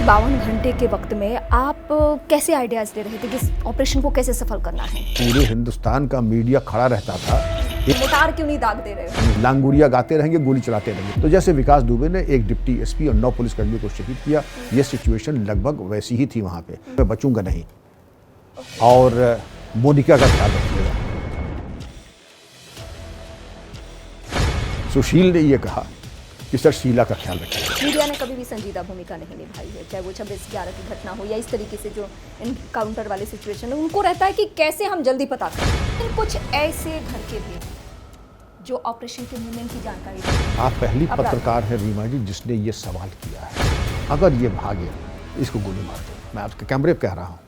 52 घंटे के वक्त में आप कैसे आइडियाज ले रहे थे कि इस ऑपरेशन को कैसे सफल करना है? पूरे हिंदुस्तान का मीडिया खड़ा रहता था। मोटार क्यों नहीं दाग दे रहे हो? लांगुरिया गाते रहेंगे, गोली चलाते रहेंगे। तो जैसे विकास दुबे ने एक डिप्टी एसपी और 9 पुलिसकर्मियों को शहीद किया, ये सिचुएशन लगभग वैसी ही थी वहाँ पे। मैं बचूंगा नहीं और मोनिका का ख्याल रखिएगा। सुशील ने ये कहा कि सर शीला का ख्याल रखिएगा। मीडिया ने कभी भी संजीदा भूमिका नहीं निभाई है, चाहे वो 26/11 की घटना हो या इस तरीके से जो इनकाउंटर वाले सिचुएशन है। उनको रहता है कि कैसे हम जल्दी पता करें। लेकिन कुछ ऐसे घर के भी जो ऑपरेशन के मूवमेंट की जानकारी दें। आप पहली पत्रकार हैं रीमा जी जिसने ये सवाल किया है। अगर ये भागे इसको गोली मार दो। मैं आपके कैमरे पे कह रहा हूँ,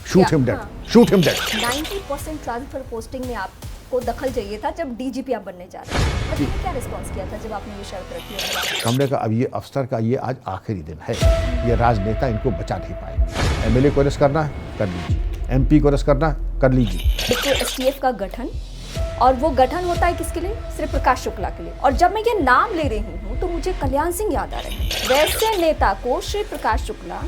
shoot him dead, shoot him dead. 90% transfer posting में आपको दखल चाहिए था जब डीजीपी आप बनने जा रहे थे। आपने क्या रिस्पॉन्स किया था जब आपने ये शर्त रखी है? कमरे का अब ये अफसर का ये आज आखिरी दिन है। ये राजनेता इनको बचा नहीं पाएंगे। एमएलए को अरेस्ट करना है कर लीजिए, एमपी को अरेस्ट करना है कर लीजिए। देखो एसटीएफ का गठन, और वो गठन होता है किसके लिए? श्री प्रकाश शुक्ला के लिए। और जब मैं ये नाम ले रही हूँ तो मुझे कल्याण सिंह याद आ रहे हैं। वैसे नेता को श्री प्रकाश शुक्ला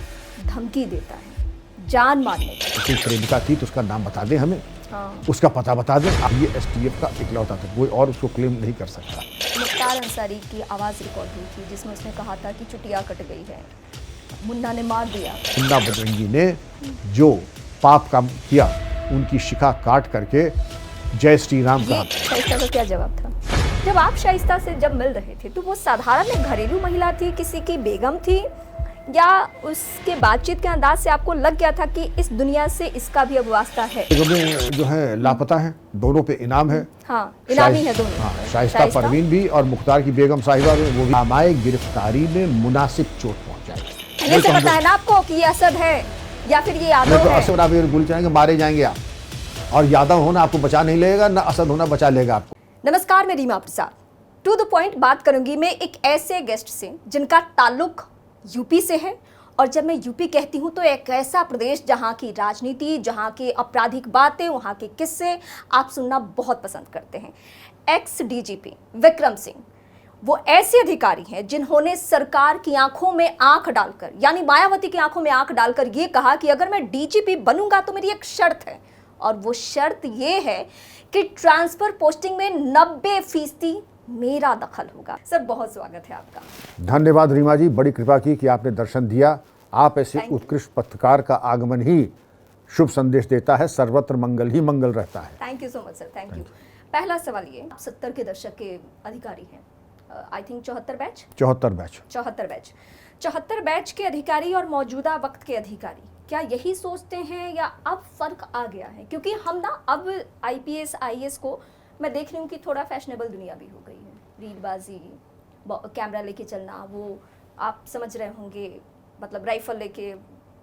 धमकी देता है जान मारने की। कोई प्रेमिका थी तो उसका नाम बता दें हमें। हाँ। उसका पता बता दें। अब ये एसटीएफ का इकलौता था, कोई और उसको क्लेम नहीं कर सकता। मुख्तार अंसारी की आवाज़ रिकॉर्ड हुई थी जिसमें उसने कहा था कि चुटिया कट गई है, मुन्ना ने मार दिया। मुन्ना बजरंगी ने जो पाप काम किया उनकी शिखा काट करके जय श्री राम कहा। शाइस्ता का क्या जवाब था? जब आप शाइस्ता से जब मिल रहे थे तो वो साधारण एक घरेलू महिला थी, किसी की बेगम थी, या उसके बातचीत के अंदाज से आपको लग गया था कि इस दुनिया से इसका भी अब वास्ता है? बेगमें जो है लापता है, दोनों पे इनाम है। हाँ, इनामी है दोनों। हाँ, शाइस्ता परवीन भी और मुख्तार की बेगम साहिबा भी, वो भी हमारे गिरफ्तारी में मुनासिब चोट पहुंचाई। ये तो पता है ना आपको कि ये असद है या फिर ये यादव है? असद आप गोली चलाएंगे मारे जाएंगे आप, और यादव होना आपको बचा नहीं लेगा, ना असद होना बचा लेगा आपको। नमस्कार, मैं रीमा प्रसाद। टू द पॉइंट बात करूंगी मैं एक ऐसे गेस्ट से जिनका ताल्लुक यूपी से है। और जब मैं यूपी कहती हूं तो एक ऐसा प्रदेश जहां की राजनीति, जहां के आपराधिक बातें, वहां के किस्से आप सुनना बहुत पसंद करते हैं। एक्स डीजीपी विक्रम सिंह वो ऐसे अधिकारी हैं जिन्होंने सरकार की आंखों में आंख डालकर, यानी मायावती की आंखों में आंख डालकर ये कहा कि अगर मैं डीजीपी बनूंगा तो मेरी एक शर्त है, और वो शर्त ये है कि ट्रांसफर पोस्टिंग में 90% मेरा दखल होगा। सर बहुत स्वागत है आपका। धन्यवाद रीमा जी, बड़ी कृपा की कि आपने दर्शन दिया। आप ऐसे उत्कृष्ट पत्रकार का आगमन ही शुभ संदेश देता है, सर्वत्र मंगल ही मंगल रहता है। Thank you so much sir, thank you. पहला सवाल ये, आप 70 के दशक के अधिकारी हैं, आई थिंक 74 बैच 74 बैच के अधिकारी और मौजूदा वक्त के अधिकारी क्या यही सोचते हैं या अब फर्क आ गया है? क्योंकि हम ना अब आईपीएस आईएएस को मैं देख रही हूँ कि थोड़ा फैशनेबल दुनिया भी हो गई है। रीलबाजी, कैमरा लेके चलना, वो आप समझ रहे होंगे, मतलब राइफल लेके,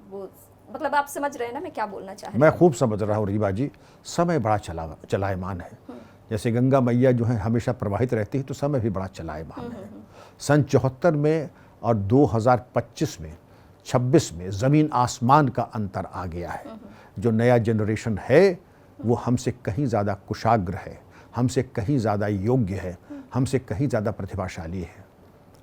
वो मतलब आप समझ रहे हैं ना मैं क्या बोलना चाह रही हूँ? मैं खूब समझ रहा हूँ रीबा जी। समय बड़ा चलायमान है। जैसे गंगा मैया जो है हमेशा प्रवाहित रहती है, तो समय भी बड़ा चलायमान है। सन 74 में और 2025 में 26 में ज़मीन आसमान का अंतर आ गया है। जो नया जनरेशन है वो हमसे कहीं ज़्यादा कुशाग्र है, हमसे कहीं ज़्यादा योग्य है, हमसे कहीं ज़्यादा प्रतिभाशाली है।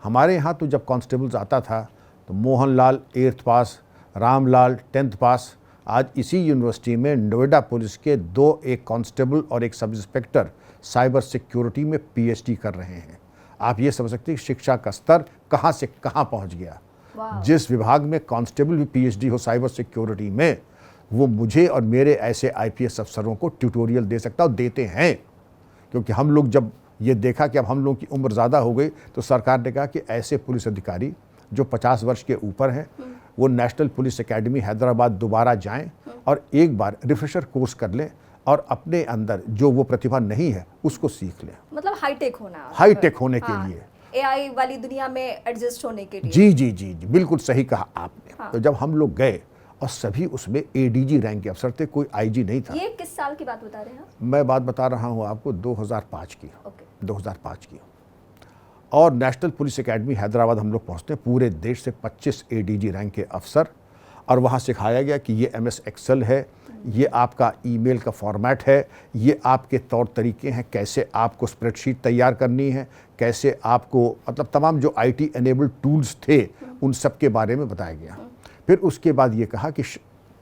हमारे यहाँ तो जब कांस्टेबल्स आता था तो मोहनलाल 8th पास, रामलाल 10th पास। आज इसी यूनिवर्सिटी में नोएडा पुलिस के 2 एक कांस्टेबल और एक सब इंस्पेक्टर साइबर सिक्योरिटी में पीएचडी कर रहे हैं। आप ये समझ सकते हैं शिक्षा का स्तर कहाँ से कहाँ पहुँच गया। जिस विभाग में कांस्टेबल भी पीएचडी हो साइबर सिक्योरिटी में, वो मुझे और मेरे ऐसे आईपीएस अफसरों को ट्यूटोरियल दे सकता और देते हैं। क्योंकि हम लोग जब ये देखा कि अब हम लोगों की उम्र ज़्यादा हो गई तो सरकार ने कहा कि ऐसे पुलिस अधिकारी जो 50 वर्ष के ऊपर हैं वो नेशनल पुलिस एकेडमी हैदराबाद दोबारा जाएं और एक बार रिफ्रेशर कोर्स कर लें और अपने अंदर जो वो प्रतिभा नहीं है उसको सीख लें। मतलब हाईटेक होने के लिए, एआई वाली दुनिया में एडजस्ट होने के लिए। जी जी जी जी, बिल्कुल सही कहा आपने। तो जब हम लोग गए और सभी उसमें एडीजी रैंक के अफसर थे, कोई आईजी नहीं था। ये किस साल की बात बता रहे हैं? मैं बात बता रहा हूँ आपको 2005 की। 2005 की। और नेशनल पुलिस एकेडमी हैदराबाद हम लोग पहुँचते हैं, पूरे देश से 25 एडीजी रैंक के अफसर, और वहाँ सिखाया गया कि ये MS एक्सेल है, ये आपका ईमेल का फॉर्मेट है, ये आपके तौर तरीके हैं, कैसे आपको स्प्रेडशीट तैयार करनी है, कैसे आपको, मतलब तमाम जो IT एनेबल्ड टूल्स थे उन सब के बारे में बताया गया। फिर उसके बाद ये कहा कि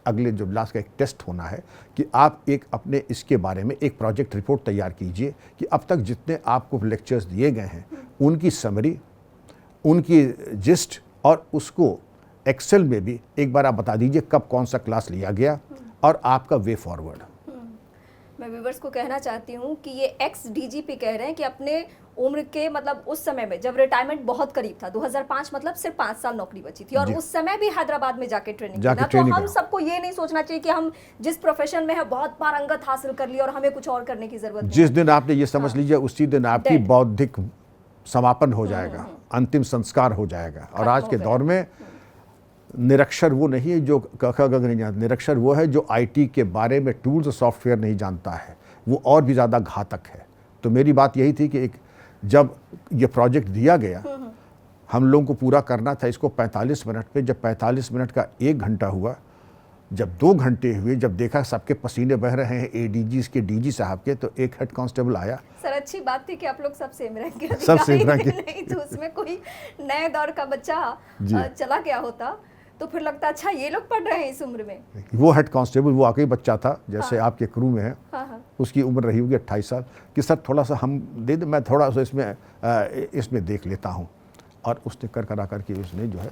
अगले जो लास्ट का एक टेस्ट होना है कि आप एक अपने इसके बारे में एक प्रोजेक्ट रिपोर्ट तैयार कीजिए कि अब तक जितने आपको लेक्चर्स दिए गए हैं उनकी समरी, उनकी जिस्ट और उसको एक्सेल में भी एक बार आप बता दीजिए कब कौन सा क्लास लिया गया और आपका वे फॉरवर्ड। मैं व्यूवर्स को कहना चाहती हूँ कि ये एक्स डीजीपी कह रहे हैं कि अपने उम्र के मतलब उस समय में जब रिटायरमेंट बहुत करीब था 2005 मतलब सिर्फ 5 साल नौकरी बची थी और उस समय भी हैदराबाद में जाके ट्रेनिंग करना, तो हम सबको ये नहीं सोचना चाहिए कि हम जिस प्रोफेशन में है बहुत पारंगत हासिल कर ली और हमें कुछ और करने की जरूरत नहीं। जिस दिन आपने ये समझ लीजिए उसी दिन आपकी बौद्धिक समापन हो जाएगा, अंतिम संस्कार हो जाएगा। और आज के दौर में निरक्षर वो नहीं है जो क ख ग नहीं जानता, निरक्षर वो है जो आईटी के बारे में टूल्स और सॉफ्टवेयर नहीं जानता है, वो और भी ज़्यादा घातक है। तो मेरी बात यही थी कि एक जब ये प्रोजेक्ट दिया गया हम लोगों को पूरा करना था इसको 45 मिनट पे, जब 45 मिनट का 1 घंटा हुआ, जब 2 घंटे हुए, जब देखा सबके पसीने बह रहे हैं एडीजीज के, डीजी साहब के, तो एक हेड कांस्टेबल आया। सर अच्छी बात थी कि आप लोग सब सेम रैंक के, सब सेम रैंक के, नहीं तो उसमें कोई नए दौर का बच्चा चला गया होता तो फिर लगता अच्छा ये लोग पढ़ रहे हैं इस उम्र में। वो हेड कांस्टेबल वो वाकई बच्चा था जैसे आपके क्रू में है, उसकी उम्र रही होगी 28 साल कि सर थोड़ा सा हम दे दे, मैं थोड़ा सा इसमें देख लेता हूँ। और उसने करा करके उसने जो है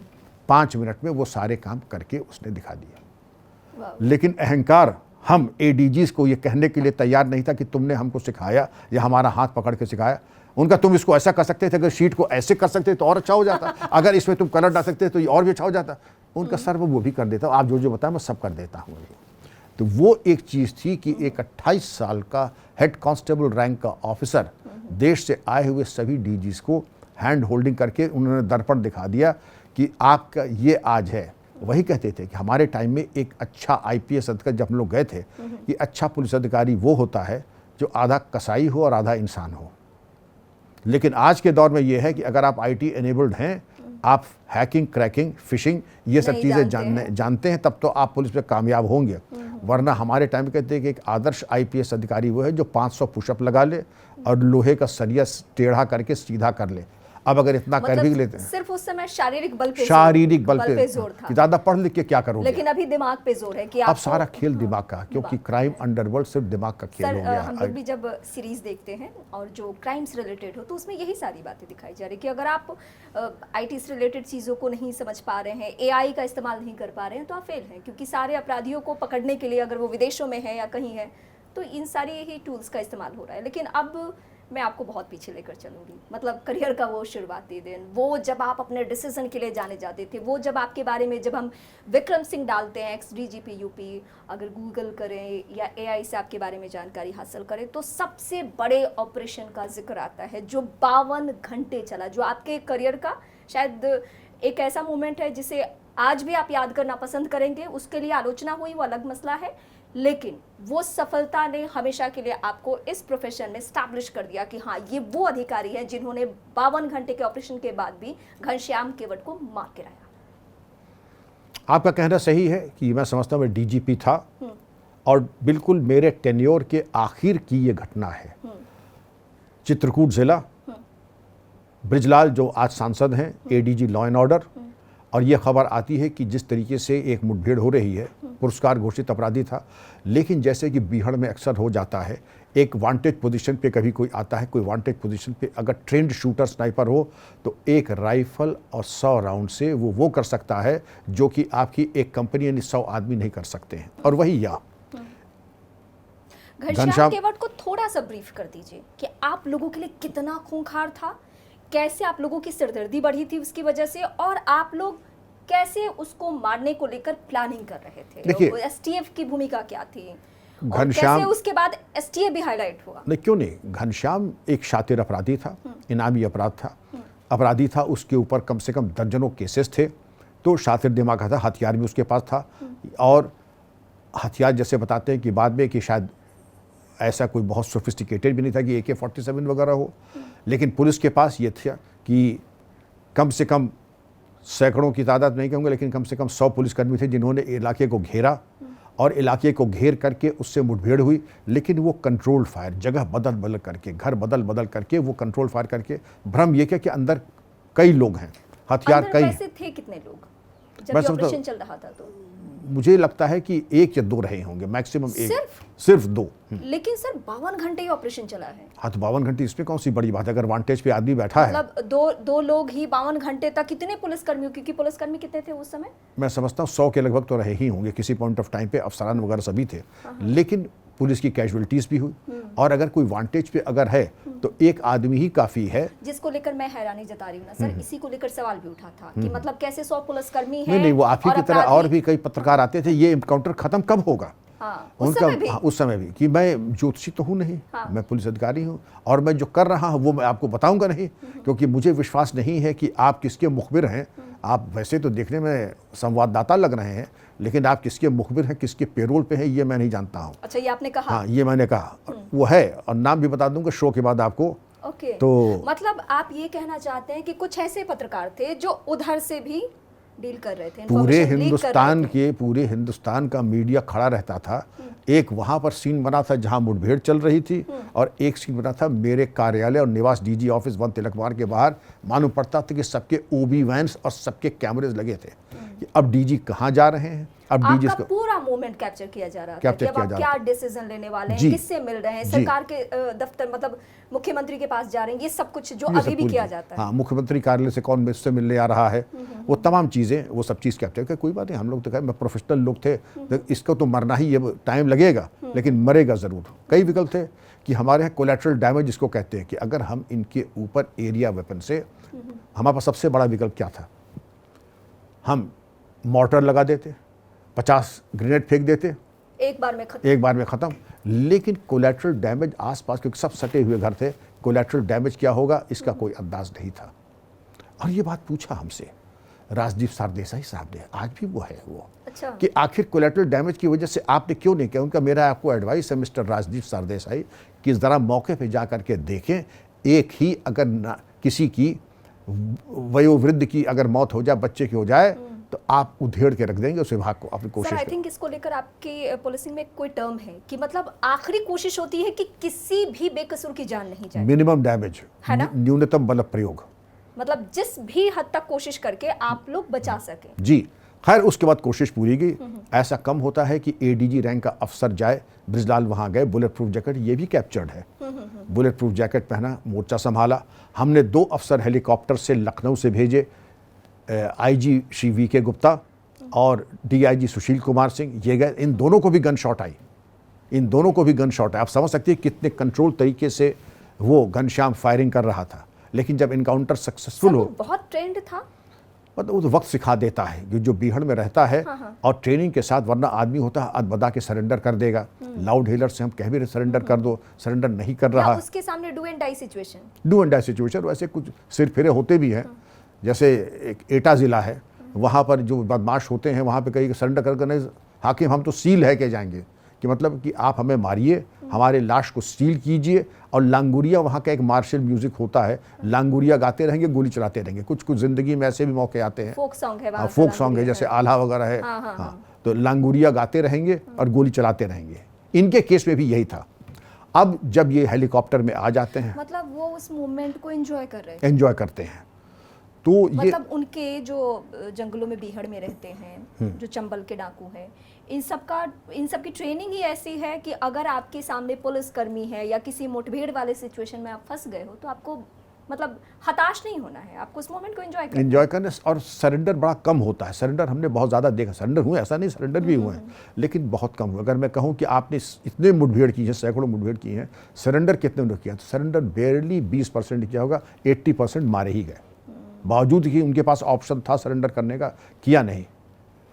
5 मिनट में वो सारे काम करके उसने दिखा दिया। लेकिन अहंकार, हम एडीजीज को ये कहने के लिए तैयार नहीं था कि तुमने हमको सिखाया या हमारा हाथ पकड़ के सिखाया। उनका तुम इसको ऐसा कर सकते थे, अगर शीट को ऐसे कर सकते तो और अच्छा हो जाता, अगर इसमें तुम कलर डाल सकते तो ये और भी अच्छा हो जाता। उनका सर वो भी कर देता, आप जो जो बताएं मैं सब कर देता हूँ। तो वो एक चीज़ थी कि एक 28 साल का हेड कांस्टेबल रैंक का ऑफिसर देश से आए हुए सभी डीजीज को हैंड होल्डिंग करके उन्होंने दर्पण दिखा दिया कि आपका ये आज है। वही कहते थे कि हमारे टाइम में एक अच्छा आईपीएस अधिकारी, जब हम लोग गए थे, कि अच्छा पुलिस अधिकारी वो होता है जो आधा कसाई हो और आधा इंसान हो। लेकिन आज के दौर में ये है कि अगर आप आईटी एनेबल्ड हैं, आप हैकिंग, क्रैकिंग, फिशिंग ये सब चीज़ें जानते हैं, तब तो आप पुलिस में कामयाब होंगे। वरना हमारे टाइम में कहते हैं कि एक आदर्श आईपीएस अधिकारी वो है जो 500 पुशअप लगा ले और लोहे का सरिया टेढ़ा करके सीधा कर ले। अब अगर इतना मतलब कर भी लेते हैं, सिर्फ उस समय शारीरिक बल पे जोर था कि ज्यादा पढ़ लिख के क्या करोगे, लेकिन अभी दिमाग पे जोर है कि अब सारा खेल दिमाग का, क्योंकि क्राइम अंडरवर्ल्ड सिर्फ दिमाग का खेल हो गया। हम लोग भी जब सीरीज देखते हैं और जो क्राइम से रिलेटेड हो तो उसमें यही सारी बातें दिखाई जा रही कि अगर आप आईटी से रिलेटेड चीज़ों को नहीं समझ पा रहे हैं, एआई का इस्तेमाल नहीं कर पा रहे हैं, तो आप फेल हैं। क्योंकि सारे अपराधियों को पकड़ने के लिए अगर वो विदेशों में है या कहीं है तो इन सारी ही टूल्स का इस्तेमाल हो रहा है। लेकिन अब मैं आपको बहुत पीछे लेकर चलूँगी, मतलब करियर का वो शुरुआती दिन, वो जब आप अपने डिसीजन के लिए जाने जाते थे, वो जब आपके बारे में जब हम विक्रम सिंह डालते हैं एक्स डीजीपी यूपी, अगर गूगल करें या एआई से आपके बारे में जानकारी हासिल करें तो सबसे बड़े ऑपरेशन का जिक्र आता है जो 52 घंटे चला, जो आपके करियर का शायद एक ऐसा मोमेंट है जिसे आज भी आप याद करना पसंद करेंगे। उसके लिए आलोचना हुई वो अलग मसला है, लेकिन वो सफलता ने हमेशा के लिए आपको इस प्रोफेशन में स्टैब्लिश कर दिया कि हाँ ये वो अधिकारी हैं जिन्होंने 52 घंटे के ऑपरेशन के बाद भी घनश्याम केवट को मार गिराया। आपका कहना सही है कि मैं समझता हूँ मैं डीजीपी था और बिल्कुल मेरे टेन्योर के आखिर की ये घटना है। चित्रकूट जिला, ब्रिजलाल जो आज सांसद हैं, एडीजी लॉ एंड ऑर्डर, और ये खबर आती है कि जिस तरीके से एक मुठभेड़ हो रही है, पुरस्कार घोषित अपराधी था, लेकिन जैसे कि बीहड़ में अक्सर हो जाता है, एक वांटेज पोजीशन पे कभी कोई आता है, कोई वांटेज पोजीशन पे अगर ट्रेंड शूटर स्नाइपर हो तो एक राइफल और 100 राउंड से वो कर सकता है जो कि आपकी एक कंपनी यानी 100 आदमी नहीं कर सकते हैं। और वही घनश्याम केवट को थोड़ा सा ब्रीफ कर दीजिए कि आप लोगों के लिए कितना खूंखार था, कैसे आप लोगों की सिरदर्दी बढ़ी थी उसकी वजह से, और आप लोग कैसे उसको मारने को लेकर प्लानिंग कर रहे थे। देखिए एसटीएफ की भूमिका क्या थी, घनश्याम कैसे उसके बाद एसटीएफ भी हाईलाइट हुआ। नहीं, क्यों नहीं, घनश्याम एक शातिर अपराधी था, इनामी अपराधी था, उसके ऊपर कम से कम दर्जनों केसेस थे, तो शातिर दिमाग था, हथियार भी उसके पास था। और हथियार जैसे बताते हैं कि बाद में कि शायद ऐसा कोई बहुत सोफिस्टिकेटेड भी नहीं था कि AK-47 वगैरह हो, लेकिन पुलिस के पास ये था कि कम से कम सैकड़ों की तादाद नहीं कहूँगा, लेकिन कम से कम 100 पुलिसकर्मी थे जिन्होंने इलाके को घेरा और इलाके को घेर करके उससे मुठभेड़ हुई। लेकिन वो कंट्रोल्ड फायर, जगह बदल बदल करके, घर बदल बदल करके वो कंट्रोल फायर करके, भ्रम ये क्या कि अंदर कई लोग हैं, हथियार कई हैं। थे कितने लोग? जब मैं ये समझता ऑपरेशन चल रहा था तो? मुझे लगता है कि 1 या 2 रहे होंगे, मैक्सिमम 1, सिर्फ 2। लेकिन सर 52 घंटे ये ऑपरेशन चला है। हाँ, तो 52 घंटे इसमें कौन सी बड़ी बात है? अगर वांटेज पे आदमी बैठा है, मतलब दो लोग ही 52 घंटे तक, कितने पुलिसकर्मियों, क्योंकि पुलिसकर्मी कितने थे उस समय? मैं समझता हूँ 100 के लगभग तो रहे ही होंगे किसी पॉइंट ऑफ टाइम पे, अफसरान वगैरह सभी थे। लेकिन पुलिस की कैजुअलिटीज भी हुई, और अगर कोई वांटेज पे अगर है तो एक आदमी ही काफी है। जिसको लेकर मैं हैरानी जता रही हूँ ना सर, इसी को लेकर सवाल भी उठा था कि मतलब कैसे 100 पुलिसकर्मी हैं। नहीं, वो आप ही की तरह और भी कई पत्रकार आते थे, ये एनकाउंटर खत्म कब होगा? हाँ, उस समय भी कि मैं ज्योतिषी तो हूँ नहीं, मैं पुलिस अधिकारी हूँ, और मैं जो कर रहा हूँ वो मैं आपको बताऊंगा नहीं, क्योंकि मुझे विश्वास नहीं है कि आप किसके मुखबिर हैं। आप वैसे तो देखने में संवाददाता लग रहे हैं, लेकिन आप किसके मुखबिर हैं, किसके पेरोल पे हैं, ये मैं नहीं जानता हूँ। अच्छा, ये आपने कहा? हाँ, ये मैंने कहा, वो है, और नाम भी बता दूंगा शो के बाद आपको। ओके। तो मतलब आप ये कहना चाहते हैं कि कुछ ऐसे पत्रकार थे जो उधर से भी डील कर रहे थे, पूरे information leak कर रहे थे। पूरे हिंदुस्तान का मीडिया खड़ा रहता था। एक वहां पर सीन बना था जहां मुठभेड़ चल रही थी, और एक सीन बना था मेरे कार्यालय और निवास डीजी ऑफिस 1 तिलक मार्ग के बाहर। मालूम पड़ता था कि सबके ओबी वैन्स और सबके कैमरेज लगे थे कि अब डीजी कहाँ जा रहे हैं, अब डीजी आपका पूरा मूवमेंट कैप्चर किया जा रहा था कैप्चर कि अब किया आप जा क्या रहा था। डिसीजन लेने वाले हैं, जी। किससे मिल रहे हैं, जी। सरकार के दफ्तर मतलब मुख्यमंत्री के पास जा रहे हैं, ये सब कुछ जो ये अभी सब भी पूरी किया चीज़। जाता है। हाँ, मुख्यमंत्री कार्यालय से कौन मुझसे मिलने आ रहा है, वो तमाम चीज़ें, वो सब चीज़ कैप्चर कर। कोई बात नहीं, हम लोग तो कहे मैं प्रोफेशनल लोग थे, इसको तो मरना ही, ये टाइम लगेगा लेकिन मरेगा ज़रूर। कई विकल्प थे कि हमारे यहाँ कोलैटरल डैमेज जिसको कहते हैं, कि अगर हम इनके ऊपर एरिया वेपन से, हमारे पास सबसे बड़ा विकल्प क्या था, हम मॉर्टर लगा देते, 50 ग्रेनेड फेंक देते, एक बार में खत्म। लेकिन कोलैटरल डैमेज आसपास, क्योंकि सब सटे हुए घर थे, कोलैटरल डैमेज क्या होगा इसका कोई अंदाज नहीं था। और ये बात पूछा हमसे राजदीप सरदेसाई साहब ने, आज भी वो है वो, अच्छा। कि आखिर कोलैटरल डैमेज की वजह से आपने क्यों नहीं किया। उनका मेरा आपको एडवाइस है मिस्टर राजदीप सरदेसाई, कि ज़रा मौके पे जा करके देखें, एक ही अगर किसी की वयोवृद्ध की अगर मौत हो जाए, बच्चे की हो जाए, तो आप उधेड़ के रख देंगे उस विभाग को अपनी कोशिश। आई थिंक इसको लेकर आपकी पुलिसिंग में कोई टर्म है कि मतलब आखिरी कोशिश होती है कि किसी भी बेकसूर की जान नहीं जाए, मिनिमम डैमेज, है ना? न्यूनतम बल प्रयोग, मतलब जिस भी हद तक कोशिश करके आप लोग बचा सके। जी। खैर उसके बाद कोशिश पूरी गई। ऐसा कम होता है कि एडीजी रैंक का अफसर जाए, ब्रिजलाल वहां गए, बुलेट प्रूफ जैकेट, ये भी कैप्चर्ड है। बुलेट प्रूफ जैकेट पहना, मोर्चा संभाला। हमने 2 अफसर हेलीकॉप्टर से लखनऊ से भेजे, आईजी श्री वी.के. गुप्ता और डीआईजी सुशील कुमार सिंह, ये गए। इन दोनों को भी गन शॉट आई, आप समझ सकते हैं कितने कंट्रोल तरीके से वो घनश्याम फायरिंग कर रहा था। लेकिन जब इनकाउंटर सक्सेसफुल हो, बहुत ट्रेंड था, मतलब वो वक्त सिखा देता है कि जो बीहड़ में रहता है, और ट्रेनिंग के साथ, वरना आदमी होता है अदबदा के सरेंडर कर देगा। लाउड हेलर से हम कह भी रहे सरेंडर कर दो, सरेंडर नहीं कर रहा। उसके सामने डू एंड डाई सिचुएशन, वैसे कुछ सिर फिरे होते भी हैं। जैसे एक एटा ज़िला है, वहाँ पर जो बदमाश होते हैं, वहाँ पे कहीं सरेंडर कर नहीं, हाकिम हम तो सील है के जाएंगे, कि मतलब कि आप हमें मारिए, हमारे लाश को सील कीजिए, और लांगुरिया, वहाँ का एक मार्शल म्यूजिक होता है, लांगुरिया गाते रहेंगे, गोली चलाते रहेंगे। कुछ ज़िंदगी में ऐसे भी मौके आते हैं, फोक सॉन्ग है, फोक सॉन्ग है, जैसे आल्हा वगैरह है। हाँ, तो लांगुरिया गाते रहेंगे और गोली चलाते रहेंगे। इनके केस में भी यही था। अब जब ये हेलीकॉप्टर में आ जाते हैं, मतलब वो उस मूवमेंट को एंजॉय करते हैं, तो ये मतलब उनके जो जंगलों में बीहड़ में रहते हैं, जो चंबल के डाकू हैं, इन सब की ट्रेनिंग ही ऐसी है कि अगर आपके सामने पुलिसकर्मी है या किसी मुठभेड़ वाले सिचुएशन में आप फंस गए हो, तो आपको मतलब हताश नहीं होना है, आपको उस मोमेंट को एंजॉय करना। और सरेंडर बड़ा कम होता है। सरेंडर हमने बहुत ज़्यादा देखा, सरेंडर हुए, ऐसा नहीं, सरेंडर भी हुए हैं, लेकिन बहुत कम हुए। अगर मैं कहूँ कि आपने इतने मुठभेड़ की है, सैकड़ों मुठभेड़ की हैं, सरेंडर कितने ने किया, तो सरेंडर बेयरली 20% किया होगा, 80% मारे ही गए, बावजूद कि उनके पास ऑप्शन था सरेंडर करने का, किया नहीं।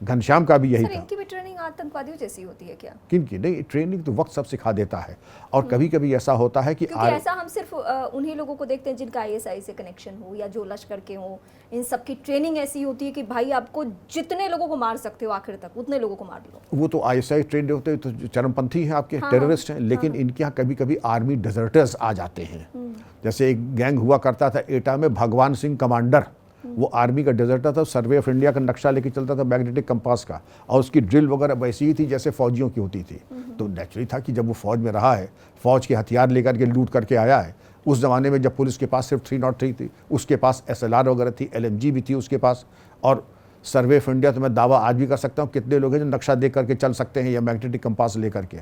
घनश्याम का भी यही था। इनकी भी ट्रेनिंग आतंकवादियों जैसी होती है क्या? किनकी नहीं, ट्रेनिंग तो वक्त सब सिखा देता है। और कभी कभी ऐसा होता है कि ऐसा हम सिर्फ उन्हीं लोगों को देखते हैं जिनका आईएसआई से कनेक्शन हो या जो लश्कर के हो। इन सब की ट्रेनिंग ऐसी होती है कि भाई आपको जितने लोगों को मार सकते हो आखिर तक, उतने लोगों को मार लो। वो तो आईएसआई ट्रेंड होते हैं, तो चरमपंथी हैं आपके, टेररिस्ट हैं। लेकिन इनके यहाँ कभी कभी आर्मी डिजर्टर्स आ जाते हैं। जैसे एक गैंग हुआ करता था एटा में, भगवान सिंह कमांडर, वो आर्मी का डेजर्टर था, सर्वे ऑफ इंडिया का नक्शा लेके चलता था, मैग्नेटिक कंपास का, और उसकी ड्रिल वगैरह वैसी ही थी जैसे फौजियों की होती थी। तो नेचुरली था कि जब वो फौज में रहा है, फौज के हथियार लेकर के लूट करके आया है। उस ज़माने में जब पुलिस के पास सिर्फ 303 थी, उसके पास SLR वगैरह थी, LMG भी थी उसके पास, और सर्वे ऑफ इंडिया तो मैं दावा आज भी कर सकता हूँ कितने लोग हैं जो नक्शा देख करके चल सकते हैं या मैग्नेटिक कंपास लेकर के,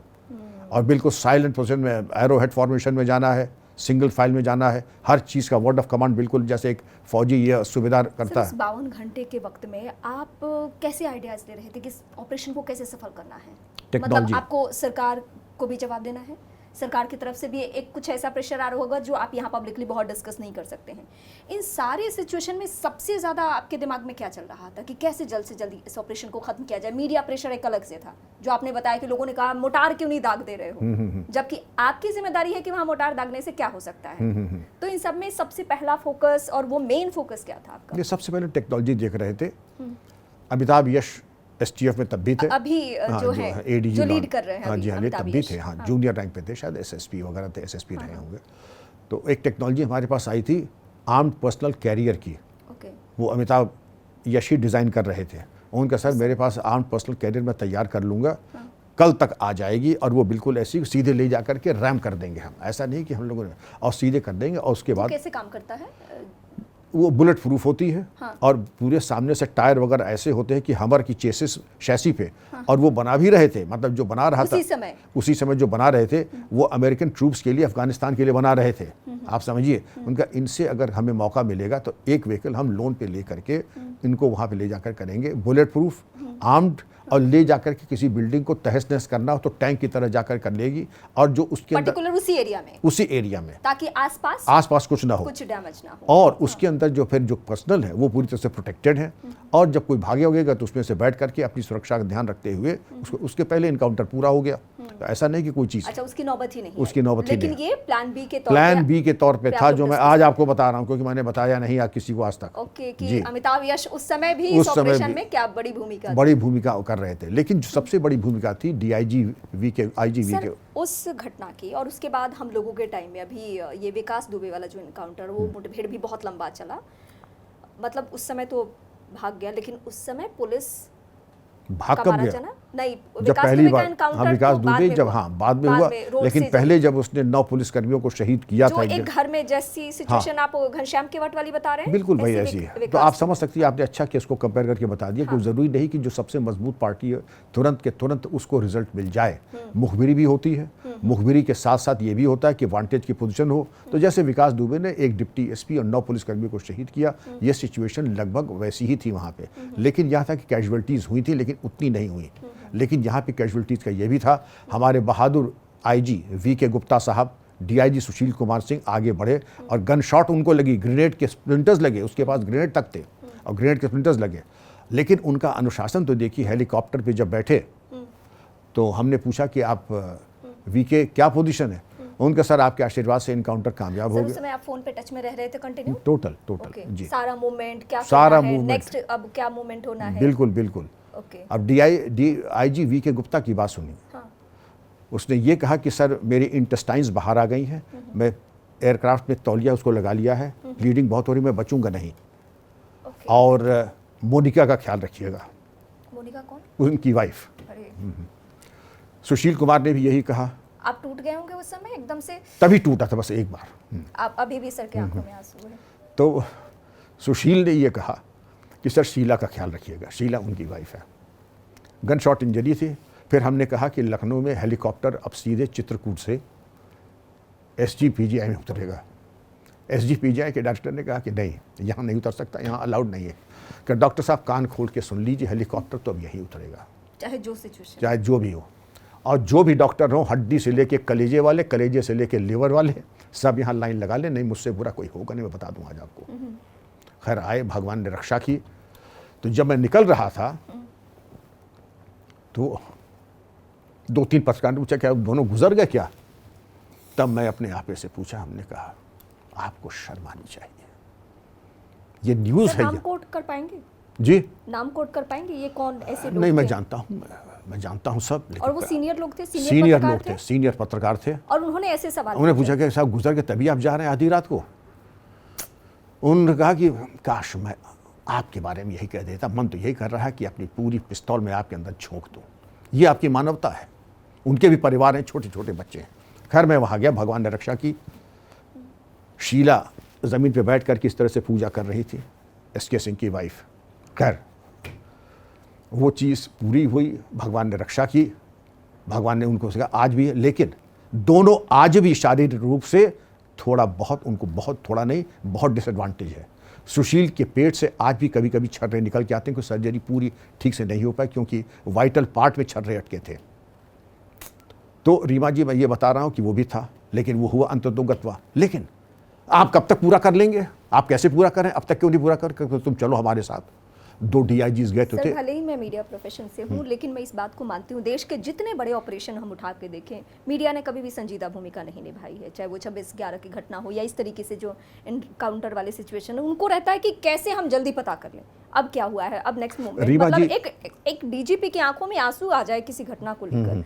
और बिल्कुल साइलेंट पोजीशन में, एरो हेड फॉर्मेशन में जाना है, सिंगल फाइल में जाना है, हर चीज़ का वर्ड ऑफ कमांड बिल्कुल जैसे एक फौजी ये सुबेदार करता है। 52 घंटे के वक्त में आप कैसे आइडियाज ले रहे थे कि इस ऑपरेशन को कैसे सफल करना है? टेक्नोलॉजी। मतलब आपको सरकार को भी जवाब देना है, सरकार की तरफ से भी एक कुछ ऐसा प्रेशर आ रहा होगा जो आप यहाँ पब्लिकली बहुत डिस्कस नहीं कर सकते हैं। इन सारे सिचुएशन में सबसे ज़्यादा आपके दिमाग में क्या चल रहा था कि कैसे जल्द से जल्दी इस ऑपरेशन को खत्म किया जाए? मीडिया प्रेशर एक अलग से था, जो आपने बताया कि लोगों ने कहा मोटार क्यों नहीं दाग दे रहे हो, जबकि आपकी जिम्मेदारी है कि वहाँ मोटार दागने से क्या हो सकता है। तो इन सब में सबसे पहला फोकस और वो मेन फोकस क्या था आपका? ये सबसे पहले टेक्नोलॉजी देख रहे थे। अमिताभ यश एसटीएफ में तब भी थे, अभी जो है ADG जो लीड कर रहे हैं, हाँ अभी जी हाँ, अमिताभ तब भी यश। थे, हाँ जूनियर रैंक पे थे, शायद एसएसपी वगैरह थे, एसएसपी रहे होंगे। तो एक टेक्नोलॉजी हमारे पास आई थी आर्म्ड पर्सनल कैरियर की, ओके, वो अमिताभ यश ही डिज़ाइन कर रहे थे। उनका सर मेरे पास आर्म्ड पर्सनल कैरियर मैं तैयार कर लूँगा, कल तक आ जाएगी, और वो बिल्कुल ऐसी सीधे ले जा करके रैम कर देंगे हम, ऐसा नहीं कि हम लोगों ने, और सीधे कर देंगे। और उसके बाद कैसे काम करता है? वो बुलेट प्रूफ होती है, हाँ। और पूरे सामने से टायर वगैरह ऐसे होते हैं कि हमर की चेसिस शैसी पे, और वो बना भी रहे थे, मतलब जो बना रहा था उसी समय जो बना रहे थे वो अमेरिकन ट्रूप्स के लिए, अफगानिस्तान के लिए बना रहे थे। आप समझिए उनका, इनसे अगर हमें मौका मिलेगा तो एक व्हीकल हम लोन पे ले करके इनको वहाँ पे ले जाकर करेंगे, बुलेट प्रूफ, आर्म्ड, और ले जाकर के किसी बिल्डिंग को तहस नहस करना हो तो टैंक की तरह जाकर कर लेगी, और जो उसके अंदर पर्टिकुलर उसी एरिया में, ताकि आसपास कुछ ना हो, कुछ डैमेज ना हो, और उसके अंदर जो फिर जो पर्सनल है वो पूरी तरह से प्रोटेक्टेड है, और जब कोई भागे होगा तो उसमें से बैठ करके अपनी सुरक्षा का ध्यान रखते हुए उसके पहले इनकाउंटर पूरा हो गया। तो ऐसा नहीं कि कोई चीज़, अच्छा उसकी नौबत ही नहीं, उसकी नौबत ही नहीं, लेकिन ये प्लान बी के तौर पे था, जो मैं आज आपको बता रहा हूँ क्योंकि मैंने बताया नहीं आज किसी को आज तक। ओके, कि अमिताभ यश उस समय भी इस ऑपरेशन में क्या बड़ी भूमिका कर रहे थे, लेकिन सबसे बड़ी भूमिका थी डीआईजी वी के, आईजीवी के। उस घटना की और उसके बाद हम लोगों के टाइम में अभी ये विकास दुबे वाला जो इनकाउंटर, वो मुठभेड़ भी बहुत लंबा चला, मतलब उस समय तो भाग गया, लेकिन उस समय पुलिस भाग कब गया? नहीं, जब पहली बार, हाँ विकास दुबे जब, हाँ बाद में हुआ, लेकिन पहले जब उसने 9 पुलिसकर्मियों को शहीद किया था, एक घर में जैसी सिचुएशन आप घनश्याम केवट वाली बता रहे हैं, बिल्कुल भाई ऐसी है। तो आप समझ सकती है, आपने अच्छा कि इसको कंपेयर करके बता दिया कि जरूरी नहीं कि जो सबसे मजबूत पार्टी है तुरंत के तुरंत उसको रिजल्ट मिल जाए, मुखबिरी भी होती है, मुखबिरी के साथ साथ ये भी होता है कि वांटेज की पोजीशन हो। तो जैसे विकास दुबे ने एक डिप्टी एसपी और 9 पुलिसकर्मियों को शहीद किया, ये सिचुएशन लगभग वैसी ही थी वहाँ पे, लेकिन यहाँ था कि कैजुअलिटीज हुई थी लेकिन उतनी नहीं हुई। लेकिन यहाँ पे कैजुअलिटीज का ये भी था, हमारे बहादुर आईजी वी के गुप्ता साहब, डीआईजी सुशील कुमार सिंह आगे बढ़े और गन शॉट उनको लगी, ग्रेनेड के स्प्लिंटर्स लगे, उसके पास ग्रेनेड तक थे और ग्रेनेड के स्प्लिंटर्स लगे, लेकिन उनका अनुशासन तो देखिए। हेलीकॉप्टर पे जब बैठे तो हमने पूछा कि आप वी के क्या पोजीशन है, उनका सर आपके आशीर्वाद से इनकाउंटर कामयाब हो गया। उस समय आप फोन पे टच में रह रहे थे कंटिन्यू? टोटल जी, सारा मूवमेंट क्या, सारा मूवमेंट, नेक्स्ट अब क्या मूवमेंट होना है, बिल्कुल। अब डीआईजी वी के गुप्ता की बात सुनिए। हाँ। उसने ये कहा कि सर मेरी इंटेस्टाइन्स बाहर आ गई हैं, मैं एयरक्राफ्ट में तौलिया उसको लगा लिया है, ब्लीडिंग बहुत हो रही, मैं बचूंगा नहीं, और मोनिका का ख्याल रखिएगा। मोनिका कौन? उनकी वाइफ। सुशील कुमार ने भी यही कहा। आप टूट गए होंगे उस समय एकदम से? तभी टूटा था बस एक बार। आप अभी भी सर के आंखों में आंसू हैं। तो सुशील ने ये कहा कि सर शीला का ख्याल रखिएगा, शीला उनकी वाइफ है, गन शॉट इंजरी थी। फिर हमने कहा कि लखनऊ में हेलीकॉप्टर अब सीधे चित्रकूट से एसजीपीजीआई में उतरेगा। एसजीपीजीआई के डायरेक्टर ने कहा कि नहीं, यहाँ नहीं उतर सकता, यहाँ अलाउड नहीं है। कि डॉक्टर साहब कान खोल के सुन लीजिए, हेलीकॉप्टर तो अब यहीं उतरेगा, चाहे जो सिचुएशन, चाहे जो भी हो, और जो भी डॉक्टर हो, हड्डी से लेके कलेजे वाले, कलेजे से लेके लिवर वाले, सब यहाँ लाइन लगा ले, नहीं मुझसे बुरा कोई होगा नहीं, मैं बता दूँ आज आपको। खैर आए, भगवान ने रक्षा की। तो जब मैं निकल रहा था तो 2-3 पत्रकार ने पूछा क्या दोनों गुजर गए क्या? तब मैं अपने आपे से पूछा, हमने कहा आपको शर्म आनी चाहिए, ये न्यूज़ है। नाम कोट कर पाएंगे जी? नाम कोट कर पाएंगे ये कौन ऐसे लोग? नहीं, मैं जानता हूँ सब। और वो सीनियर लोग थे? सीनियर लोग थे, सीनियर पत्रकार थे। और उन्होंने ऐसे सवाल, उन्होंने पूछा कि साहब गुजर के तभी आप जा रहे हैं आधी रात को? उन्होंने कहा कि काश मैं आपके बारे में यही कह देता, मन तो यही कर रहा है कि अपनी पूरी पिस्तौल में आपके अंदर झोंक दूं। ये आपकी मानवता है। उनके भी परिवार हैं, छोटे छोटे बच्चे हैं। खैर मैं वहाँ गया, भगवान ने रक्षा की। शीला ज़मीन पे बैठ कर किस तरह से पूजा कर रही थी, एसके सिंह की वाइफ। खैर वो चीज़ पूरी हुई, भगवान ने रक्षा की, भगवान ने उनको सिखाया, आज भी है। लेकिन दोनों आज भी शारीरिक रूप से थोड़ा बहुत, उनको बहुत थोड़ा नहीं, बहुत डिसएडवांटेज है। सुशील के पेट से आज भी कभी कभी छर्रे निकल के आते हैं, क्योंकि सर्जरी पूरी ठीक से नहीं हो पाई, क्योंकि वाइटल पार्ट में छर्रे अटके थे। तो रीमा जी, मैं ये बता रहा हूँ कि वो भी था, लेकिन वो हुआ अंततोगत्वा। लेकिन आप कब तक पूरा कर लेंगे? आप कैसे पूरा करें? अब तक क्यों नहीं पूरा कर? तुम चलो हमारे साथ। 2 DIGs गए तो थे। भले ही मैं मीडिया प्रोफेशन से हूँ, लेकिन मैं इस बात को मानती हूँ, देश के जितने बड़े ऑपरेशन हम उठा के देखें, मीडिया ने कभी भी संजीदा भूमिका नहीं निभाई है। चाहे वो 26/11 की घटना हो या इस तरीके से जो एनकाउंटर वाले सिचुएशन है, उनको रहता है कि कैसे हम जल्दी पता कर लें अब क्या हुआ है, अब नेक्स्ट मूवमेंट। मतलब एक DGP की आंखों में आंसू आ जाए किसी घटना को लेकर,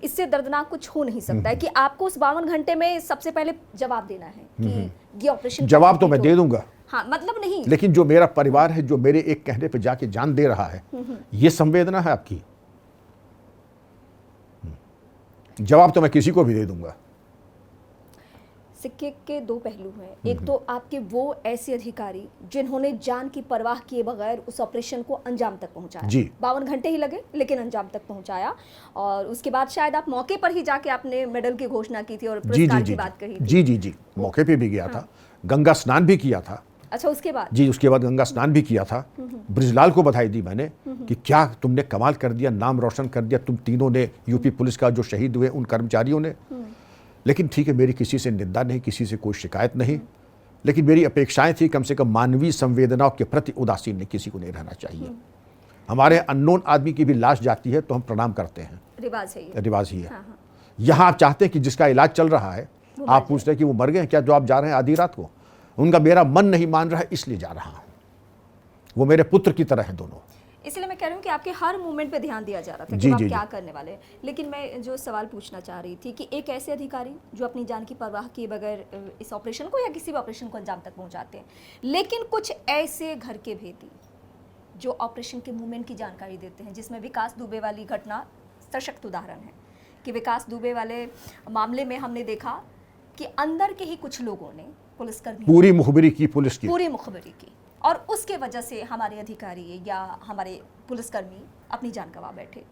इससे दर्दनाक कुछ हो नहीं सकता है कि आपको उस 52 घंटे में सबसे पहले जवाब देना है कि ये ऑपरेशन। जवाब तो मैं दे दूंगा, हाँ, मतलब नहीं, लेकिन जो मेरा परिवार है, जो मेरे एक कहने पे जाके जान दे रहा है, ये संवेदना है आपकी। जवाब तो मैं किसी को भी दे दूंगा। सिक्के के 2 पहलू हैं। एक तो आपके वो ऐसे अधिकारी जिन्होंने जान की परवाह किए बगैर उस ऑपरेशन को अंजाम तक पहुंचाया। जी। 52 घंटे ही लगे, लेकिन अंजाम तक पहुंचाया। और उसके बाद शायद आप मौके पर ही जाके आपने मेडल की घोषणा की थी और पुरस्कार की बात कही थी। जी, मौके पे भी गया था, गंगा स्नान भी किया था। अच्छा, उसके बाद? जी, उसके बाद गंगा स्नान भी किया था। ब्रिजलाल को बधाई दी मैंने कि क्या तुमने कमाल कर दिया, नाम रोशन कर दिया तुम तीनों ने, यूपी पुलिस का जो शहीद हुए उन कर्मचारियों ने। लेकिन ठीक है, मेरी किसी से निंदा नहीं, किसी से कोई शिकायत नहीं, लेकिन मेरी अपेक्षाएं थी कम से कम मानवीय संवेदनाओं के प्रति उदासीन नहीं, किसी को नहीं रहना चाहिए। हमारे अननोन आदमी की भी लाश जाती है तो हम प्रणाम करते हैं, रिवाज है ये। रिवाज ही है। यहाँ आप चाहते हैं कि जिसका इलाज चल रहा है, आप पूछते हैं कि वो मर गए क्या, जो आप जा रहे हैं आधी रात को? उनका मेरा मन नहीं मान रहा है, इसलिए जा रहा हूं। वो मेरे पुत्र की तरह हैं दोनों। इसलिए मैं कह रही हूँ कि आपके हर मूवमेंट पे ध्यान दिया जा रहा था जी, कि आप जी, क्या करने वाले हैं। लेकिन मैं जो सवाल पूछना चाह रही थी कि एक ऐसे अधिकारी जो अपनी जान की परवाह किए बगैर इस ऑपरेशन को या किसी भी ऑपरेशन को अंजाम तक पहुंचाते हैं, लेकिन कुछ ऐसे घर के भेदी जो ऑपरेशन के मूवमेंट की जानकारी देते हैं, जिसमें विकास दुबे वाली घटना सशक्त उदाहरण है कि विकास दुबे वाले मामले में हमने देखा कि अंदर के ही कुछ लोगों ने पुलिसकर्मी पूरी मुखबिरी की, पुलिस की पूरी मुखबिरी की, और उसके वजह से हमारे अधिकारी या हमारे पुलिसकर्मी अपनी जान गंवा बैठे।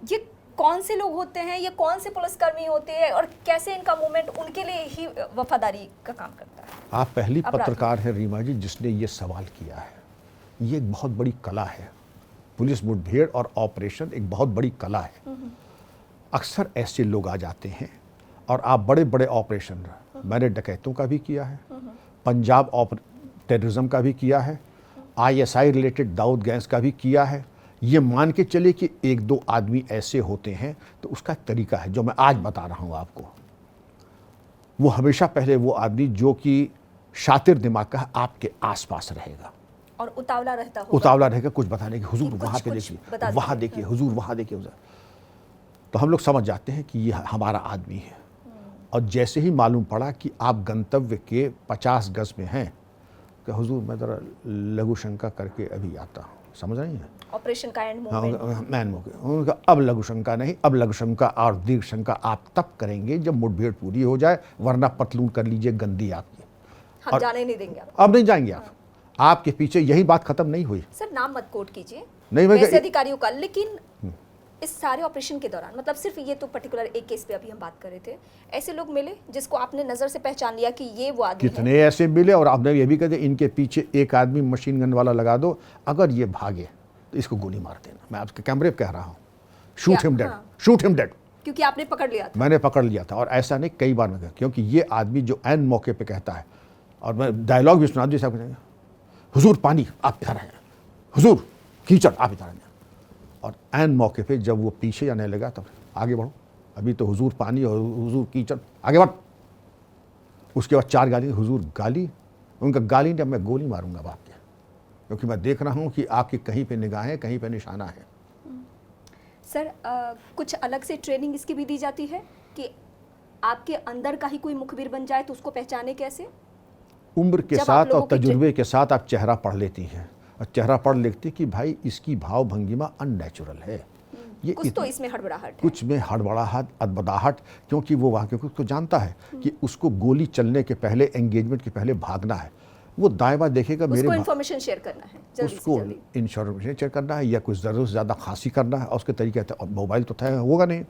ये कौन से लोग होते हैं, ये कौन से पुलिसकर्मी होते हैं, और कैसे इनका मूवमेंट उनके लिए ही वफादारी का काम करता है? आप पहली पत्रकार हैं रीमा जी जिसने ये सवाल किया है। ये एक बहुत बड़ी कला है, पुलिस मुठभेड़ और ऑपरेशन एक बहुत बड़ी कला है। अक्सर ऐसे लोग आ जाते हैं, और आप बड़े बड़े ऑपरेशन, मैंने डकैतों का भी किया है, पंजाब टेररिज्म का भी किया है, ISI रिलेटेड दाऊद गैंग्स का भी किया है। ये मान के चले कि 1-2 आदमी ऐसे होते हैं, तो उसका तरीका है जो मैं आज बता रहा हूँ आपको। वो हमेशा पहले वो आदमी जो कि शातिर दिमाग का है, आपके आसपास रहेगा और उतावला रहता होगा, उतावला रहेगा कुछ बताने की, हुजूर कुछ- वहाँ पे कुछ देखिए, बता वहाँ दीजिए। देखिए हुजूर, वहाँ देखिए हुजूर। तो हम लोग समझ जाते हैं कि ये हमारा आदमी है। और जैसे ही मालूम पड़ा कि आप गंतव्य के 50 गज में हैं, कि हुजूर मैं ज़रा लघु शंका करके अभी आता हूँ, समझ रही हैं? ऑपरेशन का एंड हाँ, मूवमेंट। मैन मौके उनका अब लघु शंका नहीं, अब लघु शंका और दीर्घ शंका आप तब करेंगे जब मुठभेड़ पूरी हो जाए, वरना पतलून कर लीजिए गंदी आपकी। हम जाने नहीं देंगे आप। अब नहीं जाएंगे आप, आपके पीछे यही बात खत्म नहीं हुई। सर, नाम मत कोट कीजिए नहीं, मैं वैसे अधिकारियों का, लेकिन इस सारे ऑपरेशन के दौरान, मतलब सिर्फ ये तो पर्टिकुलर एक केस पे अभी हम बात कर रहे थे, ऐसे लोग मिले जिसको आपने नजर से पहचान लिया कि ये वो आदमी है? कितने ऐसे मिले, और आपने ये भी कहते इनके पीछे एक आदमी मशीन गन वाला लगा दो, अगर ये भागे तो इसको गोली मार देना। मैं आपके कैमरे पे कह रहा हूँ, shoot him dead, shoot him dead. क्योंकि आपने पकड़ लिया था। मैंने पकड़ लिया था, और ऐसा नहीं कई बार मैं कहा, क्योंकि ये आदमी जो ऐन मौके पे कहता है, और मैं डायलॉग भी सुना दी साहब कहेंगे, हुजूर पानी आप इधर आए, हुजूर कीचड़ आप इधर आए, और ऐन मौके पे जब वो पीछे जाने लगा तब आगे बढ़ो, अभी तो हुजूर पानी और हुजूर कीचड़, आगे बढ़। उसके बाद 4 गाली, हुजूर गाली, उनका गाली ने, अब मैं गोली मारूंगा बाप के, क्योंकि मैं देख रहा हूँ कि आपकी कहीं पे निगाहें, कहीं पे निशाना है। सर, कुछ अलग से ट्रेनिंग इसकी भी दी जाती है कि आपके अंदर का ही कोई मुखबिर बन जाए तो उसको पहचाने कैसे? उम्र के जब आप साथ लोगों और की तजुर्बे के साथ आप चेहरा पढ़ लेती हैं, और चेहरा पढ़ लेती कि भाई इसकी भाव भंगिमा अननेचुरल है, ये कुछ तो इसमें हड़बड़ाहट है। कुछ में हड़बड़ाहट, अदबदाहट, क्योंकि वो वहाँ क्योंकि उसको जानता है कि उसको गोली चलने के पहले, एंगेजमेंट के पहले भागना है। वो दाएं बाएं देखेगा, मेरे उसको इन्फॉर्मेशन शेयर करना है, जल्दी उसको से जल्दी। इंश्योरेंस चेक करना है, या कुछ ज़रूरत से ज़्यादा खांसी करना है, और उसके तरीके मोबाइल तो था होगा नहीं।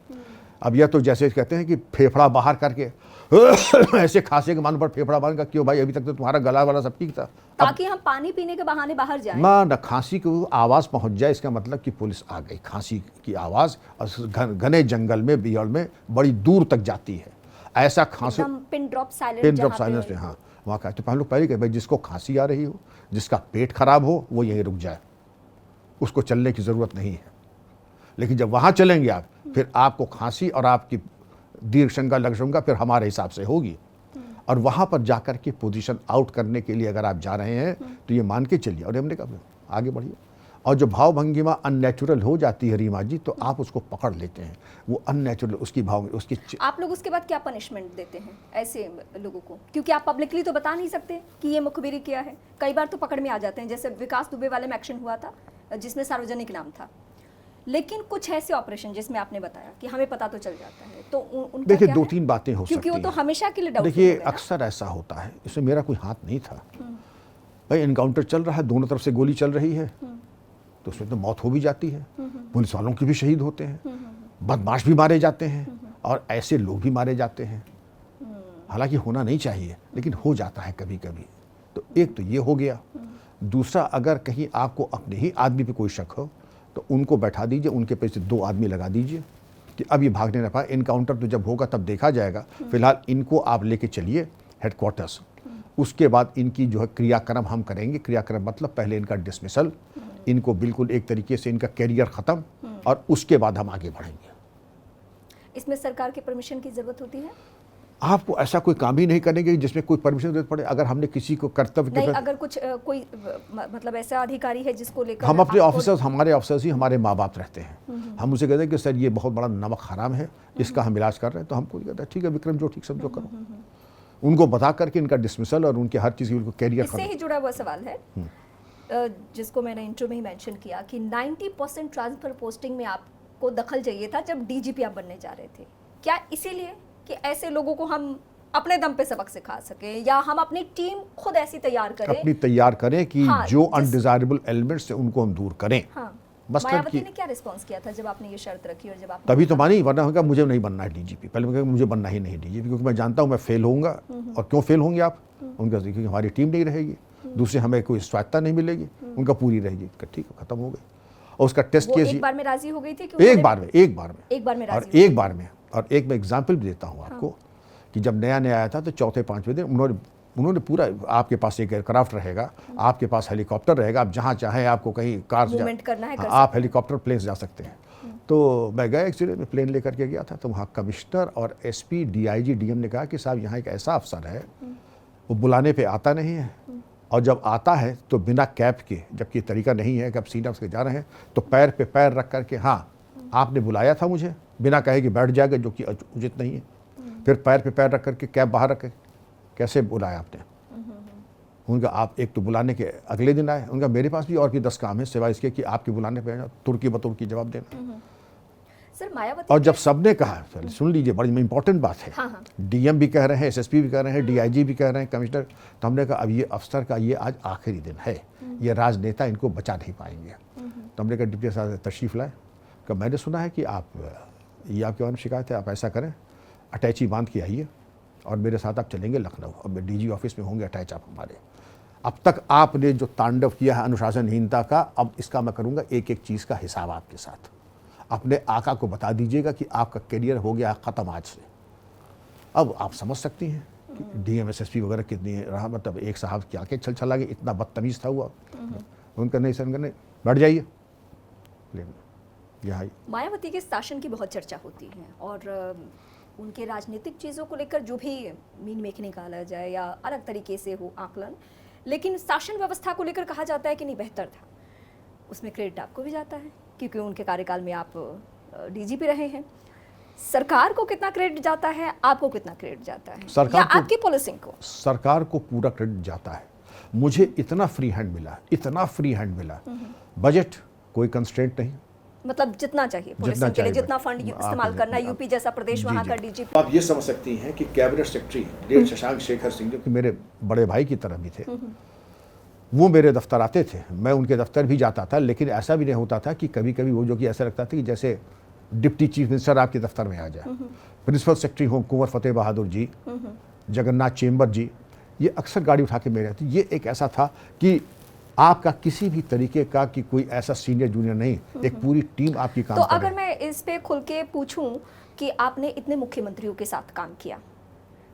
अब यह तो जैसे कहते हैं कि फेफड़ा बाहर करके ऐसे खांसे के मान पर फेफड़ा बाहर का, क्यों भाई अभी तक तो तुम्हारा गला वाला सब ठीक था। ताकि हम पानी पीने के बहाने बाहर जाएं। ना खांसी को आवाज़ पहुंच जाए, इसका मतलब कि पुलिस आ गई। खांसी की आवाज़ घने जंगल में, बियर में बड़ी दूर तक जाती है। ऐसा खांसी पिन ड्रॉप साइलेंस में, हाँ वहाँ का। तो हम लोग पहले कहे भाई जिसको खांसी आ रही हो, जिसका पेट खराब हो, वो यहीं रुक जाए, उसको चलने की ज़रूरत नहीं है। लेकिन जब वहाँ चलेंगे आप, फिर आपको खांसी और आपकी दीर्घ शंका लघु शंका फिर हमारे हिसाब से होगी। और वहाँ पर जाकर के पोजीशन आउट करने के लिए अगर आप जा रहे हैं तो ये मान के चलिए। और हमने कहा आगे बढ़िए। और जो भाव भंगिमा अननेचुरल हो जाती है रीमा जी, तो आप उसको पकड़ लेते हैं, वो अननेचुरल उसकी भाव उसकी। आप लोग उसके बाद क्या पनिशमेंट देते हैं ऐसे लोगों को? क्योंकि आप पब्लिकली तो बता नहीं सकते कि ये मुखबिरी किया है। कई बार तो पकड़ में आ जाते हैं, जैसे विकास दुबे वाले में एक्शन हुआ था जिसमें सार्वजनिक नाम था। लेकिन कुछ ऐसे ऑपरेशन जिसमें आपने बताया कि हमें पता तो चल जाता है, तो उनका देखिए क्या दो है? तीन बातें हो सकती हैं, क्योंकि वो तो हमेशा के लिए डाउट। देखिए अक्सर ऐसा होता है, इसमें मेरा कोई हाथ नहीं था भाई। एनकाउंटर चल रहा है, दोनों तरफ से गोली चल रही है, तो उसमें तो मौत हो भी जाती है, पुलिस वालों की भी शहीद होते हैं, बदमाश भी मारे जाते हैं, और ऐसे लोग भी मारे जाते हैं। हालांकि होना नहीं चाहिए, लेकिन हो जाता है कभी कभी। तो एक तो ये हो गया। दूसरा, अगर कहीं आपको अपने ही आदमी पे कोई शक हो तो उनको बैठा दीजिए, उनके पीछे 2 आदमी लगा दीजिए कि अब ये भागने ना पाए। इनकाउंटर तो जब होगा तब देखा जाएगा। फिलहाल इनको आप लेके चलिए हेडक्वार्टर्स, उसके बाद इनकी जो है क्रियाक्रम हम करेंगे। क्रियाक्रम मतलब पहले इनका डिसमिसल, इनको बिल्कुल एक तरीके से इनका कैरियर ख़त्म, और उसके बाद हम आगे बढ़ेंगे। इसमें सरकार की परमिशन की जरूरत होती है? आपको ऐसा कोई काम ही नहीं करेंगे जिसमें कोई परमिशन जरूरत पड़े। अगर हमने किसी को कर्तव्य नहीं, अगर कुछ कोई मतलब ऐसा अधिकारी है जिसको लेकर हम अपने ऑफिसर्स, हमारे ऑफिसर्स ही हमारे माँ बाप रहते हैं, हम उसे कहते हैं कि सर ये बहुत बड़ा नमक हराम है, इसका हम इलाज कर रहे हैं, तो हमको कहता है ठीक है विक्रम, जो ठीक समझो करो। उनको बता करके इनका डिसमिसल और उनके हर चीज़ की उनको कैरियर। इससे ही जुड़ा हुआ सवाल है जिसको मैंने इंट्रो में ही मेंशन किया कि 90% ट्रांसफर पोस्टिंग में आपको दखल चाहिए था जब डीजीपी आप बनने जा रहे थे। क्या इसीलिए कि ऐसे लोगों को हम अपने दम पे सबक सिखा सकें, या हम अपनी टीम खुद ऐसी तैयार करें, अपनी तैयार करें कि हाँ, जो अनडिजायरेबल एलिमेंट्स है उनको हम दूर करें। हाँ। बस मायावती ने क्या रिस्पांस किया था जब आपने ये शर्त रखी और जब आप तभी तो मानी, वरना होगा मुझे नहीं बनना है डीजीपी। पहले मैं मुझे बनना ही नहीं डीजीपी, क्योंकि मैं जानता हूँ मैं फेल होऊंगा। और क्यों फेल होंगे आप? उनका क्योंकि हमारी टीम नहीं रहेगी, दूसरे हमें कोई स्वायत्ता नहीं मिलेगी, उनका पूरी रहेगी। ठीक है, खत्म हो गई। और उसका टेस्ट केस एक बार में राजी हो गई थी? एक बार में राजी और एक मैं एग्जाम्पल भी देता हूँ आपको कि जब नया नया आया था तो चौथे पांचवें दिन उन्होंने पूरा, आपके पास एक एयरक्राफ्ट रहेगा, आपके पास हेलीकॉप्टर रहेगा, आप जहाँ चाहें आपको कहीं कार मूवमेंट करना है, आप हेलीकॉप्टर प्लेन जा सकते हैं। तो मैं गया एक्चुअली, मैं प्लेन लेकर के गया था, तो वहाँ कमिश्नर और एसपी, डीआईजी, डीएम ने कहा कि साहब यहाँ एक ऐसा अफसर है, वो बुलाने पे आता नहीं है, और जब आता है तो बिना कैप के, जबकि तरीका नहीं है कि आप सीधा उसके जा रहे हैं तो पैर पे पैर रख करके, हाँ आपने बुलाया था मुझे, बिना कहे कि बैठ जाएगा, जो कि उचित नहीं है। फिर पैर पे पैर रख करके कैप बाहर रख, कैसे बुलाया आपने? उनका आप एक तो बुलाने के अगले दिन आए, उनका मेरे पास भी और भी 10 काम है सिवाय इसके कि आपके बुलाने पे तुर्की बतुर्की जवाब देना। सर मायावती, और जब सबने कहा, सुन लीजिए बड़ी इंपॉर्टेंट बात है, हाँ। डीएम भी कह रहे हैं, एसएसपी भी कह रहे हैं, डीआईजी भी कह रहे हैं, कमिश्नर, तो हमने कहा अब ये अफसर का ये आज आखिरी दिन है, ये राजनेता इनको बचा नहीं पाएंगे। तो हमने कहा डिप्टी साहब तशरीफ लाए, कि मैंने सुना है कि आप, ये आपके बारे में शिकायत है, आप ऐसा करें अटैची बांध के आइए और मेरे साथ आप चलेंगे लखनऊ, अब डीजी ऑफिस में होंगे अटैच आप हमारे। अब तक आपने जो तांडव किया है अनुशासनहीनता का, अब इसका मैं करूँगा एक एक चीज़ का हिसाब आपके साथ। अपने आका को बता दीजिएगा कि आपका करियर हो गया ख़त्म आज से। अब आप समझ सकती हैं कि डीएम एसएसपी वगैरह कितनी रहा, मतलब एक साहब क्या के छल छला के इतना बदतमीज़ था हुआ। उनका नहीं सर, नहीं बैठ जाइए। यहाँ मायावती के शासन की बहुत चर्चा होती है, और उनके राजनीतिक चीज़ों को लेकर जो भी मीन मेक निकाला जाए या अलग तरीके से हो आकलन, लेकिन शासन व्यवस्था को लेकर कहा जाता है कि नहीं बेहतर था। उसमें क्रेडिट आपको भी जाता है क्योंकि उनके कार्यकाल में आप डीजीपी रहे हैं। सरकार को कितना क्रेडिट जाता है, आपको कितना क्रेडिट जाता है, सरकार या आपकी पॉलिसिंग को? सरकार को पूरा क्रेडिट जाता है। मुझे इतना फ्री हैंड मिला, इतना फ्री हैंड मिला, बजट कोई कंस्ट्रेंट नहीं, मतलब जितना चाहिए पुलिसिंग के लिए, जितना फंड इस्तेमाल करना है, यूपी जैसा प्रदेश, वहाँ का डीजीपी। आप ये समझ सकती हैं कि कैबिनेट सेक्रेटरी डेढ़ शशांक शेखर सिंह, जो कि मेरे बड़े भाई की तरह भी थे, वो मेरे दफ्तर आते थे, मैं उनके दफ्तर भी जाता था, लेकिन ऐसा भी नहीं होता था कि कभी कभी वो जो कि ऐसा लगता था कि जैसे डिप्टी चीफ मिनिस्टर आपके दफ्तर में आ जाए। प्रिंसिपल सेक्रेटरी होम कुंवर फतेह बहादुर जी, जगन्नाथ चेम्बर जी, ये अक्सर गाड़ी उठा के मेरे आते। ये एक ऐसा था कि आपका किसी भी तरीके का कि कोई ऐसा सीनियर जूनियर नहीं, एक पूरी टीम आपकी काम तो कर अगर रही है। मैं इस पे खुल के पूछूं कि आपने इतने मुख्यमंत्रियों के साथ काम किया,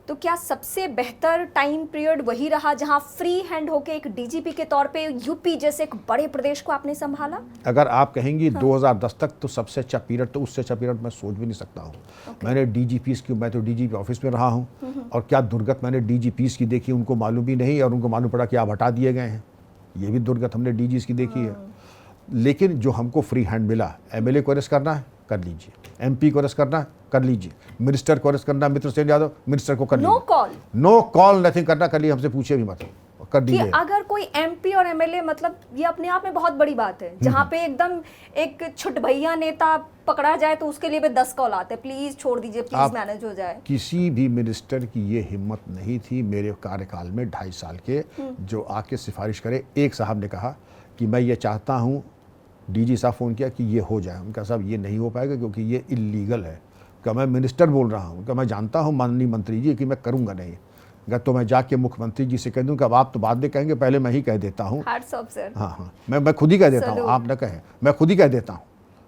तो क्या सबसे बेहतर टाइम पीरियड वही रहा जहां फ्री हैंड होके एक डीजीपी के तौर पे यूपी जैसे एक बड़े प्रदेश को आपने संभाला? अगर आप कहेंगी 2010 तक, तो सबसे अच्छा पीरियड, तो उससे अच्छा पीरियड मैं सोच भी नहीं सकता हूँ। मैंने डीजीपीस की, मैं तो डीजीपी ऑफिस में रहा हूँ, और क्या दुर्गत मैंने डीजीपीस की देखी, उनको मालूम भी नहीं, और उनको मालूम पड़ा कि आप हटा दिए गए हैं। ये भी दुर्गत हमने डीजीस की देखी है। लेकिन जो हमको फ्री हैंड मिला, एमएलए को अरेस्ट करना है कर लीजिए, एमपी को अरेस्ट करना है कर लीजिए, मिनिस्टर को अरेस्ट करना है, मित्र सेन यादव मिनिस्टर को कर लीजिए। नो कॉल नथिंग करना, कर लिए, हमसे पूछे भी मत, कर कि दीजिए। अगर कोई एमपी और एमएलए, मतलब ये अपने आप में बहुत बड़ी बात है, जहाँ पे एकदम एक छुटभैया नेता पकड़ा जाए तो उसके लिए भी 10 कॉल आते हैं, प्लीज छोड़ दीजिए, प्लीज मैनेज हो जाए। किसी भी मिनिस्टर की ये हिम्मत नहीं थी मेरे कार्यकाल में 2.5 साल के, जो आके सिफारिश करे। एक साहब ने कहा कि मैं ये चाहता हूँ, डीजी साहब फ़ोन किया कि ये हो जाए, उनका साहब ये नहीं हो पाएगा क्योंकि ये इलीगल है। क्या मैं मिनिस्टर बोल रहा हूँ, क्या मैं जानता हूँ माननीय मंत्री जी कि मैं करूँगा नहीं। क्या तो मैं जाके मुख्यमंत्री जी से कह दूँ कि अब आप तो बाद में कहेंगे, पहले मैं ही कह देता हूँ। हाँ, मैं खुद ही कह देता हूँ, आप न कहें, मैं खुद ही कह देता हूँ।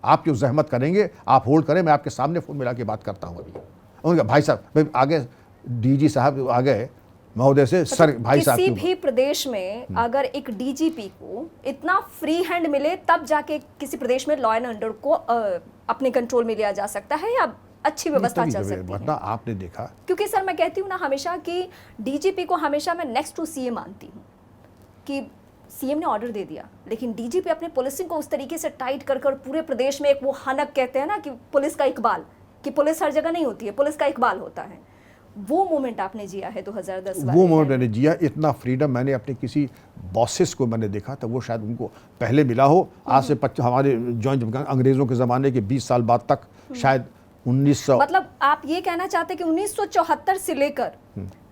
आप क्यों जहमत करेंगे, आप होल्ड करें, मैं आपके सामने फ़ोन मिला के बात करता हूँ अभी। उनका भाई साहब आगे, डीजी साहब आ गए महोदय से, सर भाई साहब किसी भी प्रदेश में अगर एक डीजीपी को इतना फ्री हैंड मिले तब जाके किसी प्रदेश में लॉ एंड ऑर्डर को अपने कंट्रोल में लिया जा सकता है या अच्छी व्यवस्था चल सकती है। वरना आपने देखा, क्योंकि सर मैं कहती हूँ ना हमेशा कि डीजीपी को हमेशा मैं नेक्स्ट टू सीएम मानती हूँ, कि सीएम ने ऑर्डर दे दिया, लेकिन डीजीपी अपने पुलिसिंग को उस तरीके से टाइट कर पूरे प्रदेश में एक वो हनक कहते हैं ना कि पुलिस का इकबाल, कि पुलिस हर जगह नहीं होती है, पुलिस का इकबाल होता है। वो मोमेंट आपने जिया है 2010 वाले। वो मोमेंट मैंने जिया। इतना फ्रीडम मैंने अपने किसी बॉसेस को मैंने देखा था, वो शायद उनको पहले मिला हो। आज से हमारे जॉइंट अंग्रेजों के ज़माने के 20 साल बाद तक, शायद 1900, मतलब आप ये कहना चाहते कि 1974 से लेकर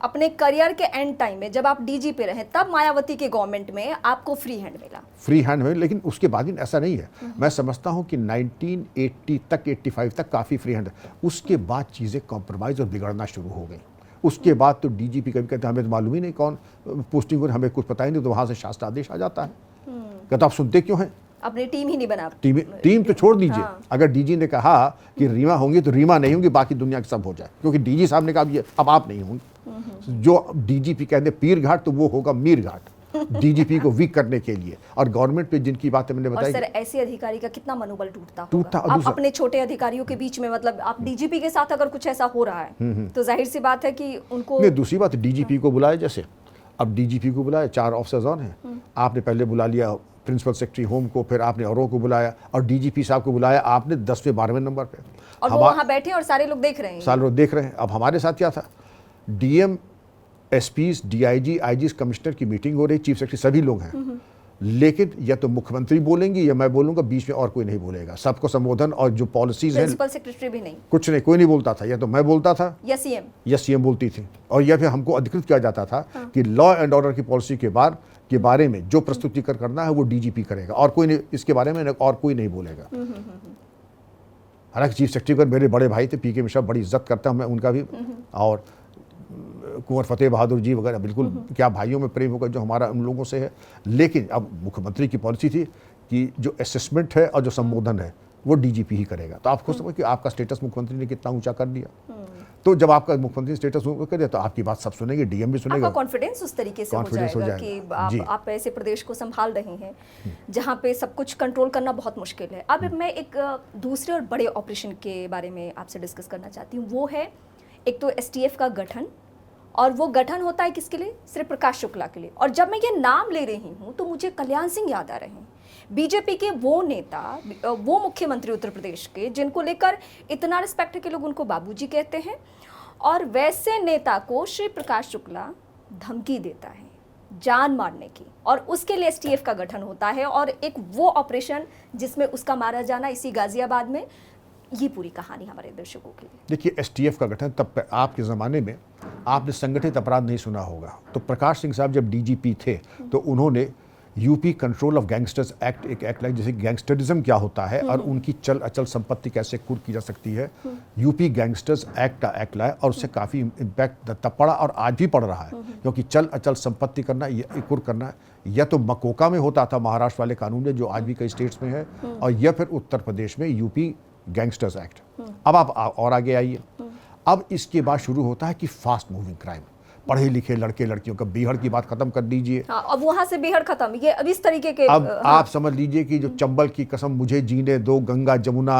अपने करियर के एंड टाइम में जब आप डीजी पे रहे, तब मायावती के गवर्नमेंट में आपको फ्री हैंड मिला? फ्री हैंड मिला, लेकिन उसके बाद भी ऐसा नहीं है। मैं समझता हूं कि 1980 तक, 85 तक काफ़ी फ्री हैंड। उसके बाद चीज़ें कॉम्प्रोमाइज़ और बिगड़ना शुरू हो गई। उसके बाद तो डीजीपी कभी कहते हैं हमें तो मालूम ही नहीं कौन पोस्टिंग हो, हमें कुछ पता ही नहीं, तो वहाँ से शासनादेश आ जाता है। कहता आप सुनते क्यों हैं, अपनी टीम ही नहीं बना। टीम तो छोड़ दीजिए। हाँ। अगर डीजी ने कहा कि रीमा होंगी तो रीमा नहीं होंगी, बाकी दुनिया के सब हो जाए, क्योंकि डीजी साहब ने कहा ये अब आप नहीं होंगी। जो डीजीपी कहते पीर घाट, तो वो होगा मीर घाट, डीजीपी को वीक करने के लिए। और गवर्नमेंट पे जिनकी बातें मैंने बताई, सर ऐसे अधिकारी का कितना मनोबल टूटता आप अपने छोटे अधिकारियों के बीच में, मतलब आप डीजीपी के साथ अगर कुछ ऐसा हो रहा है तो जाहिर सी बात है कि उनको नहीं। दूसरी बात, डीजीपी को बुलाया, जैसे अब डीजीपी को बुलाया, 4 ऑफिसर्स ऑन हैं, आपने पहले बुला लिया प्रिंसिपल सेक्रेटरी होम को, फिर आपने औरों को बुलाया, और डीजीपी साहब को बुलाया आपने 10वें 12वें नंबर पे, और वो वहां बैठे और सारे लोग देख रहे हैं, सारे लोग देख रहे हैं। अब हमारे साथ क्या था, DM, SPs, DIG, IG, commissioner की मीटिंग हो रही, चीफ सेक्रेटरी, सभी लोग हैं, लेकिन या तो मुख्यमंत्री बोलेंगे या मैं बोलूंगा, बीच में और कोई नहीं बोलेगा। सबको संबोधन और जो पॉलिसीज है, प्रिंसिपल सेक्रेटरी भी नहीं, कुछ नहीं, कोई नहीं बोलता था। या तो मैं बोलता था या सीएम बोलती थी, और या फिर हमको अधिकृत किया जाता था कि लॉ एंड ऑर्डर की पॉलिसी के बारे में जो प्रस्तुतिकरण करना है वो डीजीपी करेगा, और कोई नहीं, इसके बारे में और कोई नहीं बोलेगा। हालांकि चीफ सेक्रेटरी मेरे बड़े भाई थे, पीके मिश्रा, बड़ी इज्जत करता हूं मैं उनका भी, और कुंवर फतेह बहादुर जी वगैरह, बिल्कुल क्या भाइयों में प्रेम होगा जो हमारा उन लोगों से है। लेकिन अब मुख्यमंत्री की पॉलिसी थी कि जो असेसमेंट है और जो संबोधन है वो डीजीपी ही करेगा। तो आप खुद समझ कि आपका स्टेटस मुख्यमंत्री ने कितना ऊंचा कर दिया। तो जब आपका मुख्यमंत्री स्टेटस कर दिया तो आपकी बात सब सुनेंगे, डीएम भी सुनेगा, आपका कॉन्फिडेंस उस तरीके से हो जाएगा कि आप ऐसे प्रदेश को संभाल रहे हैं जहां पे सब कुछ कंट्रोल करना बहुत मुश्किल है। अब मैं एक दूसरे और बड़े ऑपरेशन के बारे में आपसे डिस्कस करना चाहती हूँ। वो है एक तो एसटीएफ का गठन, और वो गठन होता है किसके लिए? श्री प्रकाश शुक्ला के लिए। और जब मैं ये नाम ले रही हूँ तो मुझे कल्याण सिंह याद आ रहे हैं, बीजेपी के वो नेता, वो मुख्यमंत्री उत्तर प्रदेश के जिनको लेकर इतना रिस्पेक्ट है कि लोग उनको बाबूजी कहते हैं, और वैसे नेता को श्री प्रकाश शुक्ला धमकी देता है जान मारने की, और उसके लिए एसटीएफ का गठन होता है, और एक वो ऑपरेशन जिसमें उसका मारा जाना इसी गाजियाबाद में। ये पूरी कहानी हमारे दर्शकों के लिए। देखिए, एसटीएफ का गठन तब आपके ज़माने में आपने संगठित अपराध नहीं सुना होगा, तो प्रकाश सिंह साहब जब डीजीपी थे तो उन्होंने UP control of gangsters act एक एक्ट लाया, जैसे गैंगस्टरिज्म क्या होता है और उनकी चल अचल संपत्ति कैसे कुर्क की जा सकती है। यूपी गैंगस्टर्स एक्ट का एक्ट लाया और उससे काफ़ी इम्पैक्ट तब पड़ा और आज भी पड़ रहा है, क्योंकि चल अचल संपत्ति करना, कुर्क करना, या तो मकोका में होता था महाराष्ट्र वाले कानून में, जो आज भी कई स्टेट्स में है, और या फिर उत्तर प्रदेश में यूपी गैंगस्टर्स एक्ट। अब आप और आगे आइए, अब इसके बाद शुरू होता है कि फास्ट मूविंग क्राइम, पढ़े लिखे लड़के लड़कियों का बीहड़ की बात खत्म कर दीजिए। हाँ, अब वहां से बीहड़ खत्म, ये अब इस तरीके के अब आप समझ लीजिए कि जो चंबल की कसम मुझे जीने दो, गंगा जमुना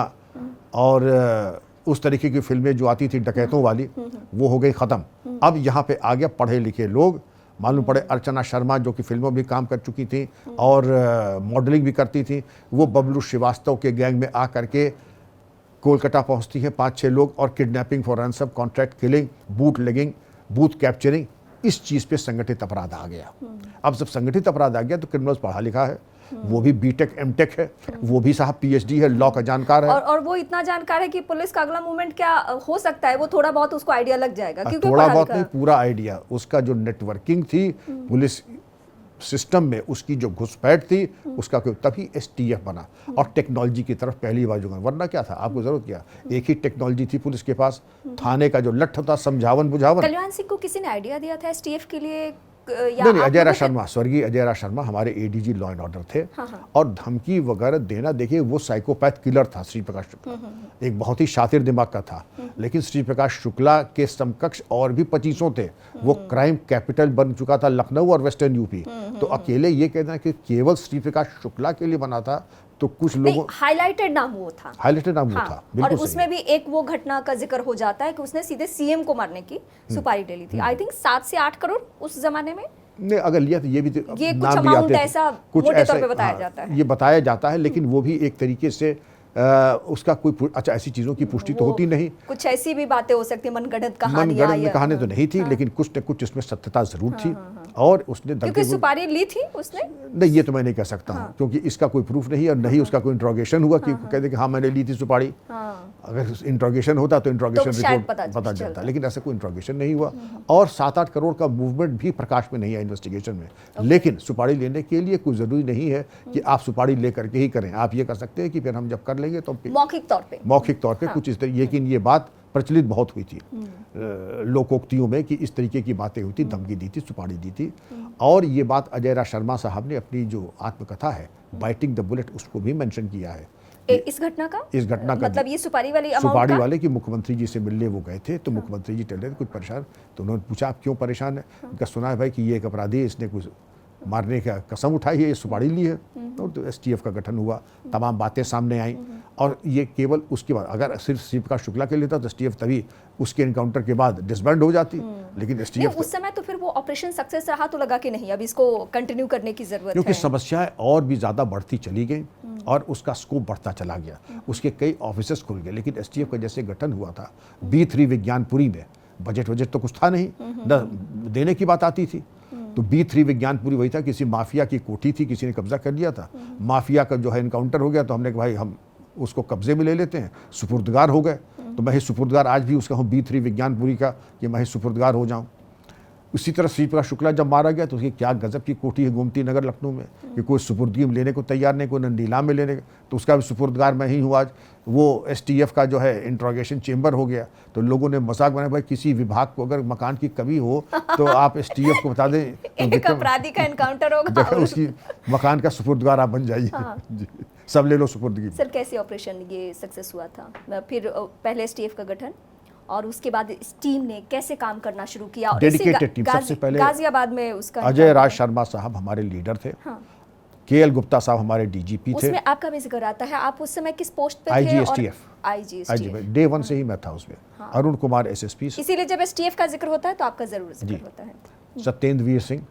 और उस तरीके की फिल्में जो आती थी डकैतों वाली, वो हो गई खत्म। अब यहाँ पे आ गया पढ़े लिखे लोग, मालूम पड़े अर्चना शर्मा जो कि फिल्मों में काम कर चुकी थी और मॉडलिंग भी करती थी, वो बबलू श्रीवास्तव के गैंग में आ करके कोलकाता पहुंचती हैं 5-6 लोग, और kidnapping for ransom, contract killing, bootlegging, booth capturing, इस चीज़ पे संगठित अपराध आ गया। अब जब संगठित अपराध आ गया तो क्रिमिनल्स पढ़ा लिखा है, वो भी बीटेक एमटेक है, वो भी साहब पीएचडी है, लॉ का जानकार है, और वो इतना जानकार है कि पुलिस का अगला मूवमेंट क्या हो सकता है वो थोड़ा बहुत उसको आइडिया लग जाएगा, क्योंकि थोड़ा बहुत नहीं, पूरा आइडिया। उसका जो नेटवर्किंग थी पुलिस सिस्टम में, उसकी जो घुसपैठ थी, उसका कोई तभी एसटीएफ बना और टेक्नोलॉजी की तरफ पहली बार जुगा। वरना क्या था, आपको जरूरत क्या, एक ही टेक्नोलॉजी थी पुलिस के पास, थाने का जो लठ था समझावन बुझावन। कल्याण सिंह को किसी ने आइडिया दिया था एसटीएफ के लिए या नहीं, अजय राज शर्मा, स्वर्गीय अजय राज शर्मा हमारे एडीजी लॉ एंड ऑर्डर थे। और धमकी वगैरह देना, देखिए वो साइकोपैथ किलर था श्री प्रकाश शुक्ला, एक बहुत ही शातिर दिमाग का था, लेकिन श्री प्रकाश शुक्ला के समकक्ष और भी 25 थे। वो क्राइम कैपिटल बन चुका था लखनऊ और वेस्टर्न यूपी, तो अकेले ये कहना कि केवल श्री प्रकाश शुक्ला के लिए बना था, तो कुछ लोगों हाईलाइटेड नाम वो था, हाईलाइटेड नाम वो था, और उसमें भी एक वो घटना का जिक्र हो जाता है कि उसने सीधे सीएम को मारने की सुपारी ले ली थी। आई थिंक 7 से 8 करोड़ उस जमाने में ने अगर लिया तो ये भी ये कुछ अमाउंट ऐसा मोटे तौर पे बताया जाता है। ये बताया जाता है, लेकिन वो भी एक तरीके से उसका कोई अच्छा ऐसी चीजों की पुष्टि तो होती नहीं, कुछ ऐसी भी बातें हो सकती है, मनगढ़ंत कहानियां तो नहीं थी, लेकिन कुछ न कुछ इसमें सत्यता जरूर थी। और उसने क्योंकि सुपारी ली थी उसने, नहीं ये तो मैं नहीं कह सकता हूँ, क्योंकि इसका कोई प्रूफ नहीं और नहीं उसका कोई इंट्रोगेशन हुआ कि कहते कि हाँ मैंने ली थी सुपारी। अगर इंट्रोगेशन होता तो इंट्रोगेशन रिपोर्ट पता चलता, लेकिन ऐसा कोई इंट्रोगेशन नहीं हुआ। और 7-8 करोड़ का मूवमेंट भी प्रकाश में नहीं है इन्वेस्टिगेशन में। लेकिन सुपारी लेने के लिए कोई जरूरी नहीं है कि आप सुपारी लेकर के ही करें, आप ये कर सकते हैं कि फिर हम जब कर लेंगे तो मौखिक तौर पे कुछ इस तरह। लेकिन ये बात प्रचलित बहुत हुई थी लोकोक्तियों में कि इस तरीके की बातें हुई थी, धमकी दी थी, सुपारी दी थी। और ये बात अजय राज शर्मा साहब ने अपनी जो आत्मकथा है बाइटिंग द बुलेट, उसको भी मेंशन किया है। इस घटना का मतलब ये सुपारी वाले की मुख्यमंत्री जी से मिलने वो गए थे, तो मुख्यमंत्री जी टहल रहे थे कुछ परेशान, तो उन्होंने पूछा आप क्यों परेशान है? उनका सुना है भाई कि ये एक अपराधी है, इसने कुछ मारने का कसम उठाई है, ये सुपारी ली है। तो एसटीएफ का गठन हुआ, तमाम बातें सामने आई। और ये केवल उसके बाद, अगर सिर्फ श्री प्रकाश शुक्ला के लिए था तो एसटीएफ तभी उसके इनकाउंटर के बाद डिसबैंड हो जाती, लेकिन एसटीएफ उस समय तो फिर वो ऑपरेशन सक्सेस रहा, तो लगा कि नहीं अब इसको कंटिन्यू करने की जरूरत है, क्योंकि समस्याएं और भी ज्यादा बढ़ती चली गई और उसका स्कोप बढ़ता चला गया, उसके कई ऑफिसेस खुल गए। लेकिन एसटीएफ का जैसे गठन हुआ था B3 विज्ञानपुरी में, बजट तो कुछ था नहीं, न देने की बात आती थी, तो B3 विज्ञानपुरी वही था, किसी माफिया की कोठी थी, किसी ने कब्जा कर लिया था, माफिया का जो है इनकाउंटर हो गया, तो हमने कहा भाई हम उसको कब्जे में ले लेते हैं, सुपुर्दगार हो गए। तो मैं ही सुपुर्दगार आज भी उसका हूँ B3 विज्ञानपुरी का, कि मैं ही सुपुर्दगार हो जाऊँ। उसी तरह श्री प्रकाश शुक्ला जब मारा गया तो उसकी क्या गजब की कोठी है गोमती नगर लखनऊ में, कि कोई सुपुर्दगी में लेने को तैयार नहीं, कोई नीलाम में लेने, तो उसका भी सुपुर्दगार मैं ही हूँ आज। वो एसटीएफ का जो है इंट्रोगेशन चेंबर हो गया, तो लोगों ने मजाक बनाया भाई किसी विभाग को अगर मकान की कमी हो तो आप एसटीएफ को बता दें, एक अपराधी का एनकाउंटर होगा, उसकी मकान का सुपुर्दगार आप बन जाइए, सब ले लो सुपुर्दगी। सर कैसे ऑपरेशन ये सक्सेस हुआ था? फिर पहले एसटीएफ का गठन और उसके बाद इस टीम ने कैसे काम करना शुरू किया? Dedicated team. सबसे पहले गाजियाबाद में उसका अजय राज शर्मा साहब हमारे लीडर थे, केएल गुप्ता साहब हमारे डीजीपी थे। उसमें आपका भी जिक्र आता है, आप उस समय किस पोस्ट पे थे? आईजीएसटीएफ डे 1 से ही मैं था उसमें। अरुण कुमार एसएसपी। इसीलिए जब एसटीएफ का जिक्र होता है तो आपका जरूर जिक्र होता है। सत्येंद्र वीर सिंह,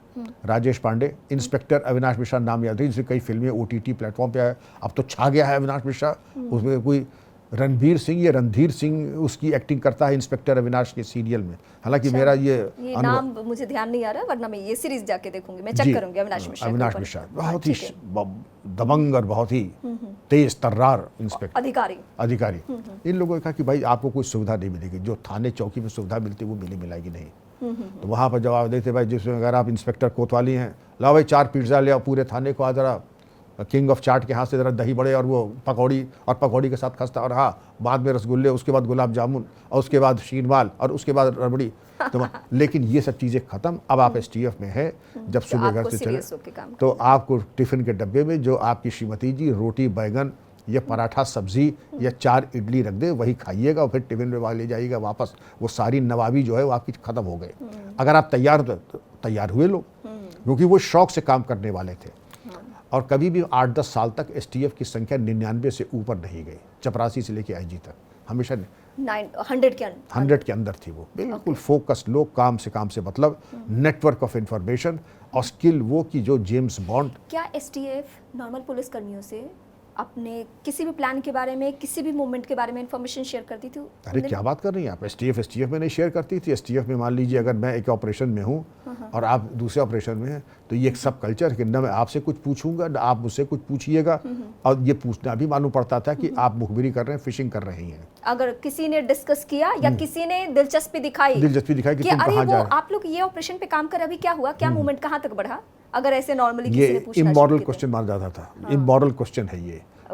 राजेश पांडे, इंस्पेक्टर अविनाश मिश्रा नाम याद है, जिससे कई फिल्में ओटीटी प्लेटफॉर्म पे आया, अब तो छा गया है अविनाश मिश्रा। उसमें कोई रणबीर सिंह या रणधीर सिंह उसकी एक्टिंग करता है इंस्पेक्टर अविनाश के सीरियल में। हालांकि मेरा ये नाम मुझे ध्यान नहीं आ रहा, वरना मैं ये सीरीज जाके देखूंगी, मैं चेक करूंगी। अविनाश मिश्रा बहुत ही दबंग और बहुत ही तेज तर्रार इंस्पेक्टर अधिकारी। इन लोगों ने कहा कि भाई आपको कोई सुविधा नहीं मिलेगी, जो थाने चौकी में सुविधा मिलती है वो मिलेगी नहीं। तो वहाँ पर जवाब देते भाई, जिसमें अगर आप इंस्पेक्टर कोतवाली हैं, लाओ भाई 4 पिज्ज़ा ले आओ पूरे थाने को, आ जरा किंग ऑफ चाट के हाथ से जरा दही बड़े और वो पकौड़ी, और पकौड़ी के साथ खस्ता, और हाँ बाद में रसगुल्ले, उसके बाद गुलाब जामुन, और उसके बाद शीरमाल, और उसके बाद रबड़ी। तो लेकिन ये सब चीज़ें ख़त्म। अब आप STF में हैं, जब सुबह घर से चले तो आपको टिफ़िन के डब्बे में जो आपकी श्रीमती जी रोटी बैगन या पराठा सब्जी या 4 इडली रख दे, वही खाइएगा और फिर टिफ़िन में ले जाइएगा वापस। वो सारी नवाबी जो है वो आपकी ख़त्म हो गए। अगर आप तैयार तो तैयार हुए लोग, क्योंकि वो शौक से काम करने वाले थे। और कभी भी 8-10 साल तक STF की संख्या 99 से ऊपर नहीं गई, चपरासी से लेके IG तक, हमेशा 100 के अंदर थी वो। बिल्कुल फोकस लोग, काम से मतलब, नेटवर्क ऑफ इंफॉर्मेशन और स्किल वो कि जो जेम्स बॉन्ड। क्या STF नॉर्मल पुलिस कर्मियों से अपने किसी भी प्लान के बारे में, किसी भी मूवमेंट के बारे में इंफॉर्मेशन शेयर करती थी? अरे क्या बात कर रही हैं आप, STF में नहीं शेयर करती थी। STF में मान लीजिए अगर मैं एक ऑपरेशन में हूँ और आप दूसरे ऑपरेशन में हैं, तो ये एक सब कल्चर है कि न मैं आपसे कुछ पूछूंगा न आप मुझसे कुछ पूछिएगा। और ये पूछना भी मालूम पड़ता था कि आप मुखबिरी कर रहे हैं, फिशिंग कर रहे हैं। अगर किसी ने डिस्कस किया या किसी ने दिलचस्पी दिखाई कि तुम कहाँ जा रहे, आप लोग ये ऑपरेशन पे काम कर, अभी क्या हुआ, क्या मूवमेंट कहाँ तक बढ़ा, अगर ऐसे नॉर्मली किसी ने पूछना, इमोरल क्वेश्चन माना जाता था। इमोरल क्वेश्चन है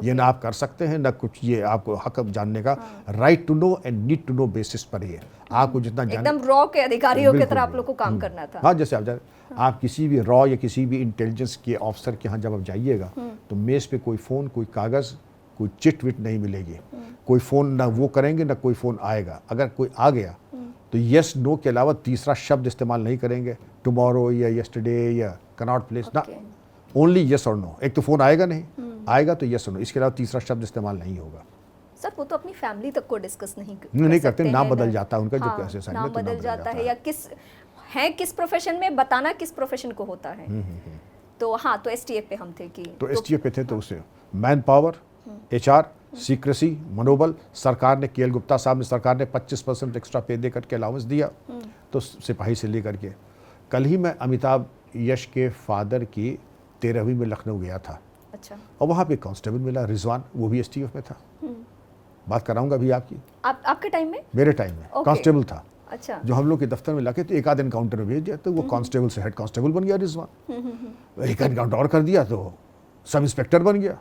ये ना आप कर सकते हैं ना कुछ, ये आपको हक जानने का, right to know and need to know basis पर ही है। आपको जितना एकदम रॉ के अधिकारियों की तरह आप लोग को काम करना था। हाँ, जैसे आप किसी भी रॉ या किसी भी इंटेलिजेंस के ऑफिसर के यहाँ जब आप जाइएगा तो मेज पे कोई फ़ोन, कोई कागज़, कोई चिट विट नहीं मिलेगी। कोई फ़ोन ना वो करेंगे ना कोई फ़ोन आएगा। अगर कोई आ गया तो यस नो के अलावा तीसरा शब्द इस्तेमाल नहीं करेंगे, टुमारो या यस्टरडे या कैनॉट प्लेस ना, ओनली यस और नो। एक तो फ़ोन आएगा नहीं, आएगा तो यस और नो, इसके अलावा तीसरा शब्द इस्तेमाल नहीं होगा। सर वो तो अपनी फैमिली तक को डिस्कस नहीं करते, नाम बदल जाता है उनका, जो कैसे नाम बदल जाता है, या किस प्रोफेशन में बताना किस प्रोफेशन को होता है। तो हाँ, तो STF पे हम थे कि तो STF पे थे, तो उसे मैन पावर, HR, सीक्रेसी, मनोबल, सरकार ने KL गुप्ता साहब ने सरकार ने 25% एक्स्ट्रा पे दे करके अलाउंस दिया। तो सिपाही से लेकर के, कल ही मैं अमिताभ यश के फादर की 13वीं में लखनऊ गया था। अच्छा। और वहाँ पे कांस्टेबल मिला, रिजवान, वो भी STF में था। बात कराऊंगा अभी आपके टाइम में? मेरे टाइम में कांस्टेबल था। अच्छा। जो हम लोग के दफ्तर में लाके तो एक आध एनकाउंटर में भेज दिया तो वो कांस्टेबल से हेड कांस्टेबल बन गया रिजवान। एक एनकाउंटर और कर दिया तो सब इंस्पेक्टर बन गया।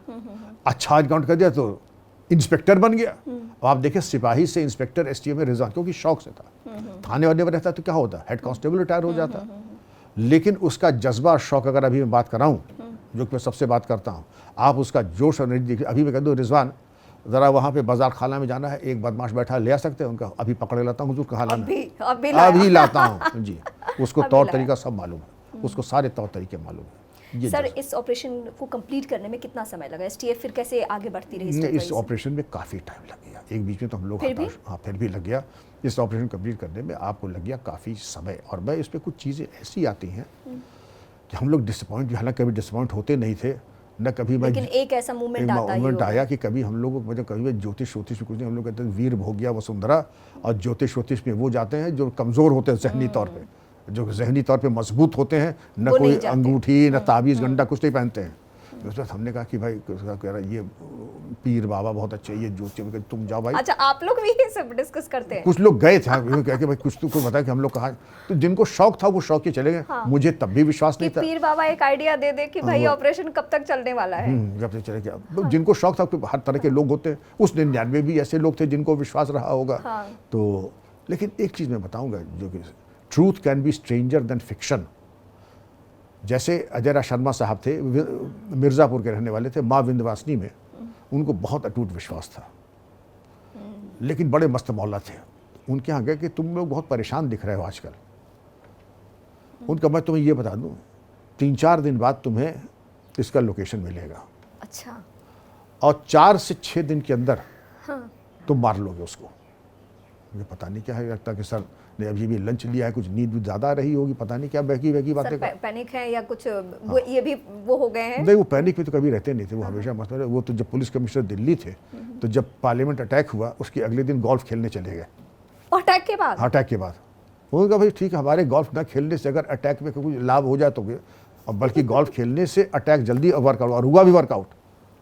अच्छा एनकाउंटर कर दिया तो इंस्पेक्टर बन गया। और आप देखें, सिपाही से इंस्पेक्टर STF में रिजवान, क्योंकि शौक से था। थाने वाने में रहता तो क्या होता, हेड कांस्टेबल रिटायर हो जाता। लेकिन उसका जज्बा और शौक, अगर अभी मैं बात कराऊं, जो कि मैं सबसे बात करता हूं, आप उसका जोश और एनर्जी देखिए। अभी मैं कह दूं रिजवान ज़रा वहाँ पे बाजार खाना में जाना है, एक बदमाश बैठा ले आ सकते हैं उनका, अभी पकड़ लेता हूँ, हुजूर कहाँ लाना, अभी लाता हूँ जी। उसको तौर तरीका सब मालूम है, उसको सारे तौर तरीके मालूम है। सर इस ऑपरेशन को कंप्लीट करने में कितना समय लगा? STF फिर कैसे आगे बढ़ती रही? इस ऑपरेशन में काफ़ी टाइम लग गया। एक बीच में तो हम लोग फिर भी लग गया। इस ऑपरेशन कंप्लीट करने में आपको लग गया काफ़ी समय। और मैं इस पर कुछ चीज़ें ऐसी आती हैं कि हम लोग डिसअपॉइंट, हालांकि कभी डिसअपॉइंट होते नहीं थे न कभी। लेकिन एक ऐसा मूवमेंट आया कि कभी हम लोग मतलब कभी ज्योतिष में कुछ नहीं, हम लोग कहते हैं वीर भोगिया वसुंधरा, और ज्योतिष में वो जाते हैं जो कमज़ोर होते हैं जहनी तौर पे, जो जहनी तौर पे मजबूत होते हैं, न कोई अंगूठी न ताबीज़ गंडा कुछ नहीं पहनते हैं। उसमें हमने कहा कि भाई कह रहा ये पीर बाबा बहुत अच्छे, ये ज्योतिष, तुम जाओ भाई। अच्छा, आप लोग भी ये सब डिस्कस करते हैं? कुछ लोग गए थे कह के भाई कुछ तो कोई बताया कि हम लोग कहा, तो जिनको शौक था वो शौक के चले गए। मुझे तब भी विश्वास नहीं था। पीर बाबा एक आइडिया दे दे कि भाई ऑपरेशन कब तक चलने वाला है, कब तक चले गया। जिनको शौक था, हर तरह के लोग होते हैं। उस 99 भी ऐसे लोग थे जिनको विश्वास रहा होगा। तो लेकिन एक चीज़ मैं बताऊंगा, जो कि truth can be stranger then fiction. जैसे अजय राज शर्मा साहब थे, मिर्ज़ापुर के रहने वाले थे, माँ विंध्यवासिनी में उनको बहुत अटूट विश्वास था, लेकिन बड़े मस्त मौला थे। उनके यहाँ गए कि तुम लोग बहुत परेशान दिख रहे हो आजकल। उनका मैं तुम्हें ये बता दूं, 3-4 दिन बाद तुम्हें इसका लोकेशन मिलेगा। अच्छा। और 4 से 6 दिन के अंदर तुम मार लोगे उसको। मुझे पता नहीं क्या है, लगता कि सर ने अभी भी लंच लिया है, कुछ नींद भी ज़्यादा रही होगी, पता नहीं क्या बहकी बातें। पैनिक है या कुछ ये भी वो हो गए हैं? नहीं, वो पैनिक में तो कभी रहते नहीं थे, वो हमेशा मस्त रहे। वो तो जब पुलिस कमिश्नर दिल्ली थे तो जब पार्लियामेंट अटैक हुआ उसके अगले दिन गोल्फ खेलने चले गए। अटैक के बाद? अटैक के बाद उन्होंने कहा भाई ठीक है, हमारे गोल्फ ना खेलने से अगर अटैक में कुछ लाभ हो जाए तो, और बल्कि गोल्फ खेलने से अटैक जल्दी वर्कआउट, और हुआ भी वर्कआउट।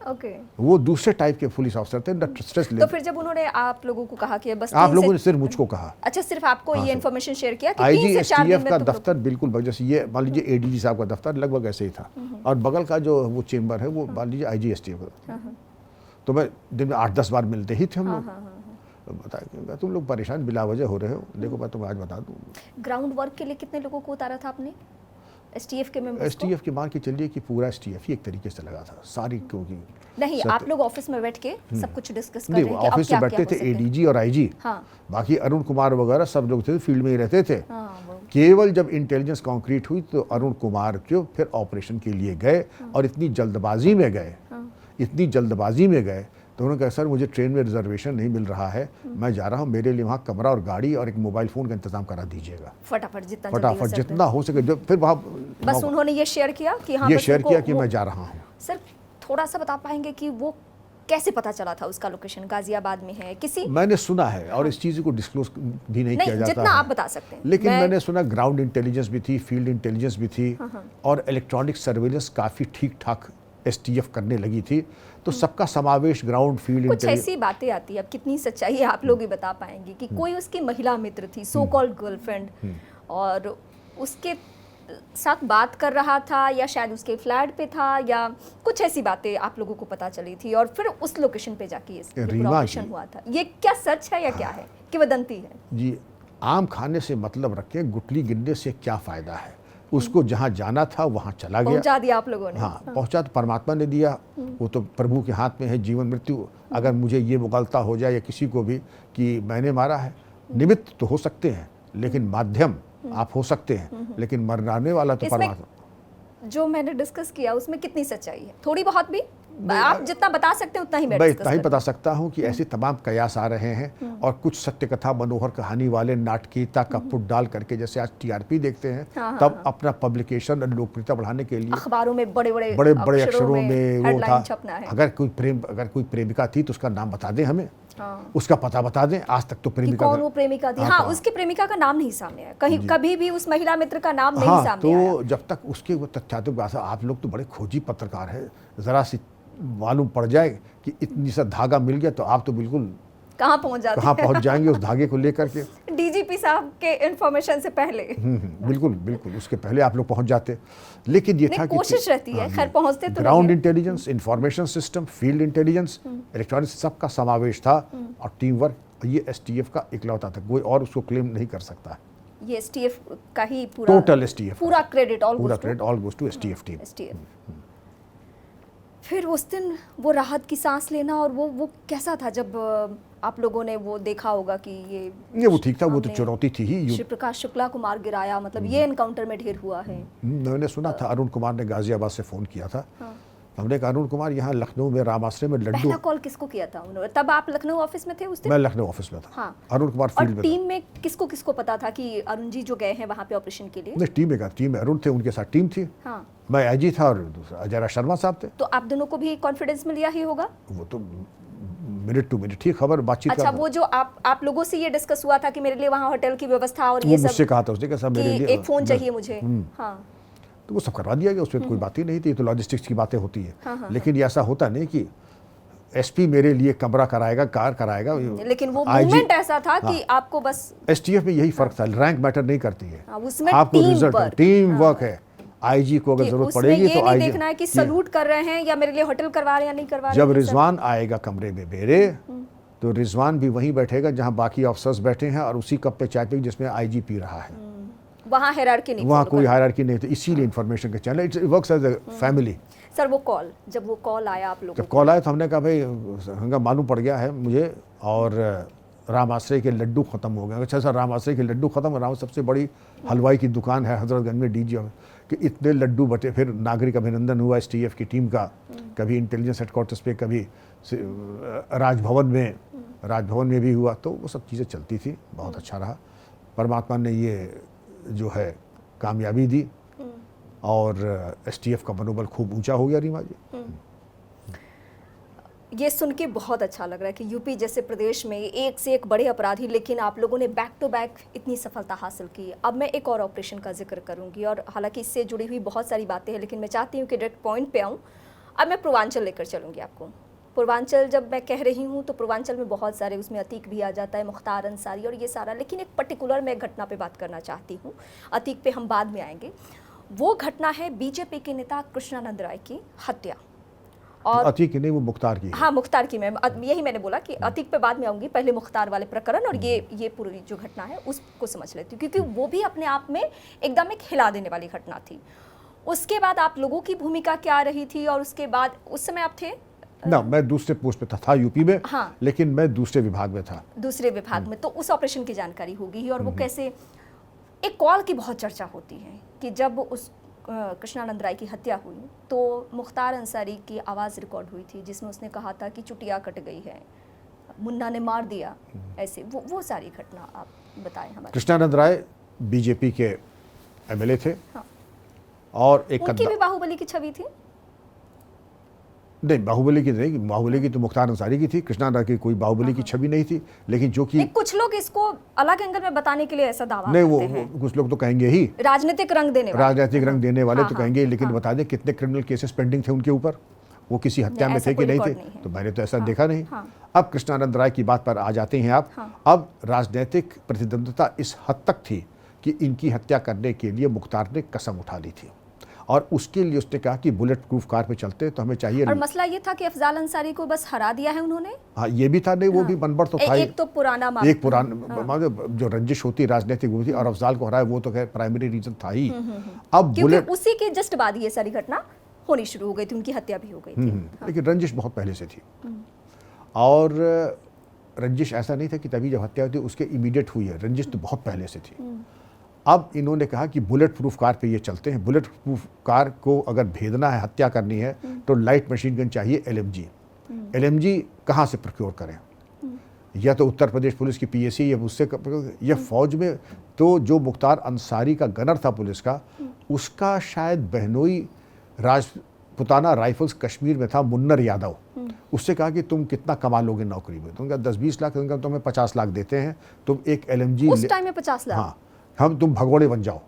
ओके। वो दूसरे टाइप के पुलिस ऑफिसर थे, स्ट्रेस तो ले। फिर जब उन्होंने आप लोगों को कहा कि बस आप 3 लोगों से ने सिर्फ मुझको कहा, अच्छा सिर्फ आपको ये इन्फॉर्मेशन शेयर किया कि 3 आईजी से 4 दिन एसटीएफ में का तुम लोग- दफ्तर बिल्कुल जैसे ये मान लीजिए एडीजी साहब का दफ्तर लगभग ऐसे ही था, और बगल का जो वो चेंबर है वो मान लीजिए आईजी एसटीएफ का। तो मैं दिन में 8-10 बार मिलते ही थे हम लोग। तो बताया तुम लोग परेशान बिला वजह हो रहे हो, देखो मैं तुम्हें आज बता दूं। ग्राउंड वर्क के लिए कितने लोगों को उतारा था आपने एसटीएफ के मेंबर्स को? एसटीएफ की मान के चलिए कि पूरा एसटीएफ ही एक तरीके से लगा था सारी, क्योंकि नहीं आप लोग ऑफिस में बैठ के सब कुछ डिस्कस कर नहीं रहे हैं कि अब ऑफिस क्या में क्या बैठते हो थे सकता है। एडीजी और आईजी, हाँ बाकी अरुण कुमार वगैरह सब लोग थे फील्ड में ही रहते थे। हाँ वो केवल जब इंटेलिजेंस कॉन्क्रीट हुई तो अरुण कुमार जो फिर ऑपरेशन के लिए गए, और इतनी जल्दबाजी में गए, इतनी जल्दबाजी में गए, तो उन्होंने कहा सर मुझे ट्रेन में रिजर्वेशन नहीं मिल रहा है, मैं जा रहा हूँ, मेरे लिए वहाँ कमरा और गाड़ी और एक मोबाइल फ़ोन का इंतजाम करा दीजिएगा फटाफट जितना जल्दी हो फटाफट सकता है। जितना हो सके। जो फिर वहाँ बस उन्होंने ये शेयर किया कि हाँ ये बस शेयर उनको किया कि वो- मैं जा रहा हूँ। सर थोड़ा सा बता पाएंगे कि वो कैसे पता चला था उसका लोकेशन गाजियाबाद में है किसी मैंने सुना है, और इस चीज़ को डिस्क्लोज भी नहीं किया नहीं जाता जितना है। आप बता सकते हैं लेकिन मैं- मैंने सुना ग्राउंड इंटेलिजेंस भी थी, फील्ड इंटेलिजेंस भी थी, और इलेक्ट्रॉनिक सर्वेलेंस काफ़ी ठीक ठाक एसटीएफ करने लगी थी। तो सबका समावेश ग्राउंड फील्ड कुछ इंटेलिजेंस। ऐसी बातें आती है, अब कितनी सच्चाई है आप लोग ही बता पाएंगे कि कोई उसकी महिला मित्र थी, सो कॉल्ड गर्लफ्रेंड, और उसके साथ बात कर रहा था, या शायद उसके फ्लैट पे था, या कुछ ऐसी बातें आप लोगों को पता चली थी, और फिर उस लोकेशन पे जाके ये पूरा रीमा ऑपरेशन जी। हुआ था। ये क्या सच है या क्या है कि वदंती है? जी, आम खाने से मतलब रखें, गुटली गिनने से क्या फ़ायदा है। उसको जहाँ जाना था वहाँ चला गया। पहुंचा दिया आप लोगों ने? हाँ पहुँचा तो परमात्मा ने दिया, वो तो प्रभु के हाथ में है जीवन मृत्यु। अगर मुझे ये मुगलता हो जाए या किसी को भी कि मैंने मारा है, निमित्त तो हो सकते हैं लेकिन माध्यम आप हो सकते हैं, लेकिन मरने वाला तो इसमें परमात्मा। जो मैंने डिस्कस किया उसमें कितनी सच्चाई है? थोड़ी बहुत भी आप जितना बता सकते हैं उतना ही मैं मैं डिस्कस इतना ही करूंगी। बता सकता हूँ कि ऐसे तमाम कयास आ रहे हैं, और कुछ सत्य कथा मनोहर कहानी वाले नाटकीयता का पुट डाल करके, जैसे आज टीआरपी देखते हैं, तब अपना पब्लिकेशन और लोकप्रियता बढ़ाने के लिए अखबारों में बड़े बड़े बड़े अक्षरों में वो हेडलाइन था। छपना है। अगर कोई प्रेमिका थी तो उसका नाम बता दें हमें, हाँ। उसका पता बता दें। आज तक तो कि प्रेमिका कौन वो प्रेमिका थी? हाँ उसकी प्रेमिका का नाम नहीं सामने आया कहीं, कभी भी उस महिला मित्र का नाम नहीं हाँ, सामने आया। तो जब तक उसके वो तथ्यात्मक बात है, आप लोग तो बड़े खोजी पत्रकार हैं, जरा सी मालूम पड़ जाए कि इतनी सा धागा मिल गया तो आप तो बिल्कुल कहाँ पहुंच जाते कहाँ पहुंच जाएंगे उस धागे को लेकर के। हैं? डीजीपी साहब के इन्फॉर्मेशन से पहले बिल्कुल बिल्कुल उसके पहले आप लोग पहुंच जाते। लेकिन ये नहीं, था कि कोशिश रहती है, खैर पहुंचते तो ग्राउंड नहीं है। Intelligence, information system, field intelligence, electronics, सबका समावेश था, और टीम वर्क ये एसटीएफ का इकलौता था, कोई और उसको क्लेम नहीं कर सकता है। ये एसटीएफ का ही पूरा टोटल एसटीएफ, पूरा क्रेडिट पूरा credit all goes to STF team. STF. फिर उस दिन वो राहत की सांस लेना, और वो कैसा था जब आप लोगों ने वो देखा होगा कि ये वो ठीक था, वो तो हमने चुनौती थी ही। श्री प्रकाश शुक्ला को मार गिराया, मतलब ये एनकाउंटर में ढेर हुआ है। मैंने सुना था अरुण कुमार ने गाजियाबाद से फ़ोन किया था। हमने कहा अरुण कुमार यहाँ लखनऊ में रामाश्रय में लड्डू। पहला कॉल किसको किया था उन्होंने? तब आप लखनऊ ऑफिस में थे उस दिन? मैं लखनऊ ऑफिस में था। हाँ। अरुण कुमार और फील्ड में टीम में किसको किसको पता था कि अरुण जी जो गए हैं वहाँ पे ऑपरेशन के लिए? था। नहीं, टीम में का टीम में अरुण थे, उनके साथ टीम थी। हाँ। मैं आईजी था और दूसरा अजय राज शर्मा साहब थे। तो आप दोनों को भी कॉन्फिडेंस में लिया ही होगा? वो तो मिनट टू मिनट ही खबर बातचीत अच्छा, करता। वो जो आप लोगों से ये डिस्कस हुआ था कि मेरे लिए वहाँ होटल की व्यवस्था और वो ये मुझसे सब, कहा था उसने, कैसा मेरे कि लिए एक फोन चाहिए मुझे। हाँ तो वो सब करवा दिया गया, उसमें कोई बात ही नहीं थी। तो लॉजिस्टिक्स की बातें होती है, लेकिन ये ऐसा होता नहीं कि एसपी मेरे लिए कमरा कराएगा, कार कराएगा। लेकिन वो IG मूवमेंट ऐसा था कि आपको बस एसटीएफ में यही फर्क था, रैंक मैटर नहीं करती है, उसमें आपको टीम रिजल्ट पर टीम वर्क है। आईजी को अगर कि जरूरत उसमें पड़ेगी ये तो नहीं आईजी देखना है कि सलूट कर रहे हैं या मेरे लिए होटल करवा रहे हैं या नहीं करवा रहे जब हैं। रिजवान आएगा कमरे में मेरे, तो रिजवान भी वहीं बैठेगा जहां बाकी ऑफिसर्स बैठे हैं, और उसी कप पे चाय पी जिसमें आईजी पी रहा है। वहाँ हायरार्की नहीं, वहाँ कोई हायरार्की नहीं थी, इसीलिए इन्फॉर्मेशन का channel it works as a family. Sir वो कॉल, जब वो कॉल आया आप लोगों जब कॉल आया तो हमने कहा भाई हंगा मालूम पड़ गया है मुझे, और राम आश्रय के लड्डू ख़त्म हो गए। अच्छा सर, राम आश्रय के लड्डू ख़त्म, राम सबसे बड़ी हलवाई की दुकान है हजरतगंज में डीजी, कि इतने लड्डू बटे। फिर नागरिक अभिनंदन हुआ एसटीएफ की टीम का, कभी इंटेलिजेंस हेडक्वार्टर्स पे, कभी राजभवन में भी हुआ। तो वो सब चीज़ें चलती थी, बहुत अच्छा रहा। परमात्मा ने ये जो है कामयाबी दी, और एसटीएफ का मनोबल खूब ऊंचा हो गया। रीमा जी, ये सुन के बहुत अच्छा लग रहा है कि यूपी जैसे प्रदेश में एक से एक बड़े अपराधी, लेकिन आप लोगों ने बैक टू बैक इतनी सफलता हासिल की। अब मैं एक और ऑपरेशन का जिक्र करूंगी, और हालांकि इससे जुड़ी हुई बहुत सारी बातें हैं, लेकिन मैं चाहती हूँ कि डायरेक्ट पॉइंट पे आऊँ। अब मैं पूर्वांचल लेकर चलूँगी आपको। पूर्वांचल जब मैं कह रही हूँ तो पूर्वांचल में बहुत सारे, उसमें अतीक भी आ जाता है, मुख्तार अंसारी और ये सारा, लेकिन एक पर्टिकुलर मैं घटना पे बात करना चाहती हूँ, अतीक पे हम बाद में आएंगे। वो घटना है बीजेपी के नेता कृष्णानंद राय की हत्या। और अतीक की नहीं, वो मुख्तार की है। हाँ, मुख्तार की। मैं यही मैंने बोला कि अतीक पे बाद में आऊँगी, पहले मुख्तार वाले प्रकरण और ये पूरी जो घटना है उसको समझ लेती हूँ, क्योंकि वो भी अपने आप में एकदम एक हिला देने वाली घटना थी। उसके बाद आप लोगों की भूमिका क्या रही थी, और उसके बाद उस समय आप थे ना, मैं दूसरे पोस्ट पे था यूपी में। हाँ, लेकिन मैं दूसरे विभाग में था। दूसरे विभाग में, तो उस ऑपरेशन की जानकारी होगी ही। और वो कैसे, एक कॉल की बहुत चर्चा होती है कि जब उस कृष्णानंद राय की हत्या हुई तो मुख्तार अंसारी की आवाज़ रिकॉर्ड हुई थी, जिसमें उसने कहा था कि चुटिया कट गई है, मुन्ना ने मार दिया, ऐसे वो सारी घटना आप बताएं हमारे। कृष्णानंद राय बीजेपी के एमएलए थे। हाँ। और एक उनकी भी बाहुबली की छवि थी? नहीं, बाहुबली की नहीं, बाहुबली की तो मुख्तार अंसारी की थी। कृष्णानंद राय की कोई बाहुबली की छवि नहीं थी। लेकिन जो कि कुछ लोग इसको अलग एंगल में बताने के लिए ऐसा दावा नहीं, करते हैं। वो कुछ लोग तो कहेंगे ही राजनीतिक रंग देने वाले, राजनीतिक रंग देने वाले तो हाँ, कहेंगे। लेकिन हाँ। बता दें कितने क्रिमिनल केसेस पेंडिंग थे उनके ऊपर, वो किसी हत्या में थे कि नहीं थे, तो मैंने तो ऐसा देखा नहीं। अब कृष्णानंद राय की बात पर आ जाते हैं आप। अब राजनीतिक प्रतिद्वंद्विता इस हद तक थी कि इनकी हत्या करने के लिए मुख्तार ने कसम उठा ली थी, और उसके लिए उसने कहा कि बुलेट प्रूफ कार पे चलते तो हमें चाहिए। और मसला ये था कि अफजाल अंसारी को बस हरा दिया है उन्होंने। हाँ, ये भी था। नहीं, वो भी मनबड़ तो था। एक तो पुराना मामला, एक पुराना जो रंजिश होती राजनीतिक वो थी, और अफजाल को हराया वो तो खैर प्राइमरी रीजन था ही। अब बुलेट, उसी के जस्ट बाद ये सारी घटना होनी शुरू हो गई थी, उनकी हत्या भी हो गई थी। लेकिन रंजिश बहुत पहले से थी। और रंजिश ऐसा नहीं था कि तभी जब हत्या हुई थी उसके इमीडिएट हुई है, रंजिश तो बहुत पहले से थी। अब इन्होंने कहा कि बुलेट प्रूफ कार पे ये चलते हैं। बुलेट प्रूफ कार को अगर भेदना है, हत्या करनी है, तो लाइट मशीन गन चाहिए, एलएमजी। एलएमजी कहाँ से प्रोक्योर करें? या तो उत्तर प्रदेश पुलिस की पीएसी, या उससे या फौज में। तो जो मुख्तार अंसारी का गनर था पुलिस का, उसका शायद बहनोई राजपुताना राइफल्स कश्मीर में था, मुन्नर यादव। उससे कहा कि तुम कितना कमा लोगे नौकरी में? तुमने 10-20 लाख, तुम्हें 50 लाख देते हैं, तुम एक एलएमजी। उस टाइम में 50 लाख? हाँ, तुम भगोड़े बन जाओ।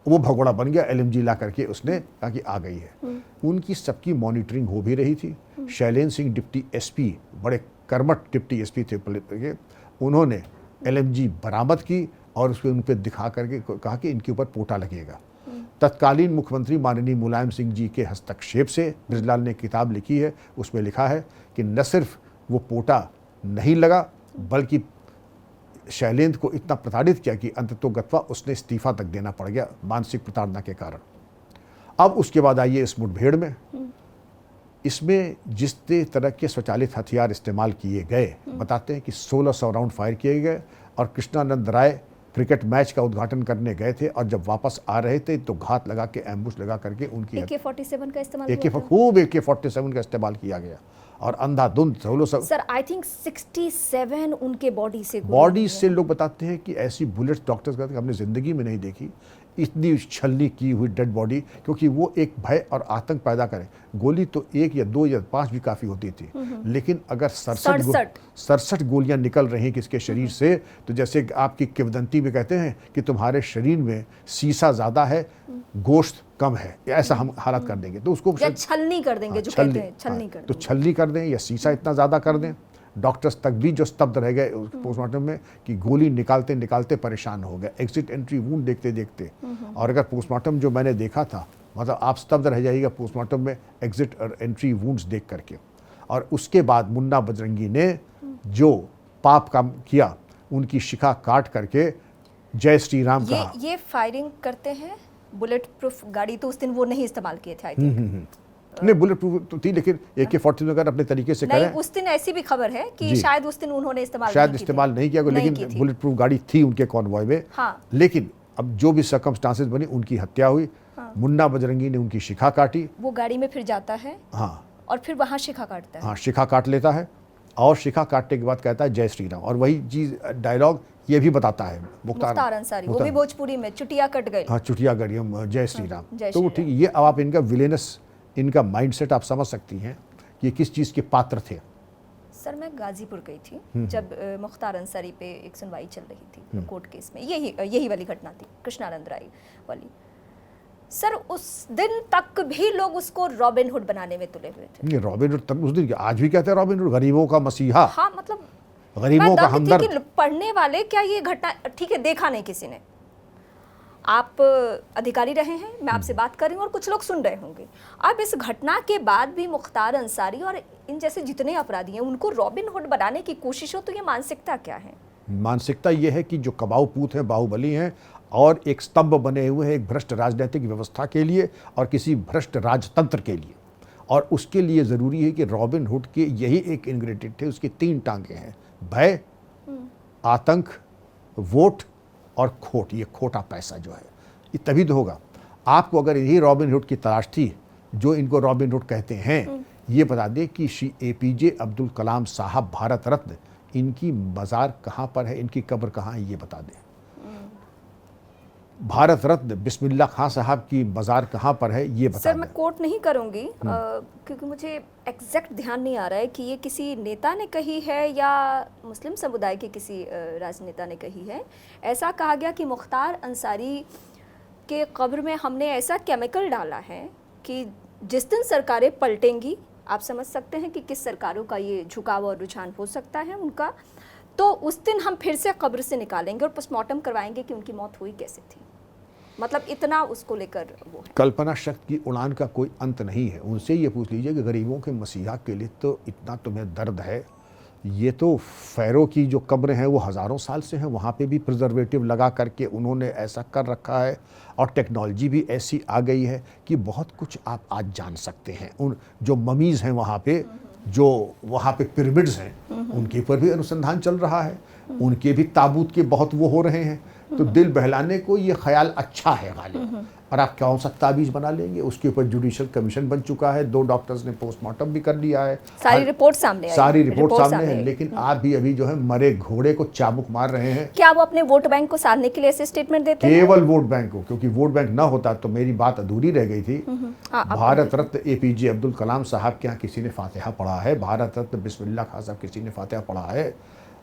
वो भगोड़ा बन गया, एलएमजी ला करके उसने कहा कि आ गई है। उनकी सबकी मॉनिटरिंग हो भी रही थी। शैलेंद्र सिंह डिप्टी एसपी, बड़े कर्मठ डिप्टी एसपी थे पुलिस के, उन्होंने एलएमजी बरामद की और उसको उन पर दिखा करके कहा कि इनके ऊपर पोटा लगेगा। तत्कालीन मुख्यमंत्री माननीय मुलायम सिंह जी के हस्तक्षेप से बृजलाल ने किताब लिखी है, उसमें लिखा है कि न सिर्फ वो पोटा नहीं लगा, बल्कि शैलेंद्र को इतना प्रताड़ित किया कि अंततोगत्वा उसने इस्तीफा तक देना पड़ गया मानसिक प्रताड़ना के कारण। अब उसके बाद आइए इस मुठभेड़ में। इसमें जिस तरह के स्वचालित हथियार इस्तेमाल किए गए, बताते हैं कि 1600 राउंड फायर किए गए। और कृष्णानंद राय क्रिकेट मैच का उद्घाटन करने गए थे, और जब वापस आ रहे थे तो घात लगा के, एम्बुश लगा करके उनकी AK-47 का इस्तेमाल खूब AK-47 का इस्तेमाल किया गया। और अंधाधुंध 1600। सर, आई थिंक 67 उनके बॉडी से लोग बताते हैं कि ऐसी बुलेट्स डॉक्टर्स कहते हैं हमने जिंदगी में नहीं देखी, इतनी छलनी की हुई डेड बॉडी, क्योंकि वो एक भय और आतंक पैदा करे। गोली तो 1 या 2 या 5 भी काफ़ी होती थी, लेकिन अगर 67 गोलियां निकल रही हैं किसके शरीर से, तो जैसे आपकी किंवदंती में कहते हैं कि तुम्हारे शरीर में सीसा ज़्यादा है, गोश्त कम है, ऐसा हम हालत कर देंगे। तो उसको छलनी कर देंगे, जो कहते हैं छलनी कर तो छलनी कर दें या सीसा इतना ज़्यादा कर दें। डॉक्टर्स तक भी जो स्तब्ध रह गए पोस्टमार्टम में कि गोली निकालते निकालते परेशान हो गए, एग्जिट एंट्री वूंड देखते देखते। और अगर पोस्टमार्टम जो मैंने देखा था, मतलब आप स्तब्ध रह जाइएगा पोस्टमार्टम में एग्जिट और एंट्री वूंड्स देख करके। और उसके बाद मुन्ना बजरंगी ने जो पाप काम किया, उनकी शिखा काट करके जय श्री राम कहा। ये फायरिंग करते हैं। बुलेट प्रूफ गाड़ी तो उस दिन वो नहीं इस्तेमाल किए थे, आई थिंक। नहीं, बुलेट प्रूफ तो थी, लेकिन AK-47 अगर अपने तरीके से करें। उस दिन ऐसी भी खबर है कि शायद उस दिन उन्होंने इस्तेमाल नहीं किया, लेकिन बुलेट प्रूफ गाड़ी थी उनके कॉन्वॉय में। हाँ। लेकिन अब जो भी सर्कमस्टांसेस बनी, उनकी हत्या हुई। हाँ। मुन्ना बजरंगी ने उनकी शिखा काटी। वो गाड़ी में फिर जाता है। हाँ, और फिर वहां शिखा काटता है। हाँ, शिखा काट लेता है, और शिखा काटने के बाद कहता है जय श्री राम। और वही चीज डायलॉग ये भी बताता है मुख्तार अंसारी, वो भी भोजपुरी में, चुटिया कट गई। हाँ, चुटिया गई, जय श्री राम। तो ठीक, ये अब आप इनका विलेनस, इनका माइंडसेट आप समझ सकती हैं कि किस चीज़ के पात्र थे। सर, मैं गाजीपुर गई थी जब मुख्तार अंसारी पे एक सुनवाई चल रही थी कोर्ट केस में, यही वाली घटना थी, कृष्णानंद राय वाली। सर उस दिन तक भी लोग उसको रॉबिन हुड बनाने में तुले हुए थे। नहीं, रॉबिन हुड तब उस दिन क्या, आज भी कहते हैं रॉबिन हुड, गरीबों का मसीहा, हाँ मतलब गरीबों मैं का दंग थी हमदर्द। कि पढ़ने वाले क्या ये घटना, ठीक है देखा नहीं किसी ने, आप अधिकारी रहे हैं, मैं आपसे बात कर रही हूँ और कुछ लोग सुन रहे होंगे। अब इस घटना के बाद भी मुख्तार अंसारी और इन जैसे जितने अपराधी हैं उनको रॉबिन हुड बनाने की कोशिश हो, तो ये मानसिकता क्या है? मानसिकता ये है कि जो कबाऊ पूत हैं, बाहुबली हैं और एक स्तंभ बने हुए हैं एक भ्रष्ट राजनीतिक व्यवस्था के लिए और किसी भ्रष्ट राजतंत्र के लिए, और उसके लिए ज़रूरी है कि रॉबिन हुड के यही एक इंग्रेडिएंट है, उसकी 3 टांगे हैं, भय, आतंक, वोट और खोट, ये खोटा पैसा जो है, ये तभी तो होगा। आपको अगर यही रॉबिन हुड की तलाश थी, जो इनको रॉबिन हुड कहते हैं, ये बता दें कि श्री APJ अब्दुल कलाम साहब भारत रत्न, इनकी मज़ार कहाँ पर है, इनकी कब्र कहाँ है, ये बता दें। भारत रत्न बिस्मिल्लाह खां साहब की मज़ार कहाँ पर है, ये बता सर दें। मैं कोट नहीं करूंगी क्योंकि मुझे एग्जैक्ट ध्यान नहीं आ रहा है कि ये किसी नेता ने कही है या मुस्लिम समुदाय के किसी राजनेता ने कही है। ऐसा कहा गया कि मुख्तार अंसारी के कब्र में हमने ऐसा केमिकल डाला है कि जिस दिन सरकारें पलटेंगी, आप समझ सकते हैं कि किस सरकारों का ये झुकाव और रुझान हो सकता है उनका, तो उस दिन हम फिर से कब्र से निकालेंगे और पोस्टमार्टम करवाएंगे कि उनकी मौत हुई कैसे थी। मतलब इतना उसको लेकर वो है। कल्पना शक्ति की उड़ान का कोई अंत नहीं है। उनसे ये पूछ लीजिए कि गरीबों के मसीहा के लिए तो इतना तुम्हें दर्द है। ये तो फ़ैरो की जो कब्र हैं वो हज़ारों साल से हैं, वहाँ पे भी प्रिजर्वेटिव लगा करके उन्होंने ऐसा कर रखा है और टेक्नोलॉजी भी ऐसी आ गई है कि बहुत कुछ आप आज जान सकते हैं। उन जो ममीज़ हैं वहाँ पे, जो वहाँ पे पिरामिड्स हैं, उनके ऊपर भी अनुसंधान चल रहा है, उनके भी ताबूत के बहुत वो हो रहे हैं। तो दिल बहलाने को ये ख्याल अच्छा है गालिब। और आप कौन सा ताबीज़ बना लेंगे, उसके ऊपर जुडिशल कमीशन बन चुका है, 2 डॉक्टर्स ने पोस्टमार्टम भी कर लिया है, सारी रिपोर्ट सामने आई, सारी रिपोर्ट सामने है। लेकिन आप भी अभी जो है मरे घोड़े को चाबुक मार रहे हैं। क्या वो अपने वोट बैंक को साधने के लिए ऐसे स्टेटमेंट देते हैं? केवल वोट बैंक को, क्योंकि वोट बैंक ना होता तो मेरी बात अधूरी रह गई थी। भारत रत्न APJ अब्दुल कलाम साहब के यहाँ किसी ने फातिहा पढ़ा है, भारत रत्न बिस्मिल्लाह खां साहब किसी ने फातिहा पढ़ा है,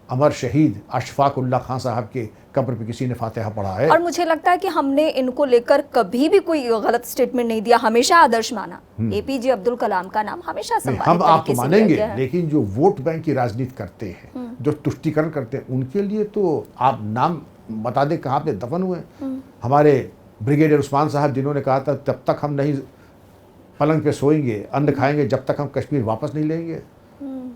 अमर शहीद अशफाक उल्लाह खां साहब के कब्र पे किसी ने फातिहा पढ़ा है। और मुझे लगता है कि हमने इनको लेकर कभी भी कोई गलत स्टेटमेंट नहीं दिया, हमेशा आदर्श माना। APJ अब्दुल कलाम का नाम हमेशा सम्मानित हम आपको तरीके से मानेंगे, लिया गया है। लेकिन जो वोट बैंक की राजनीति करते हैं, जो तुष्टीकरण करते हैं, उनके लिए तो आप नाम बता दें कहाँ पे दफन हुए। हमारे ब्रिगेडियर उस्मान साहब जिन्होंने कहा था तब तक हम नहीं पलंग पे सोएंगे, अन्न खाएंगे जब तक हम कश्मीर वापस नहीं लेंगे,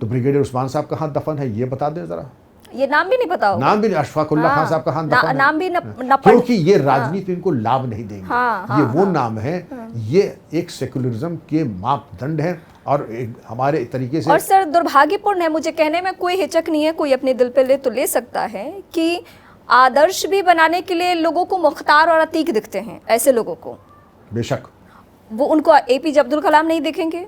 तो ब्रिगेडियर उस्मान साहब कहाँ दफन है ये बता दें जरा। ये नाम भी नहीं पता होगा। नाम भी नहीं, अशफाकुल्लाह खान साहब का हाथ दफन है। नाम भी न क्योंकि ये राजनीति इनको लाभ नहीं देंगे। ये वो नाम है, ये एक सेकुलरिज्म के मापदंड है और एक हमारे तरीके से। और सर दुर्भाग्यपूर्ण है, मुझे कहने में कोई हिचक नहीं है, कोई अपने दिल पे ले तो ले सकता है कि आदर्श भी बनाने के लिए लोगों को मुख्तार और अतीक दिखते हैं। ऐसे लोगों को बेशक वो उनको APJ अब्दुल कलाम नहीं दिखेंगे,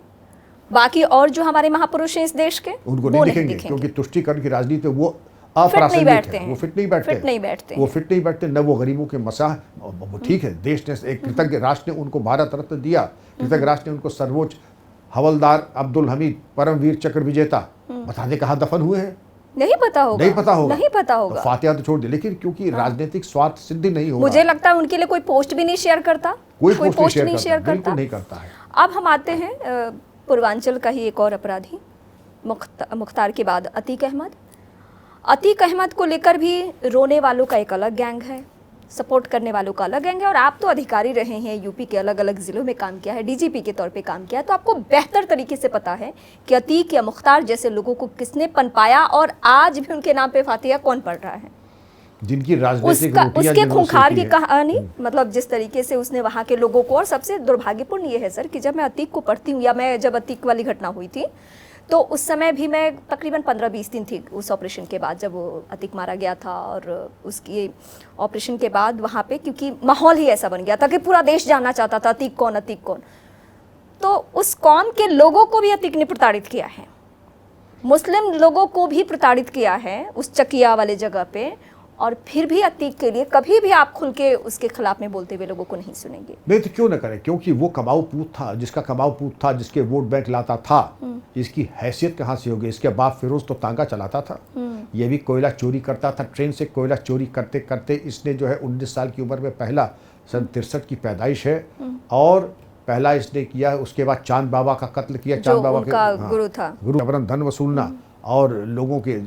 बाकी और जो हमारे महापुरुष हैं इस देश के उनको नहीं दिखेंगे, क्योंकि तुष्टीकरण की राजनीति वो अप्रासंगिक है, वो फिट नहीं बैठते, न वो गरीबों के मसाह। वो ठीक है, देश ने एक कृतज्ञ राष्ट्र ने उनको भारत रत्न दिया, कृतज्ञ राष्ट्र ने उनको सर्वोच्च हवलदार अब्दुल हमीद परमवीर चक्र विजेता, बता दे कहाँ दफन हुए हैं। नहीं पता होगा। तो फातिहा तो छोड़ दे, लेकिन क्योंकि राजनीतिक स्वार्थ सिद्धि नहीं होगा, मुझे लगता है उनके लिए कोई पोस्ट भी नहीं शेयर करता, कोई पोस्ट नहीं शेयर नहीं करता है। अब हम आते हैं पूर्वांचल का ही एक और अपराधी, मुख्तार के बाद अतीक अहमद को लेकर भी रोने वालों का एक अलग गैंग है, सपोर्ट करने वालों का अलग गैंग है। और आप तो अधिकारी रहे हैं, यूपी के अलग अलग ज़िलों में काम किया है, DGP के तौर पे काम किया है, तो आपको बेहतर तरीके से पता है कि अतीक या मुख्तार जैसे लोगों को किसने पनपाया और आज भी उनके नाम पे फातिहा कौन पढ़ रहा है। जिनकी राजनीतिक उसके खूंखार की कहानी, मतलब जिस तरीके से उसने वहाँ के लोगों को। और सबसे दुर्भाग्यपूर्ण ये है सर कि जब मैं अतीक को पढ़ती हूँ, या मैं जब अतीक वाली घटना हुई थी तो उस समय भी मैं तकरीबन 15-20 दिन थी उस ऑपरेशन के बाद, जब वो अतीक मारा गया था। और उसकी ऑपरेशन के बाद वहाँ पे क्योंकि माहौल ही ऐसा बन गया था कि पूरा देश जानना चाहता था अतीक कौन। तो उस कौम के लोगों को भी अतीक ने प्रताड़ित किया है, मुस्लिम लोगों को भी प्रताड़ित किया है उस चकिया वाले जगह पे। और फिर भी अतीक के लिए कभी भी आप खुल के उसके खिलाफ में बोलते हुए लोगों को नहीं सुनेंगे। नहीं तो क्यों ना करें, क्योंकि वो कबाऊ पूत था, जिसका कबाऊ पूत था, जिसके वोट बैंक लाता था। इसकी हैसियत कहाँ से होगी? इसके बाप फिरोज तो तांगा चलाता था, ये भी कोयला चोरी करता था। ट्रेन से कोयला चोरी करते करते इसने जो है 19 साल की उम्र में पहला सन 63 की पैदाइश है, और पहला इसने किया है। उसके बाद चांद बाबा का कत्ल किया, चांद बाबा के गुरु था, गुरु जबरन धन वसूलना और लोगों के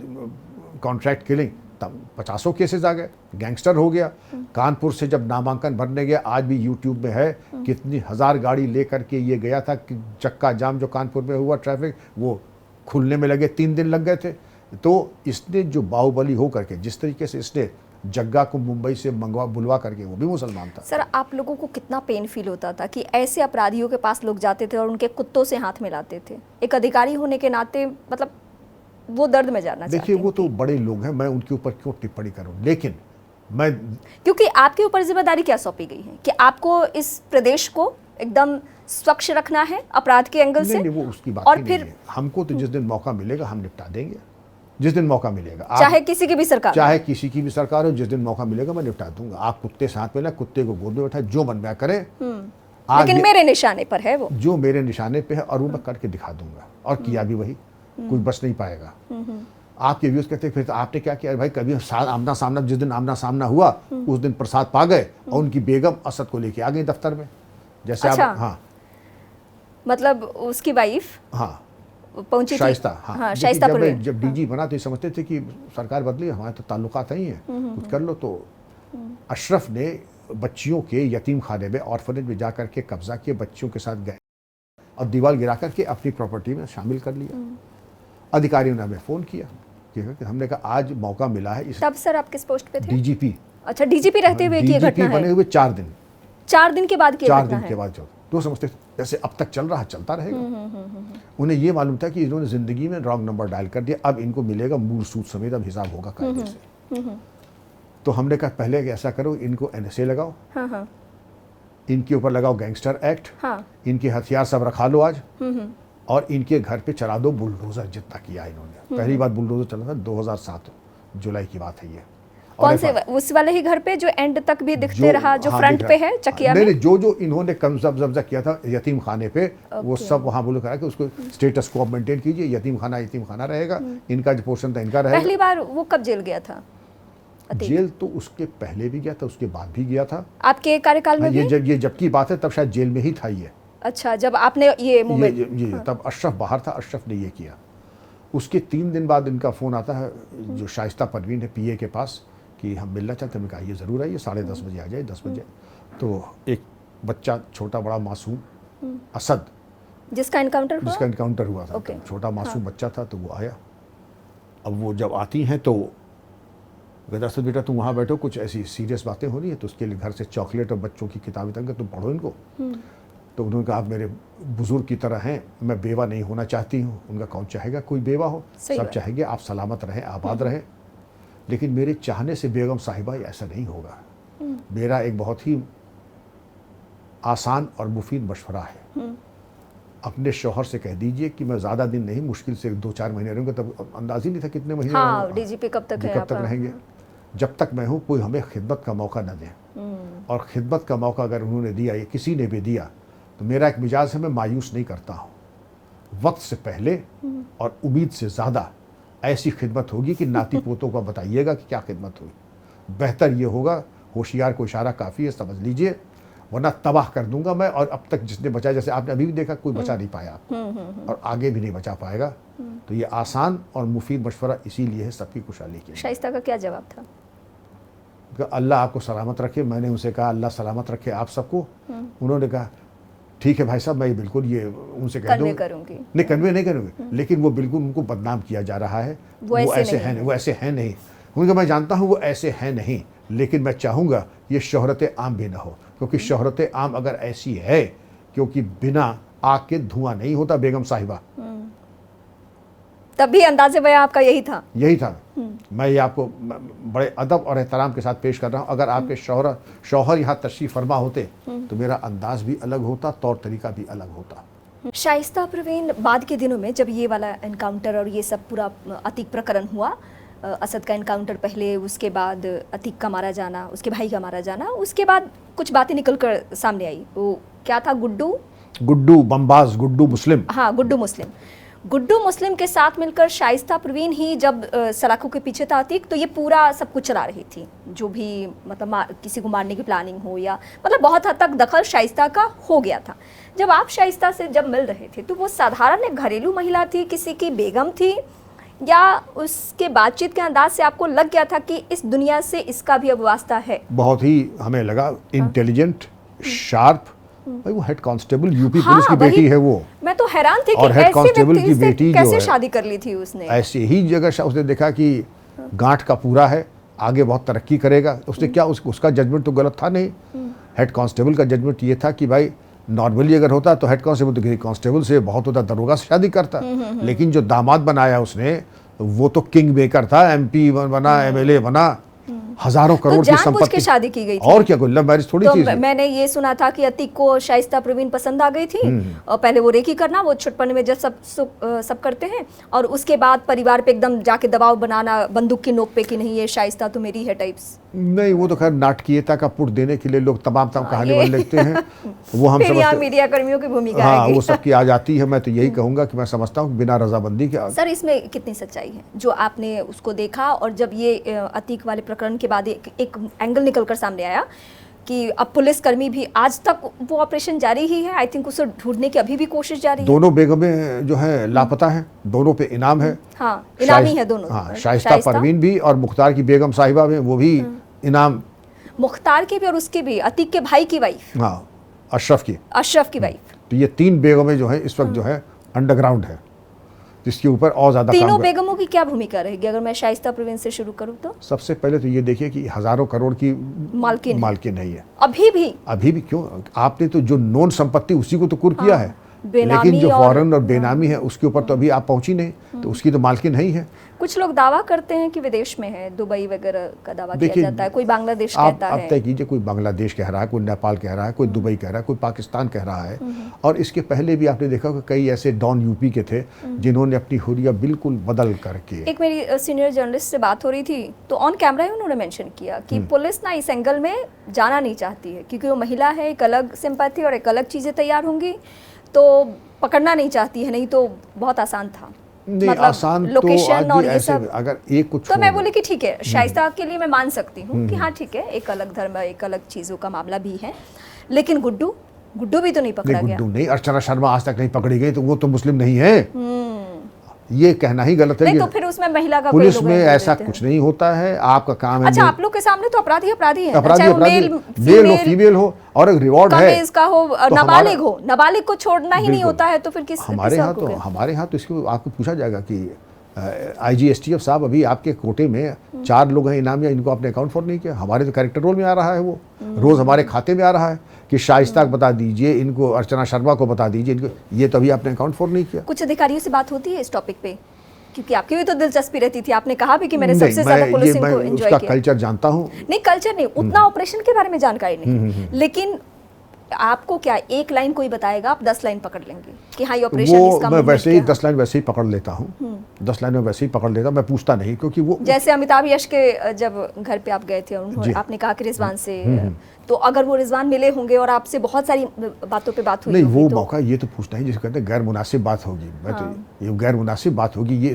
कॉन्ट्रैक्ट किलिंग, तब 50 केसेस आ गए, गैंगस्टर हो गया। कानपुर से जब नामांकन भरने गया, आज भी यूट्यूब में है, कितनी हजार गाड़ी लेकर के ये गया था कि चक्का जाम जो कानपुर में हुआ, ट्रैफिक वो खुलने में लगे 3 दिन लग गए थे। तो इसने जो बाहुबली हो करके जिस तरीके से इसने जग्गा को मुंबई से बुलवा करके, वो भी मुसलमान था। सर, आप लोगों को कितना पेन फील होता था कि ऐसे अपराधियों के पास लोग जाते थे और उनके कुत्तों से हाथ मिलाते थे? एक अधिकारी होने के नाते मतलब वो दर्द में जानना देखिए, वो तो बड़े लोग हैं, मैं उनके ऊपर क्यों टिप्पणी करूं, लेकिन मैं, क्योंकि आपके ऊपर जिम्मेदारी क्या सौंपी गई है कि आपको इस प्रदेश को एकदम स्वच्छ रखना है अपराध के एंगल से। नहीं, वो उसकी बात और ही फिर नहीं है। हमको तो जिस दिन मौका मिलेगा हम निपटा देंगे, जिस दिन मौका मिलेगा, चाहे किसी की भी सरकार, चाहे किसी की भी सरकार हो, जिस दिन मौका मिलेगा मैं निपटा दूंगा। आप कुत्ते साथ में ना, कुत्ते को गोद में बैठा, जो मन में करे, लेकिन मेरे निशाने पर है वो, जो मेरे निशाने पे है, और वो मैं करके दिखा दूंगा, और किया भी वही, कोई बच नहीं पाएगा। आपके व्यूज कहते फिर तो आपने क्या किया भाई? कभी आमना सामना, जिस दिन आमना सामना हुआ उस दिन प्रसाद पा गए, और उनकी बेगम असद को लेके आ गई दफ्तर में, जैसे अच्छा, आप, हाँ, मतलब उसकी वाइफ, हाँ, पहुंची शाइस्ता, हाँ, हाँ, शाइस्ता परवीन। जब डीजी बना तो ये समझते थे कि सरकार बदली, हमारे तो ताल्लुकात ही हैं, कुछ कर लो। तो अशरफ ने बच्चियों के यतीम खाने में, ऑर्फनेज में जाकर के कब्जा किए, बच्चियों के साथ गए और दीवार गिरा करके अपनी प्रॉपर्टी में शामिल कर लिया। अधिकारियों ने हमें फ़ोन किया कि हमने कहा आज मौका मिला है। तब सर आप किस पोस्ट पे थे? डीजीपी। अच्छा, डीजीपी रहते हुए की घटना है? बने हुए 4 दिन, 4 दिन के बाद की घटना है? 4 दिन के बाद। जो तो समझते जैसे अब तक चल रहा चलता रहेगा। उन्हें ये मालूम था कि इन्होंने जिंदगी में रॉन्ग नंबर डायल कर दिया, अब इनको मिलेगा मूल सूद समेत, अब हिसाब होगा कायदे से। तो हमने कहा पहले ऐसा करो, इनको NSA लगाओ, इनके ऊपर लगाओ गैंगस्टर एक्ट, इनके हथियार सब रखा लो आज, और इनके घर पे चला दो बुलडोजर, जितना किया इन्होंने। पहली बार बुलडोजर चला था 2007 जुलाई की बात है ये। कौन से? उस वाले ही घर पे जो एंड तक भी दिखते रहा, जो फ्रंट पे है चकिया में? नहीं, जो इन्होंने कब्जा किया था यतीम खाने पे, वो सब वहाँ बोलो करा कि उसको स्टेटस को आप मेंटेन कीजिए, यतीम खाना रहेगा, इनका जो पोर्शन था इनका रहेगा। पहली बार वो कब जेल गया था? जेल तो उसके पहले भी गया था, उसके बाद भी गया था। आपके कार्यकाल में? ये जब की बात है तब शायद जेल में ही था ये। अच्छा, जब आपने ये तब अशरफ बाहर था, अशरफ ने ये किया। उसके 3 दिन बाद इनका फ़ोन आता है, जो शाइस्ता परवीन है PA के पास, कि हम मिलना चाहते हैं। हमने कहा ये ज़रूर आइए, 10:30 बजे आ जाए, 10 बजे। तो एक बच्चा, छोटा बड़ा मासूम असद, जिसका इनकाउंटर हुआ था, तो छोटा मासूम बच्चा था, तो वो आया। अब वो जब आती हैं तो कहता असद बेटा तुम वहाँ बैठो, कुछ ऐसी सीरियस बातें हो रही है, तो उसके लिए घर से चॉकलेट और बच्चों की किताबें तंग, तुम पढ़ो इनको। तो उन्होंने कहा आप मेरे बुजुर्ग की तरह हैं, मैं बेवा नहीं होना चाहती हूँ। उनका कौन चाहेगा कोई बेवा हो, सब चाहेंगे आप सलामत रहें, आबाद रहें, लेकिन मेरे चाहने से बेगम साहिबा ऐसा नहीं होगा। मेरा एक बहुत ही आसान और मुफीद मशवरा है, अपने शौहर से कह दीजिए कि मैं ज़्यादा दिन नहीं, मुश्किल से 2-4 महीने रहूँगा। तब अंदाज ही नहीं था कितने महीने। हाँ, डीजीपी कब तक रहेंगे, जब तक मैं हूँ कोई हमें खिदमत का मौका न दे। और खिदमत का मौका अगर उन्होंने दिया या किसी ने भी दिया, तो मेरा एक मिजाज है, मैं मायूस नहीं करता हूँ। वक्त से पहले और उम्मीद से ज़्यादा ऐसी खिदमत होगी कि नाती पोतों को बताइएगा कि क्या खिदमत हुई। बेहतर ये होगा, होशियार को इशारा काफ़ी है, समझ लीजिए, वरना तबाह कर दूंगा मैं। और अब तक जिसने बचाया, जैसे आपने अभी भी देखा, कोई बचा नहीं पाया और आगे भी नहीं बचा पाएगा। तो ये आसान और मुफीद मशवरा इसीलिए है, सबकी खुशहाली के लिए। शाइस्ता का क्या जवाब था? अल्लाह आपको सलामत रखे। मैंने उनसे कहा अल्लाह सलामत रखे आप सबको। उन्होंने कहा ठीक है भाई साहब, मैं बिल्कुल ये उनसे कह दूँगी, नहीं कन्वे नहीं करूँगी, लेकिन वो बिल्कुल उनको बदनाम किया जा रहा है, वो ऐसे हैं नहीं, वो ऐसे हैं नहीं। उनका मैं जानता हूँ वो ऐसे हैं नहीं, लेकिन मैं चाहूँगा ये शोहरत आम भी ना हो, क्योंकि शोहरत आम अगर ऐसी है, क्योंकि बिना आग के धुआं नहीं होता बेगम साहिबा। तब भी अंदाज़े बयां आपका यही था। मैं ये आपको बड़े अदब और एहतराम के साथ पेश कर रहा हूँ। अगर आपके शौहर यहाँ तशरीफ़ फरमा होते तो मेरा अंदाज भी अलग होता, तौर तरीका भी अलग होता। शाइस्ता परवीन, बाद के दिनों में जब ये वाला एनकाउंटर और ये सब पूरा अतीक प्रकरण हुआ, असद का एनकाउंटर पहले, उसके बाद अतीक का मारा जाना, उसके भाई का मारा जाना, उसके बाद कुछ बातें निकल कर सामने आई। वो क्या था, गुड्डू बम्बाज, गुड्डू मुस्लिम। हाँ, गुड्डू मुस्लिम। गुड्डू मुस्लिम के साथ मिलकर शाइस्ता परवीन ही जब सलाखों के पीछे था अतीक, तो ये पूरा सब कुछ चला रही थी, जो भी मतलब किसी को मारने की प्लानिंग हो या मतलब बहुत हद तक दखल शाइस्ता का हो गया था। जब आप शाइस्ता से जब मिल रहे थे तो वो साधारण एक घरेलू महिला थी, किसी की बेगम थी, या उसके बातचीत के अंदाज से आपको लग गया था कि इस दुनिया से इसका भी अब वास्ता है? बहुत ही हमें लगा इंटेलिजेंट, शार्प। भाई वो हेड कांस्टेबल यूपी हाँ, पुलिस की बेटी है वो। मैं तो हैरान थी कि और हेड ऐसे कांस्टेबल व्यक्ति की से बेटी जो कैसे है, शादी कर ली थी उसने? ऐसे ही जगह उसने देखा कि गांठ का पूरा है, आगे बहुत तरक्की करेगा। उसने क्या उसका जजमेंट तो गलत था नहीं। हेड कांस्टेबल का जजमेंट ये था कि भाई नॉर्मली अगर होता तो हेड कांस्टेबल तो किसी कांस्टेबल से बहुत होता, दरोगा से शादी करता। लेकिन जो दामाद बनाया उसने वो तो किंग मेकर था, एमपी बना, एमएलए बना, हजारों करोड़ की जानबूझ संपत्ति। के शादी की गई थी। और क्या, कोई लव मैरिज थोड़ी तो थी इसमें। मैंने ये सुना था कि अतीक को शाइस्ता परवीन पसंद आ गई थी, और पहले वो रेकी करना, वो छुटपन में जब सब करते हैं, और उसके बाद परिवार पे एकदम जाके दबाव बनाना बंदूक की नोक पे कि नहीं ये शाइस्ता तो मेरी है टाइप्स। नहीं, वो तो खैर नाटकीयता का पुट देने के लिए लोग तमाम कहानी ये- बन लिखते हैं। वो हम फिर यहाँ समझते, मीडिया कर्मियों की भूमिका हाँ रहेगी। वो सबकी आ जाती है। मैं तो यही कहूंगा कि मैं समझता हूँ बिना रजामंदी के। सर इसमें कितनी सच्चाई है जो आपने उसको देखा, और जब ये अतीक वाले प्रकरण के बाद एक एंगल निकलकर सामने आया कि अब पुलिसकर्मी भी आज तक वो ऑपरेशन जारी ही है, आई थिंक उसे ढूंढने की अभी भी कोशिश जारी है। दोनों बेगमें जो है लापता हैं, दोनों पे इनाम है। हाँ, इनामी है दोनों। हाँ, शाइस्ता परवीन भी और मुख्तार की बेगम साहिबा में वो भी इनाम। मुख्तार की भी और उसकी भी, अतीक के भाई की वाइफ, हाँ, अशरफ की वाइफ। तो ये 3 बेगमें जो है इस वक्त जो है अंडरग्राउंड है, जिसके ऊपर और ज्यादा काम तीनों कर। बेगमों की क्या भूमिका रहेगी अगर मैं शाइस्ता परवीन से शुरू करूं तो? सबसे पहले तो ये देखिए कि हजारों करोड़ की मालकिन है ये। अभी भी क्यों, आपने तो जो नॉन संपत्ति उसी को तो कुर किया है, लेकिन जो फॉरेन और बेनामी है उसके ऊपर तो अभी आप पहुंची नहीं, तो उसकी तो मालकिन है ही है। कुछ लोग दावा करते हैं कि विदेश में है, दुबई वगैरह का दावा किया जाता है, कोई बांग्लादेश कहता है। आप तय कीजिए, कोई बांग्लादेश कह रहा है, कोई नेपाल कह रहा है, कोई दुबई कह रहा है, कोई पाकिस्तान कह रहा है। और इसके पहले भी आपने देखा कि कई ऐसे डॉन यूपी के थे जिन्होंने अपनी हुरिया बिल्कुल बदल करके। एक मेरी सीनियर जर्नलिस्ट से बात हो रही थी तो ऑन कैमरा ही उन्होंने मेंशन किया कि पुलिस ना इस एंगल में जाना नहीं चाहती है, क्योंकि वो महिला है, एक अलग सिंपैथी और एक अलग चीज़ें तैयार होंगी, तो पकड़ना नहीं चाहती है, नहीं तो बहुत आसान था। नहीं, मतलब आसान लोकेशन तो और ये ऐसे सब। अगर एक कुछ तो मैं बोली कि ठीक है, शाइस्ता के लिए मैं मान सकती हूँ कि हाँ ठीक है, एक अलग धर्म, एक अलग चीज़ों का मामला भी है, लेकिन गुड्डू भी तो नहीं पकड़ा गया। गुड्डू नहीं, अर्चना शर्मा आज तक नहीं पकड़ी गई, तो वो तो मुस्लिम नहीं है। ये कहना ही गलत है। नहीं तो फिर उसमें महिला का पुलिस कोई में लोग ऐसा देते हैं। कुछ नहीं होता है, आपका काम है। अच्छा, आप लोग के सामने तो अपराधी है, अपराधी चाहे वो मेल हो फीमेल हो, और एक रिवॉर्ड है कम एज का हो, तो नाबालिग हो, नाबालिग को छोड़ना ही नहीं बिल्कुल। होता है, तो फिर हमारे यहाँ तो इसको आपको पूछा जाएगा कि IGSTF साहब अभी आपके कोटे में 4 लोग हैं इनाम, या इनको आपने अकाउंट फॉर नहीं किया। हमारे तो कैरेक्टर रोल में आ रहा है, वो रोज हमारे खाते में आ रहा है कि शाइस्ता को बता दीजिए, इनको अर्चना शर्मा को बता दीजिए, इनको, ये तो अभी आपने अकाउंट फॉर नहीं किया। कुछ अधिकारियों से बात होती है इस टॉपिक पे, क्योंकि आपकी भी तो दिलचस्पी रहती थी, आपने कहा भी कि मैंने सबसे ज्यादा पुलिसिंग को एंजॉय उसका किया। कल्चर जानता हूँ। नहीं, कल्चर नहीं, उतना ऑपरेशन के बारे में जानकारी नहीं, लेकिन आपको क्या एक लाइन कोई बताएगा, आप 10 लाइन पकड़ लेंगे कि हाँ ये ऑपरेशन इसका वो मैं movement वैसे ही क्या 10 लाइन वैसे ही पकड़ लेता हूँ। 10 लाइन में वैसे ही पकड़ लेता हूँ, मैं पूछता नहीं, क्योंकि वो जैसे अमिताभ यश के जब घर पे आप गए थे, उन्होंने आपने कहा कि रिजवान से, तो अगर वो रिजवान मिले होंगे और आपसे बहुत सारी बातों पे बात हुई नहीं, होगी, वो तो मौका ये तो पूछना ही जिसको कहते हैं गैर मुनासिब बात होगी। मैं तो ये गैर मुनासिब बात होगी, ये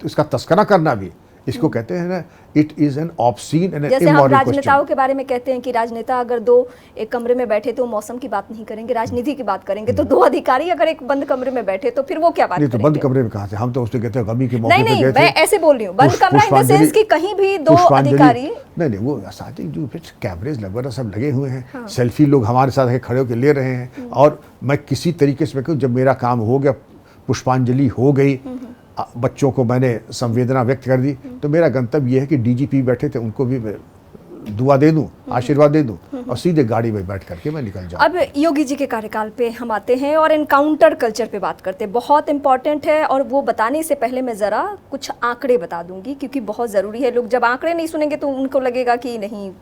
इसका तस्करा करना भी इसको कहते हैं ना, it is an obscene and जैसे हम इमोरल राजनेताओं क्वेश्चन। के बारे में कहते हैं कि राजनेता अगर 2 एक कमरे में बैठे तो मौसम की बात नहीं करेंगे, राजनीति की बात करेंगे, तो 2 अधिकारी अगर एक बंद कमरे में बैठे तो फिर वो क्या बात नहीं तो करेंगे? बंद कमरे में कहा थे हम, तो उसने कहते हैं गमी के मौके नहीं पे नहीं, गए थे। मैं ऐसे बोल रही हूँ, बंद कमरा इन द सेंस कि कहीं भी 2 अधिकारी। नहीं वो साथ जो कैमरेज वगैरह सब लगे हुए हैं, सेल्फी लोग हमारे साथ खड़े होकर ले रहे हैं, और मैं किसी तरीके से कहूँ, जब मेरा काम हो गया, पुष्पांजलि हो गई, बच्चों को मैंने संवेदना व्यक्त कर दी, तो मेरा गंतव्य यह है कि DGP बैठे थे, उनको भी दुआ दे दूं, आशीर्वाद दे दूं, और सीधे गाड़ी में बैठ करके मैं निकल जाऊं। अब योगी जी के कार्यकाल पे हम आते हैं और एनकाउंटर कल्चर पे बात करते हैं, बहुत इंपॉर्टेंट है, और वो बताने से पहले मैं ज़रा कुछ आंकड़े बता दूंगी, क्योंकि बहुत ज़रूरी है। लोग जब आंकड़े नहीं सुनेंगे तो उनको लगेगा कि नहीं।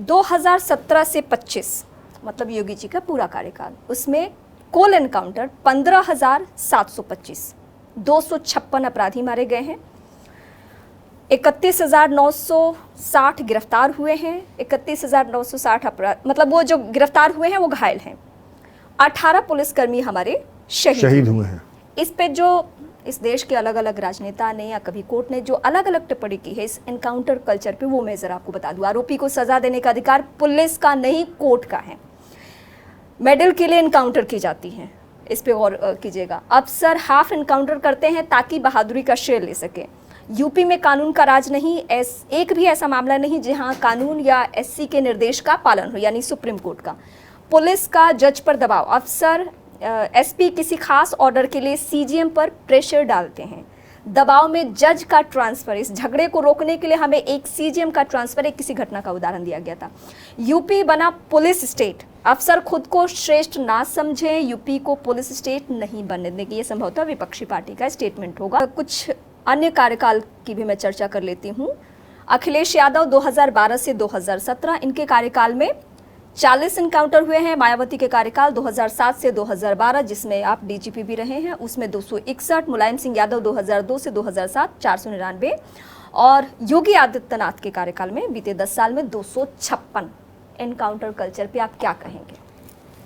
2017 से 25 मतलब योगी जी का पूरा कार्यकाल, उसमें कुल एनकाउंटर 15,725, 256 अपराधी मारे गए हैं, 31,960 गिरफ्तार हुए हैं, 31,960 अपराध मतलब वो जो गिरफ्तार हुए हैं वो घायल हैं, 18 पुलिसकर्मी हमारे शहीद हुए हैं। इस पे जो इस देश के अलग अलग राजनेता ने या कभी कोर्ट ने जो अलग अलग टिप्पणी की है इस एनकाउंटर कल्चर पे, वो मैं जरा आपको बता दूं। आरोपी को सजा देने का अधिकार पुलिस का नहीं, कोर्ट का है। मेडल के लिए एनकाउंटर की जाती है, इस पे और कीजिएगा। अफसर हाफ एनकाउंटर करते हैं ताकि बहादुरी का श्रेय ले सके। यूपी में कानून का राज नहीं, एक भी ऐसा मामला नहीं जहां कानून या एससी के निर्देश का पालन हो, यानी सुप्रीम कोर्ट का। पुलिस का जज पर दबाव, अफसर एसपी किसी खास ऑर्डर के लिए सीजीएम पर प्रेशर डालते हैं। दबाव में जज का ट्रांसफर, इस झगड़े को रोकने के लिए हमें एक सीजीएम का ट्रांसफर, एक किसी घटना का उदाहरण दिया गया था। यूपी बना पुलिस स्टेट, अफसर खुद को श्रेष्ठ ना समझे, यूपी को पुलिस स्टेट नहीं बनने देंगे। ये संभवतः विपक्षी पार्टी का स्टेटमेंट होगा। कुछ अन्य कार्यकाल की भी मैं चर्चा कर लेती हूँ। अखिलेश यादव 2012 से 2017, इनके कार्यकाल में 40 एनकाउंटर हुए हैं। मायावती के कार्यकाल 2007 से 2012, जिसमें आप डीजीपी भी रहे हैं, उसमें 261। मुलायम सिंह यादव 2002 से 2007 499। और योगी आदित्यनाथ के कार्यकाल में बीते 10 साल में 256 एनकाउंटर कल्चर पे आप क्या कहेंगे?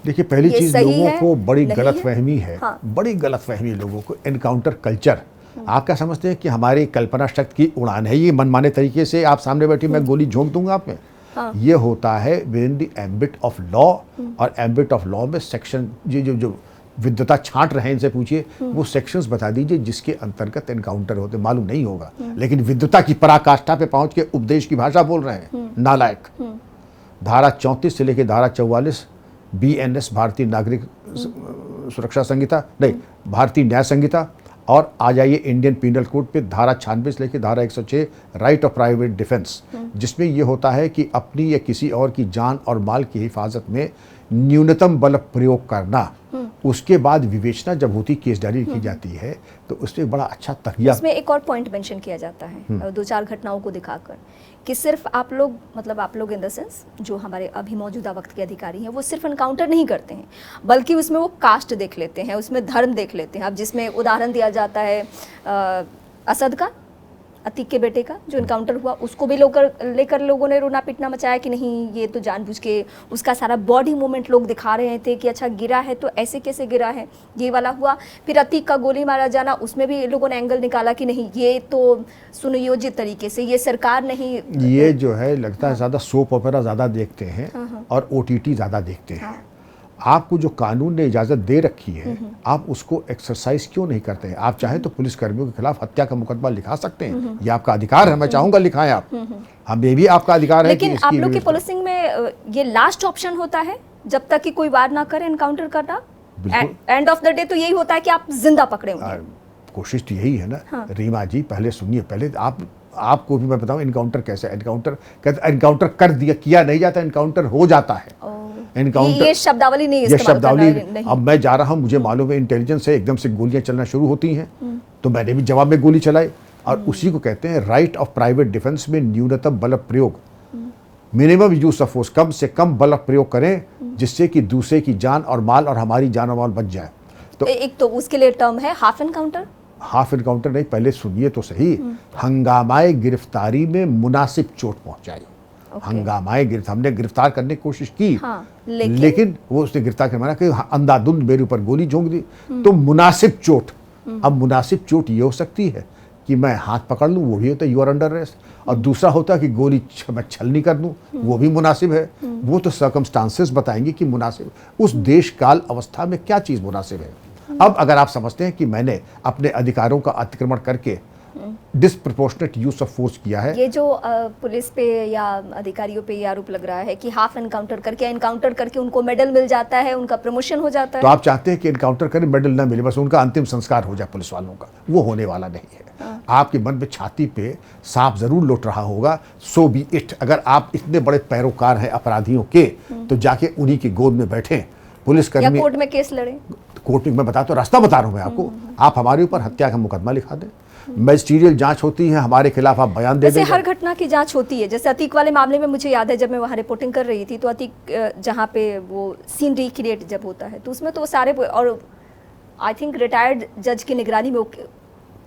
देखिए, पहली चीज लोगों को बड़ी गलतफहमी है, हाँ। बड़ी गलतफहमी लोगों को। एनकाउंटर कल्चर आप क्या समझते हैं कि हमारी कल्पना शक्ति की उड़ान है? ये मनमाने तरीके से आप सामने बैठी मैं गोली झोंक दूंगा आप में? हाँ। ये होता है with in the ambit of law, और एम्बिट ऑफ लॉ में सेक्शन, ये जो विद्वता छांट रहे हैं इनसे पूछिए, वो सेक्शंस बता दीजिए जिसके अंतर्गत एनकाउंटर होते, मालूम नहीं होगा। लेकिन विद्वता की पराकाष्ठा पे पहुंच के उपदेश की भाषा बोल रहे हैं, नालायक। धारा 34 से लेकर धारा 44 BNS, भारतीय नागरिक सुरक्षा संहिता, नहीं, भारतीय न्याय संहिता, और आ जाइए इंडियन पीनल कोड पे धारा 96 से लेकर धारा 106 राइट ऑफ प्राइवेट डिफेंस, जिसमें ये होता है कि अपनी या किसी और की जान और माल की हिफाजत में न्यूनतम बल प्रयोग करना। उसके बाद विवेचना जब होती, केस डायरी लिखी जाती है, तो उसमें बड़ा अच्छा तकिया। इसमें एक और पॉइंट मेंशन किया जाता है, 2-4 घटनाओं को दिखाकर, कि सिर्फ आप लोग, मतलब आप लोग इन द सेंस जो हमारे अभी मौजूदा वक्त के अधिकारी हैं, वो सिर्फ एनकाउंटर नहीं करते हैं, बल्कि उसमें वो कास्ट देख लेते हैं, उसमें धर्म देख लेते हैं। अब जिसमें उदाहरण दिया जाता है असद का, अतीक के बेटे का जो इनकाउंटर हुआ, उसको भी लेकर लोगों ने रोना पीटना मचाया कि नहीं ये तो जानबूझ के, उसका सारा बॉडी मूवमेंट लोग दिखा रहे थे कि अच्छा गिरा है तो ऐसे कैसे गिरा है, ये वाला हुआ। फिर अतीक का गोली मारा जाना, उसमें भी लोगों ने एंगल निकाला कि नहीं ये तो सुनियोजित तरीके से, ये सरकार नहीं। ये जो है लगता है ज़्यादा सोप ओपेरा ज़्यादा देखते हैं और OTT ज़्यादा देखते हैं। आपको जो कानून ने इजाज़त दे रखी है, आप उसको एक्सरसाइज क्यों नहीं करते हैं? आप चाहें तो पुलिस कर्मियों के खिलाफ हत्या का मुकदमा लिखा सकते हैं, ये आपका अधिकार है, मैं चाहूंगा लिखाएं आप। हम ये भी आपका अधिकार है। लेकिन आप लोग की पुलिसिंग में ये लास्ट ऑप्शन होता है, जब तक कि कोई वार ना करे एनकाउंटर करना। एंड ऑफ द डे तो यही होता है कि आप जिंदा पकड़े होंगे। कोशिश तो यही है ना। रीमा जी, पहले सुनिए, पहले आपको भी मैं बताऊं एनकाउंटर कैसे, एनकाउंटर कर दिया, किया नहीं जाता, एनकाउंटर हो जाता है। एनकाउंटर, ये शब्दावली नहीं, ये शब्दावली नहीं। अब मैं जा रहा हूं, मुझे मालूम है इंटेलिजेंस से एकदम से गोलियां चलना शुरू होती हैं, तो मैंने भी जवाब में गोली चलाई, और उसी को कहते हैं राइट ऑफ प्राइवेट डिफेंस में न्यूनतम बल प्रयोग, मिनिमम यूज ऑफ फोर्स, कम से कम बल प्रयोग करें जिससे कि दूसरे की जान और माल और हमारी जान और माल बच जाए। तो एक तो उसके लिए टर्म है हाफ एनकाउंटर। हाफ एनकाउंटर नहीं, पहले सुनिए तो सही। हंगामाए गिरफ्तारी में मुनासिब चोट पहुंचाई। हंगामाए हमने गिरफ्तार करने की कोशिश की, लेकिन वो उसने गिरफ्तार कर माना कि अंधाधुंध मेरे ऊपर गोली झोंक दी, तो मुनासिब चोट। अब मुनासिब चोट ये हो सकती है कि मैं हाथ पकड़ लूं, वो भी होता है यू आर अंडर अरेस्ट, और दूसरा होता है कि गोली मैं छलनी कर दूं, वो भी मुनासिब है। वो तो सर्कमस्टांसेस बताएंगे कि मुनासिब उस देश काल अवस्था में क्या चीज़ मुनासिब है। अब अगर आप समझते हैं कि मैंने अपने अधिकारों का अतिक्रमण करके डिसप्रोपोर्शनेट यूज ऑफ फोर्स किया है, ये जो पुलिस पे या अधिकारियों पे ये आरोप लग रहा है कि हाफ एनकाउंटर करके उनको मेडल मिल जाता है, उनका प्रमोशन हो जाता है, तो आप चाहते हैं कि एनकाउंटर करें मेडल ना मिले, बस उनका अंतिम संस्कार हो जाए पुलिस वालों का, वो होने वाला नहीं है। आपके मन में छाती पे सांप जरूर लौट रहा होगा, सो बी इट। अगर आप इतने बड़े पैरोकार हैं अपराधियों के, तो जाके उन्हीं की गोद में बैठे, पुलिसकर्मी कोर्ट में केस लड़े। कोर्ट में, मैं बताता हूँ, रास्ता बता रहा हूँ मैं आपको। आप हमारे ऊपर हत्या का मुकदमा लिखा दें, मैजिस्ट्रियल जांच होती है, हमारे खिलाफ आप बयान दे दें। हर घटना की जांच होती है। जैसे अतीक वाले मामले में मुझे याद है, जब मैं वहाँ रिपोर्टिंग कर रही थी, तो अतीक जहाँ पे वो सीन रिक्रिएट जब होता है, तो उसमें तो सारे, और आई थिंक रिटायर्ड जज की निगरानी में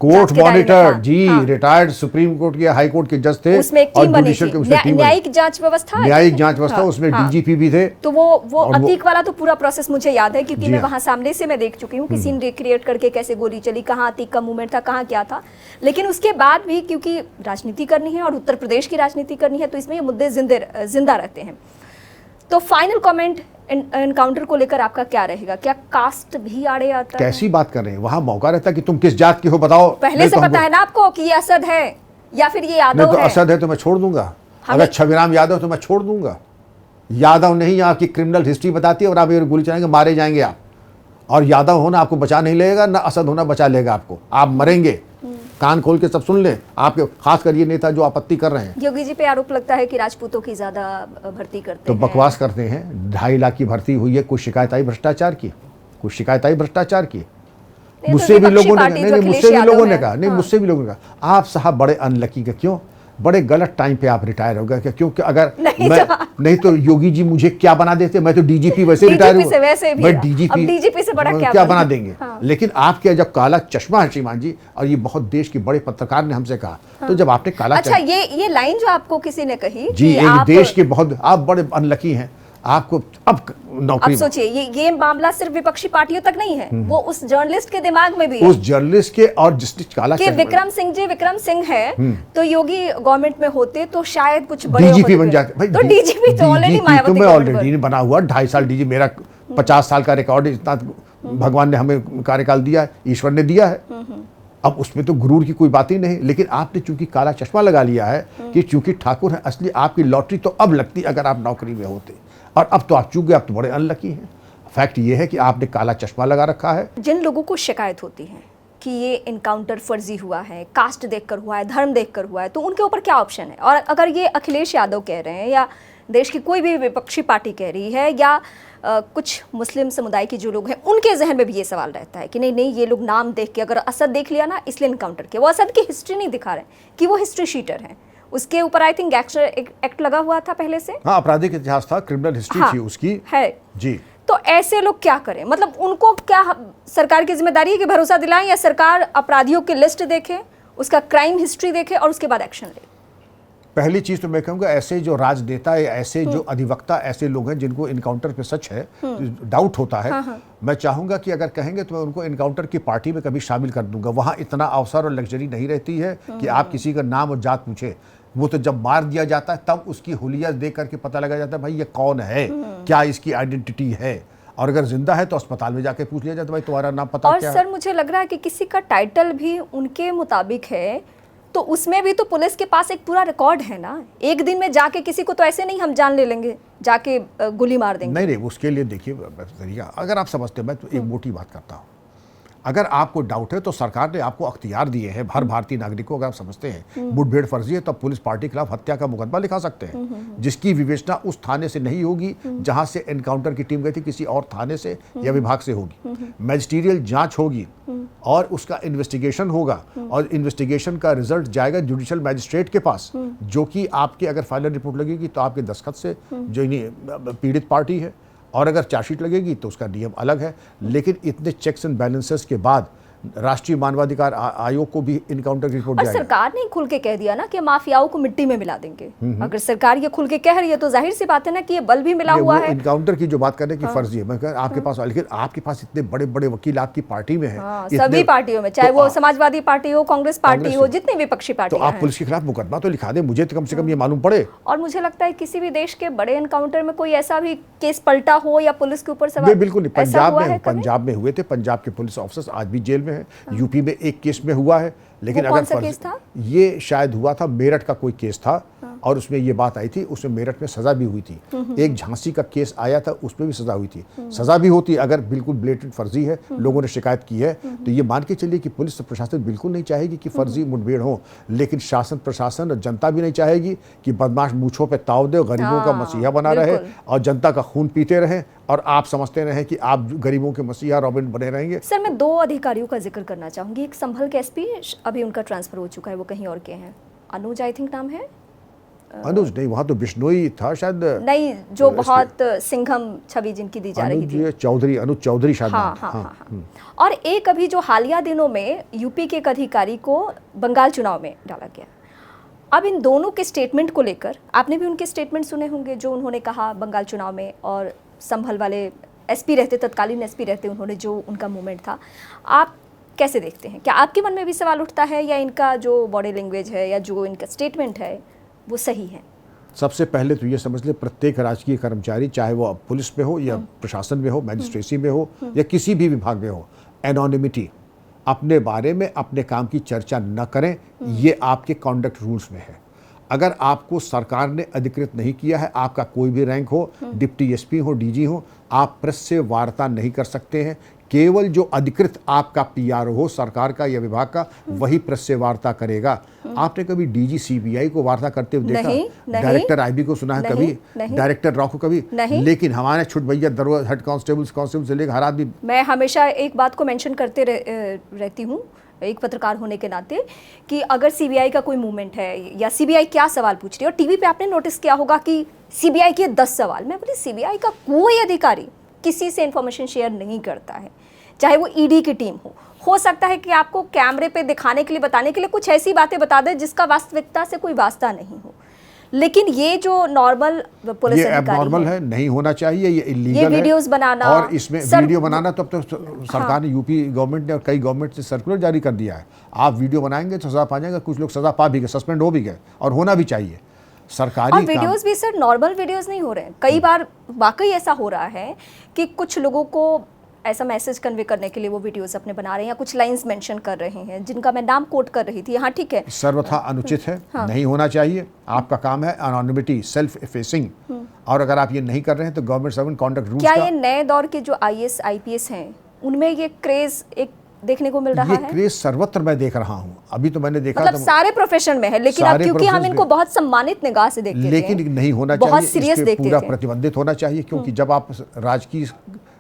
कोर्ट के दायरे में मॉनिटर था। जी, हाँ। रिटायर्ड सुप्रीम कोर्ट के, हाई कोर्ट के जज थे, उसमें एक और टीम बनी जुडिशियल के थी, उसमें टीम बनी। न्यायिक जांच व्यवस्था, न्यायिक जांच व्यवस्था, हाँ, उसमें हाँ। डीजीपी भी थे। तो वो और वो- अतीक वाला तो पूरा प्रोसेस मुझे याद है, क्योंकि जी मैं हाँ। वहां सामने से मैं देख चुकी हूँ कि सीन रिक्रिएट करके कैसे गोली चली, कहाँ अतीक का मूवमेंट था, कहाँ क्या था। लेकिन उसके बाद भी क्योंकि राजनीति करनी है और उत्तर प्रदेश की राजनीति करनी है, तो इसमें ये मुद्दे जिंदा रहते हैं। तो फाइनल कमेंट एनकाउंटर को लेकर आपका क्या रहेगा? क्या कास्ट भी आड़े आता है? कैसी बात कर रहे हैं? वहां मौका रहता है कि तुम किस जात के हो बताओ। पहले नहीं से तो पता है ना आपको कि ये असद है या फिर ये नहीं यादव तो है? असद है तो मैं छोड़ दूंगा। हमें- अगर छविराम यादव तो मैं छोड़ दूंगा। यादव नहीं, आपकी क्रिमिनल हिस्ट्री बताती है और आप ये गोली चलाएंगे, मारे जाएंगे आप। और यादव होना आपको बचा नहीं लेगा, ना असद होना बचा लेगा आपको, आप मरेंगे। कान खोल के सब सुन लें, आपके खास कर ये नेता जो आपत्ति कर रहे हैं योगी जी पे आरोप लगता है कि राजपूतों की ज्यादा भर्ती करते तो हैं। बकवास करते हैं। 2.5 लाख की भर्ती हुई है, कुछ शिकायत आई भ्रष्टाचार की? कुछ शिकायत आई भ्रष्टाचार की? तो मुझसे भी विपक्षी लोगों ने पार्टी नहीं जो नहीं अखिलेश मुझसे भी यादव लोगों ने है, कहा, नहीं हाँ। मुझसे भी लोगों ने कहा आप साहब बड़े अनलकी का, क्यों बड़े गलत टाइम पे आप रिटायर हो गए क्या? क्योंकि अगर नहीं मैं तो- नहीं तो योगी जी मुझे क्या बना देते, मैं तो डीजीपी वैसे DGP रिटायर से वैसे भी मैं अब डीजीपी DGP से बड़ा क्या क्या बना? बना देंगे। हाँ। लेकिन आपके जब काला चश्मा है श्रीमान जी, और ये बहुत देश के बड़े पत्रकार ने हमसे कहा, तो जब आपने काला अच्छा, ये लाइन जो आपको किसी ने कही जी, कि एक आप देश के बहुत आप बड़े अनलकी हैं, आपको अब अब नौकरी सोचिए, ये मामला सिर्फ विपक्षी पार्टियों तक नहीं है, वो उस जर्नलिस्ट के दिमाग में भी है उस जर्नलिस्ट के, और जिसने काला कि चश्मा विक्रम सिंह है, तो योगी गवर्नमेंट में होते तो शायद कुछ बड़े डीजीपी ओहदे बन पे- जाते भाई। तो डीजीपी तो ऑलरेडी मायावती मैं गवर्नमेंट ऑलरेडी बना हुआ 2.5 साल डीजी, मेरा 50 साल का रिकॉर्ड, इतना भगवान ने हमें कार्यकाल दिया है, ईश्वर ने दिया है। अब उसमें तो गुरूर की कोई बात ही नहीं। लेकिन आपने चूंकि काला चश्मा लगा लिया है कि चूंकि ठाकुर है असली, आपकी लॉटरी तो अब लगती अगर आप नौकरी में होते, और अब तो आप चूक गए, आप तो बड़े अनलकी हैं। फैक्ट ये है कि आपने काला चश्मा लगा रखा है। जिन लोगों को शिकायत होती है कि ये इनकाउंटर फर्जी हुआ है, कास्ट देखकर हुआ है, धर्म देखकर हुआ है, तो उनके ऊपर क्या ऑप्शन है? और अगर ये अखिलेश यादव कह रहे हैं या देश की कोई भी विपक्षी पार्टी कह रही है या कुछ मुस्लिम समुदाय के जो लोग हैं, उनके जहन में भी ये सवाल रहता है कि नहीं नहीं, ये लोग नाम देख के, अगर असद देख लिया ना इसलिए इनकाउंटर किया, वो असद की हिस्ट्री नहीं दिखा रहे कि वो हिस्ट्री शीटर है। उसके ऊपर आई थिंक एक्ट लगा हुआ था पहले से, हाँ, आपराधिक इतिहास था, क्रिमिनल हिस्ट्री हाँ, थी उसकी है जी। तो ऐसे लोग क्या करें? मतलब उनको क्या सरकार की जिम्मेदारी है कि भरोसा दिलाएं, या सरकार अपराधियों की लिस्ट देखे, उसका क्राइम हिस्ट्री देखे और उसके बाद एक्शन ले? पहली चीज तो मैं कहूँगा, ऐसे जो राजनेता या ऐसे जो अधिवक्ता, ऐसे लोग हैं जिनको इनकाउंटर पे सच है, डाउट होता है, मैं चाहूंगा कि अगर कहेंगे तो मैं उनको इनकाउंटर की पार्टी में कभी शामिल कर दूंगा। वहाँ इतना अवसर और लग्जरी नहीं रहती है कि आप किसी का नाम और जात पूछे। वो तो जब मार दिया जाता है तब उसकी हुलिया देख करके पता लगा जाता है भाई ये कौन है, क्या इसकी आइडेंटिटी है। और अगर जिंदा है तो अस्पताल में जाके पूछ लिया जाता है भाई तुम्हारा नाम पता और क्या है। सर मुझे लग रहा है कि किसी का टाइटल भी उनके मुताबिक है, तो उसमें भी तो पुलिस के पास एक पूरा रिकॉर्ड है ना। एक दिन में जाके किसी को तो ऐसे नहीं हम जान ले लेंगे, जाके गोली मार देंगे। नहीं, उसके लिए देखिए तरीका, अगर आप समझते हैं, मैं तो एक मोटी बात करता हूँ। अगर आपको डाउट है तो सरकार ने आपको अख्तियार दिए हैं, हर भारतीय नागरिक को, अगर आप समझते हैं मुठभेड़ फर्जी है तो पुलिस पार्टी के खिलाफ हत्या का मुकदमा लिखा सकते हैं, जिसकी विवेचना उस थाने से नहीं होगी जहां से एनकाउंटर की टीम गई थी, किसी और थाने से या विभाग से होगी। मैजिस्ट्रियल जांच होगी और उसका इन्वेस्टिगेशन होगा, और इन्वेस्टिगेशन का रिजल्ट जाएगा जुडिशियल मैजिस्ट्रेट के पास, जो कि आपकी अगर फाइनल रिपोर्ट लगेगी तो आपके दस्तखत से, जो पीड़ित पार्टी है, और अगर चार्जशीट लगेगी तो उसका नियम अलग है। लेकिन इतने चेक्स एंड बैलेंसेस के बाद राष्ट्रीय मानवाधिकार आयोग को भी इनकाउंटर की रिपोर्ट और जाएगी। सरकार ने खुल के कह दिया ना कि माफियाओं को मिट्टी में मिला देंगे। अगर सरकार ये खुल के कह रही है तो जाहिर सी बात है ना कि ये बल भी मिला हुआ है। इनकाउंटर की जो बात करने की फर्जी है, मैं कह आपके पास, लेकिन आपके पास इतने बड़े बड़े वकील आपकी पार्टी में है, सभी पार्टियों में, चाहे वो समाजवादी पार्टी हो, कांग्रेस पार्टी हो, जितनी विपक्षी तो पार्टी आप पुलिस के खिलाफ मुकदमा तो लिखा दें, मुझे तो कम से कम ये मालूम पड़े। और मुझे लगता है किसी भी देश के बड़े एनकाउंटर में कोई ऐसा भी केस पलटा हो या पुलिस के ऊपर सवाल, बिल्कुल नहीं। पंजाब में हुए थे, पंजाब के पुलिस ऑफिसर्स आज भी जेल में हैं। यूपी में एक केस में हुआ है, लेकिन वो अगर कौन सा केस था? ये शायद हुआ था, मेरठ का कोई केस था, और उसमें ये बात आई थी, उसमें मेरठ में सजा भी हुई थी। एक झांसी का केस आया था, उसमें भी सजा हुई थी। सजा भी होती अगर बिल्कुल ब्लेटेंट फर्जी है, लोगों ने शिकायत की है, तो ये मान के चलिए कि पुलिस प्रशासन बिल्कुल नहीं चाहेगी कि फर्जी मुठभेड़ हो, लेकिन शासन प्रशासन और जनता भी नहीं चाहेगी कि बदमाश मूछों पे ताव दे, गरीबों का मसीहा बना रहे और जनता का खून पीते रहे, और आप समझते रहे कि आप गरीबों के मसीहा रॉबिन बने रहेंगे। सर मैं दो अधिकारियों का जिक्र करना चाहूंगी। एक संभल के एसपी, अभी उनका ट्रांसफर हो चुका है, वो कहीं और के हैं, अनुज आई थिंक नाम है, अनुज नहीं, वहाँ तो बिश्नोई था शायद, नहीं जो बहुत सिंघम छवि जिनकी दी जा रही थी, अनुज चौधरी शायद। हाँ। और एक अभी जो हालिया दिनों में यूपी के एक अधिकारी को बंगाल चुनाव में डाला गया। अब इन दोनों के स्टेटमेंट को लेकर आपने भी उनके स्टेटमेंट सुने होंगे जो उन्होंने कहा बंगाल चुनाव में, और संभल वाले एसपी रहते, तत्कालीन एसपी रहते, उन्होंने जो उनका मूवमेंट था, आप कैसे देखते हैं? क्या आपके मन में भी सवाल उठता है या इनका जो बॉडी लैंग्वेज है या जो इनका स्टेटमेंट है वो सही है? सबसे पहले तो ये समझ ले, प्रत्येक राजकीय कर्मचारी, चाहे वो पुलिस में हो या प्रशासन में हो, मैजिस्ट्रेसी में हो या किसी भी विभाग में हो, एनोनिमिटी, अपने बारे में अपने काम की चर्चा न करें, ये आपके कॉन्डक्ट रूल्स में है। अगर आपको सरकार ने अधिकृत नहीं किया है, आपका कोई भी रैंक हो, डिप्टी एसपी हो, डीजी हो, आप प्रेस से वार्ता नहीं कर सकते हैं। केवल जो अधिकृत आपका पीआरओ हो सरकार का या विभाग का, वही प्रेस से वार्ता करेगा। आपने कभी डीजी सीबीआई को वार्ता करते हुए देखा? डायरेक्टर आईबी को सुना है कभी? डायरेक्टर रॉ को कभी? लेकिन हमारे छुट भैया दरोगा, हेड कांस्टेबल से लेकर हर आदमी। मैं हमेशा एक बात को मेंशन करते रहती हूँ एक पत्रकार होने के नाते, कि अगर सीबीआई का कोई मूवमेंट है या सीबीआई क्या सवाल पूछ रही है, और टीवी पे आपने नोटिस किया होगा कि सीबीआई के 10 सवाल, मैं बोली सीबीआई का कोई अधिकारी किसी से इंफॉर्मेशन शेयर नहीं करता है, चाहे वो ईडी की टीम हो सकता है कि आपको कैमरे पे दिखाने के लिए, बताने के लिए कुछ ऐसी बातें बता दे जिसका वास्तविकता से कोई वास्ता नहीं हो। लेकिन ये जो नॉर्मल पुलिस अधिकारी नॉर्मल है, नहीं होना चाहिए, ये इलीगल है। ये वीडियोस बनाना, और इसमें वीडियो बनाना तो अब तो सरकार ने, यूपी गवर्नमेंट ने और कई गवर्नमेंट ने सर्कुलर जारी कर दिया है, आप वीडियो बनाएंगे तो सजा पा जाएंगे। कुछ लोग सजा पा भी गए, सस्पेंड हो भी गए, और होना भी चाहिए। सरकारी और वीडियोस भी सर नॉर्मल वीडियोस नहीं हो रहे हैं, कई बार वाकई ऐसा हो रहा है कि कुछ लोगों को ऐसा मैसेज कन्वे करने के लिए वो वीडियोस अपने बना रहे हैं या कुछ लाइंस मेंशन कर रहे हैं जिनका मैं नाम कोट कर रही थी यहाँ, ठीक है, सर्वथा अनुचित है। नहीं होना चाहिए। आपका काम है एनोनिमिटी, सेल्फ एफेसिंग, और अगर आप ये नहीं कर रहे हैं तो गवर्नमेंट सर्वेंट कॉन्डक्ट रूल्स क्या ये नए दौर के जो आईएएस आईपीएस हैं उनमें ये क्रेज एक देखने को मिल रहा है? ये क्रेज सर्वत्र मैं देख रहा हूँ। अभी तो मैंने देखा, मतलब सारे प्रोफेशन में है, लेकिन अब क्योंकि हम इनको बहुत सम्मानित निगाह से देखते हैं, लेकिन नहीं होना बहुत चाहिए, सीरियस देखते पूरा थे। प्रतिबंधित होना चाहिए, क्योंकि जब आप राजकीय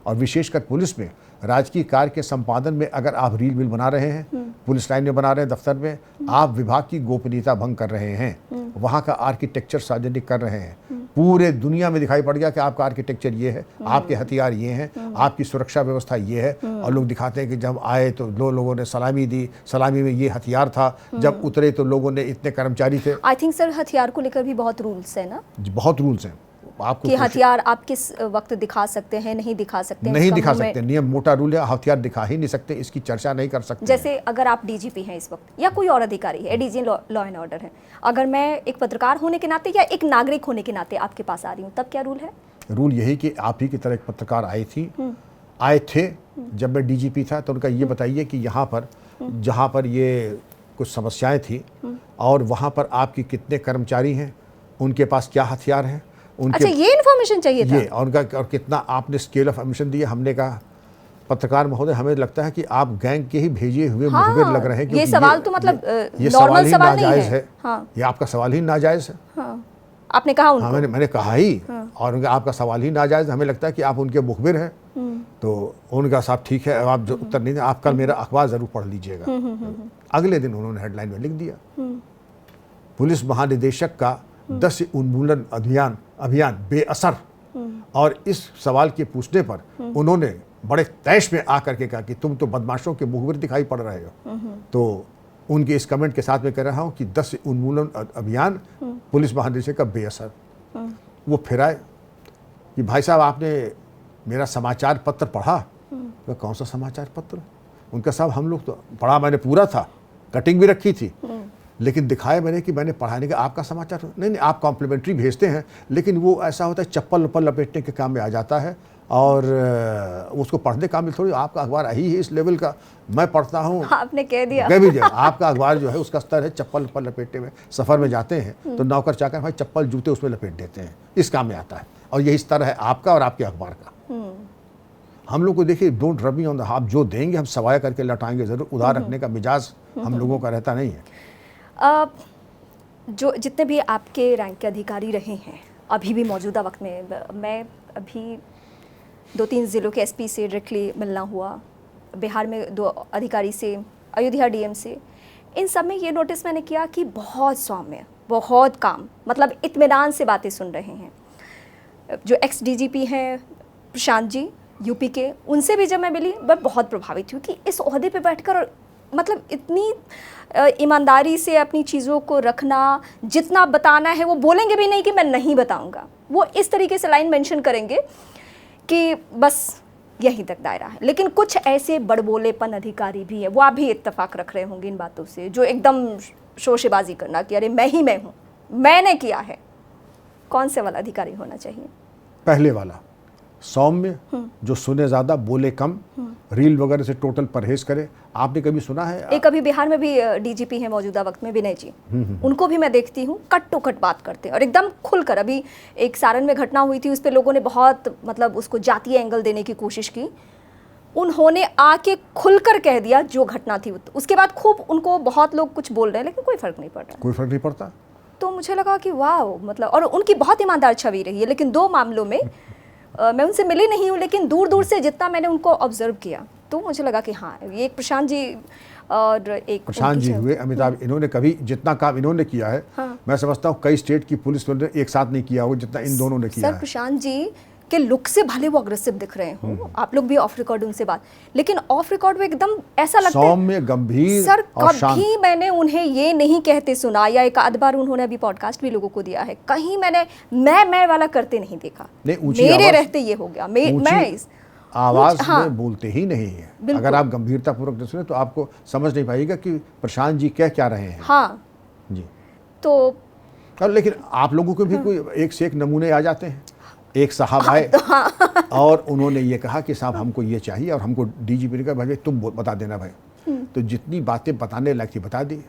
और विशेषकर पुलिस में राजकीय कार्य के संपादन में अगर आप रील वील बना रहे हैं, पुलिस लाइन में बना रहे हैं, दफ्तर में, आप विभाग की गोपनीयता भंग कर रहे हैं, वहाँ का आर्किटेक्चर सार्वजनिक कर रहे हैं। पूरे दुनिया में दिखाई पड़ गया कि आपका आर्किटेक्चर ये है, आपके हथियार ये हैं, आपकी सुरक्षा व्यवस्था ये है, और लोग दिखाते हैं कि जब आए तो लोगों ने सलामी दी, सलामी में ये हथियार था, जब उतरे तो लोगों ने, इतने कर्मचारी थे। आई थिंक सर हथियार को लेकर भी बहुत रूल्स है ना? बहुत रूल्स हैं आपको, कि हथियार आप किस वक्त दिखा सकते हैं, नहीं दिखा सकते, नहीं दिखा सकते, नियम मोटा रूल है, हथियार दिखा ही नहीं सकते, इसकी चर्चा नहीं कर सकते। जैसे अगर आप डीजीपी हैं इस वक्त या कोई और अधिकारी है, एडीजी लॉ एंड ऑर्डर है, अगर मैं एक पत्रकार होने के नाते या एक नागरिक होने के नाते आपके पास आ रही हूँ, तब क्या रूल है? रूल यही कि आप ही की तरह एक पत्रकार आए थे जब मैं डीजीपी था, तो उनका ये बताइए कि यहाँ पर जहाँ पर ये कुछ समस्याएं थी और वहाँ पर आपके कितने कर्मचारी हैं, उनके पास क्या हथियार हैं, उनके, अच्छा ये इन्फॉर्मेशन चाहिए था, ये और कितना आपने स्केल ऑफ एमिशन दिया। हमने कहा पत्रकार महोदय, हमें लगता है कि आप गैंग के ही भेजे हुए मुखबिर लग रहे हैं, ये सवाल तो मतलब नॉर्मल सवाल नहीं है। ये आपका सवाल ही नाजायज है। आपने कहा उनको? हाँ, मैंने कहा ही, और आपका सवाल ही नाजायज, हमें लगता है कि आप उनके मुखबिर हैं। तो उनका साहब ठीक है, आप जो उत्तर नहीं दें, आप कल मेरा अखबार जरूर पढ़ लीजिएगा। अगले दिन उन्होंने हेडलाइन में लिख दिया, पुलिस महानिदेशक का 10 उन्मूलन अभियान बेअसर। और इस सवाल के पूछने पर उन्होंने बड़े तैश में आकर के कहा कि तुम तो बदमाशों के मुखबिर दिखाई पड़ रहे हो। तो उनके इस कमेंट के साथ मैं कह रहा हूँ कि 10 उन्मूलन अभियान पुलिस महानिदेशक का बेअसर। वो फिर आए कि भाई साहब आपने मेरा समाचार पत्र पढ़ा? तो कौन सा समाचार पत्र? उनका साहब हम लोग तो पढ़ा, मैंने पूरा था, कटिंग भी रखी थी, लेकिन दिखाया मैंने कि मैंने पढ़ाने का आपका समाचार नहीं, आप कॉम्प्लीमेंट्री भेजते हैं, लेकिन वो ऐसा होता है चप्पल उप्पल लपेटने के काम में आ जाता है, और उसको पढ़ने काम में थोड़ी। आपका अखबार ही है इस लेवल का, मैं पढ़ता हूँ, आपने कह दिया, कह भी दिया। आपका अखबार जो है उसका स्तर है चप्पल उप्पल लपेटने में। सफ़र में जाते हैं तो नौकर चाकर भाई चप्पल जूते उसमें लपेट देते हैं, इस काम में आता है, और यही स्तर है आपका और आपके अखबार का। हम लोग को देखिए, डोंट रब मी ऑन द, आप जो देंगे हम सवाया करके लौटाएंगे जरूर। उधार रखने का मिजाज हम लोगों का रहता नहीं है। जो जितने भी आपके रैंक के अधिकारी रहे हैं अभी भी मौजूदा वक्त में, मैं अभी 2-3 ज़िलों के एसपी से डायरेक्टली मिलना हुआ, बिहार में 2 अधिकारी से, अयोध्या डीएम से, इन सब में ये नोटिस मैंने किया कि बहुत सौम्य, बहुत काम, मतलब इत्मीनान से बातें सुन रहे हैं। जो एक्स डीजीपी हैं प्रशांत जी यूपी के, उनसे भी जब मैं मिली मैं बहुत प्रभावित हुई कि इस ओहदे पे बैठकर मतलब इतनी ईमानदारी से अपनी चीज़ों को रखना, जितना बताना है वो बोलेंगे भी नहीं कि मैं नहीं बताऊंगा, वो इस तरीके से लाइन मेंशन करेंगे कि बस यहीं तक दायरा है। लेकिन कुछ ऐसे बड़बोलेपन अधिकारी भी है, वो आप भी इत्तेफाक रख रहे होंगे इन बातों से, जो एकदम शोशेबाजी करना कि अरे मैं ही मैं हूँ, मैंने किया है। कौन से वाला अधिकारी होना चाहिए? पहले वाला, सौम्य, जो सुने ज़्यादा बोले कम, रील वगैरह से टोटल परहेज करे। आपने कभी सुना है? एक अभी बिहार में भी डीजीपी हैं मौजूदा वक्त में, विनय जी, उनको भी मैं देखती हूँ कट टू कट बात करते हैं और एकदम खुलकर। अभी एक सारण में घटना हुई थी, उस पर लोगों ने बहुत मतलब उसको जातीय एंगल देने की कोशिश की, उन्होंने आके खुलकर कह दिया जो घटना थी। उसके बाद खूब उनको बहुत लोग कुछ बोल रहे हैं, लेकिन कोई फर्क नहीं पड़ रहा। कोई फर्क नहीं पड़ता। तो मुझे लगा कि वाह, मतलब, और उनकी बहुत ईमानदार छवि रही है। लेकिन 2 मामलों में मैं उनसे मिली नहीं हूँ, लेकिन दूर दूर से जितना मैंने उनको ऑब्जर्व किया तो मुझे लगा कि हाँ, ये एक प्रशांत जी और एक प्रशांत जी हुए, अमिताभ, इन्होंने कभी जितना काम इन्होंने किया है, हाँ। मैं समझता हूँ कई स्टेट की पुलिस ने एक साथ नहीं किया हो जितना इन दोनों ने किया सर है। प्रशांत जी के लुक से भले वो अग्रेसिव दिख रहे हो, आप लोग भी ऑफ रिकॉर्ड उनसे बात, लेकिन ऑफ रिकॉर्ड में एकदम ऐसा लगता है सौम्य, गंभीर सर, और शांत। कभी मैंने उन्हें ये नहीं कहते सुना, या एक आध बार उन्होंने अभी पॉडकास्ट भी लोगों को दिया है, कहीं मैंने मैं वाला करते नहीं देखा। नहीं, ऊंची मेरे आवाज, रहते ये हो गया, मैं आवाज हाँ, में बोलते ही नहीं है। बिल्कुल। अगर आप गंभीरता पूर्वक सुने तो आपको समझ नहीं पाएगा कि प्रशांत जी कह क्या रहे हैं। हाँ जी। तो और लेकिन आप लोगों को भी कोई एक से एक नमूने आ जाते हैं। एक साहब आए और उन्होंने ये कहा कि साहब हमको ये चाहिए, और हमको डीजीपी ने कहा भाई तुम बता देना भाई। तो जितनी बातें बताने लायक थी बता दी।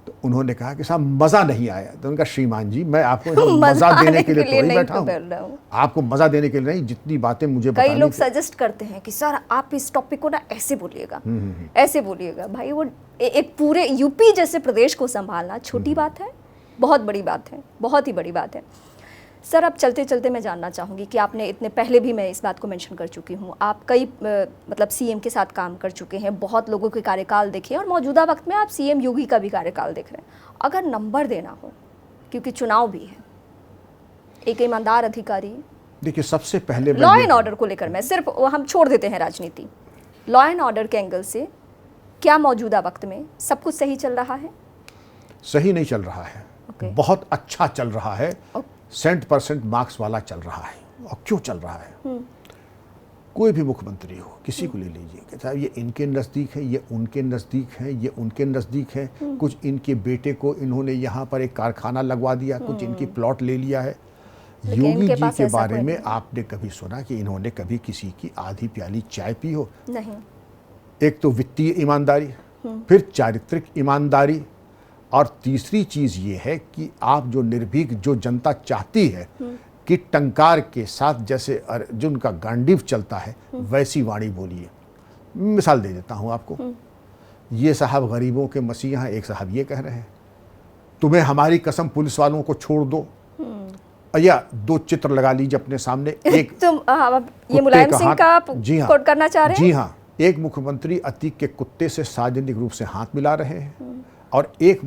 तो उन्होंने कहा कि साहब मज़ा नहीं आया। तो उनका श्रीमान जी, मैं आपको मज़ा देने के लिए तो नहीं बैठा हूँ, आपको मज़ा देने के लिए नहीं, जितनी बातें मुझे बतानी। कई लोग सजेस्ट करते हैं कि सर आप इस टॉपिक को ना ऐसे बोलिएगा, ऐसे बोलिएगा। भाई वो एक पूरे यूपी जैसे प्रदेश को संभालना छोटी बात है, बहुत बड़ी बात है, बहुत ही बड़ी बात है। सर अब चलते चलते मैं जानना चाहूँगी कि आपने इतने पहले भी मैं इस बात को मेंशन कर चुकी हूँ, आप कई मतलब सीएम के साथ काम कर चुके हैं, बहुत लोगों के कार्यकाल देखे, और मौजूदा वक्त में आप सीएम योगी का भी कार्यकाल देख रहे हैं। अगर नंबर देना हो, क्योंकि चुनाव भी है, एक ईमानदार अधिकारी, देखिए सबसे पहले लॉ एंड ऑर्डर को लेकर, मैं सिर्फ हम छोड़ देते हैं राजनीति, लॉ एंड ऑर्डर के एंगल से क्या मौजूदा वक्त में सब कुछ सही चल रहा है? सही नहीं चल रहा है, बहुत अच्छा चल रहा है, 100% मार्क्स वाला चल रहा है। और क्यों चल रहा है? कोई भी मुख्यमंत्री हो, किसी को ले लीजिए, कहता है ये इनके नज़दीक है, ये उनके नज़दीक है, ये उनके नज़दीक है, कुछ इनके बेटे को इन्होंने यहाँ पर एक कारखाना लगवा दिया, कुछ इनकी प्लॉट ले लिया है। योगी जी के बारे में आपने कभी सुना कि इन्होंने कभी किसी की आधी प्याली चाय पी हो? नहीं। एक तो वित्तीय ईमानदारी, फिर चारित्रिक ईमानदारी, और तीसरी चीज़ ये है कि आप जो निर्भीक, जो जनता चाहती है कि टंकार के साथ जैसे अर्जुन का गांडीव चलता है वैसी वाणी बोलिए। मिसाल दे देता हूँ आपको, ये साहब गरीबों के मसीहा, एक साहब ये कह रहे हैं तुम्हें हमारी कसम पुलिस वालों को छोड़ दो, या 2 चित्र लगा लीजिए अपने सामने। एक तुम ये मुलायम सिंह का कोट करना चाह रहे हैं? जी हाँ, एक मुख्यमंत्री अतीक के कुत्ते से सार्वजनिक रूप से हाथ मिला रहे हैं, और एक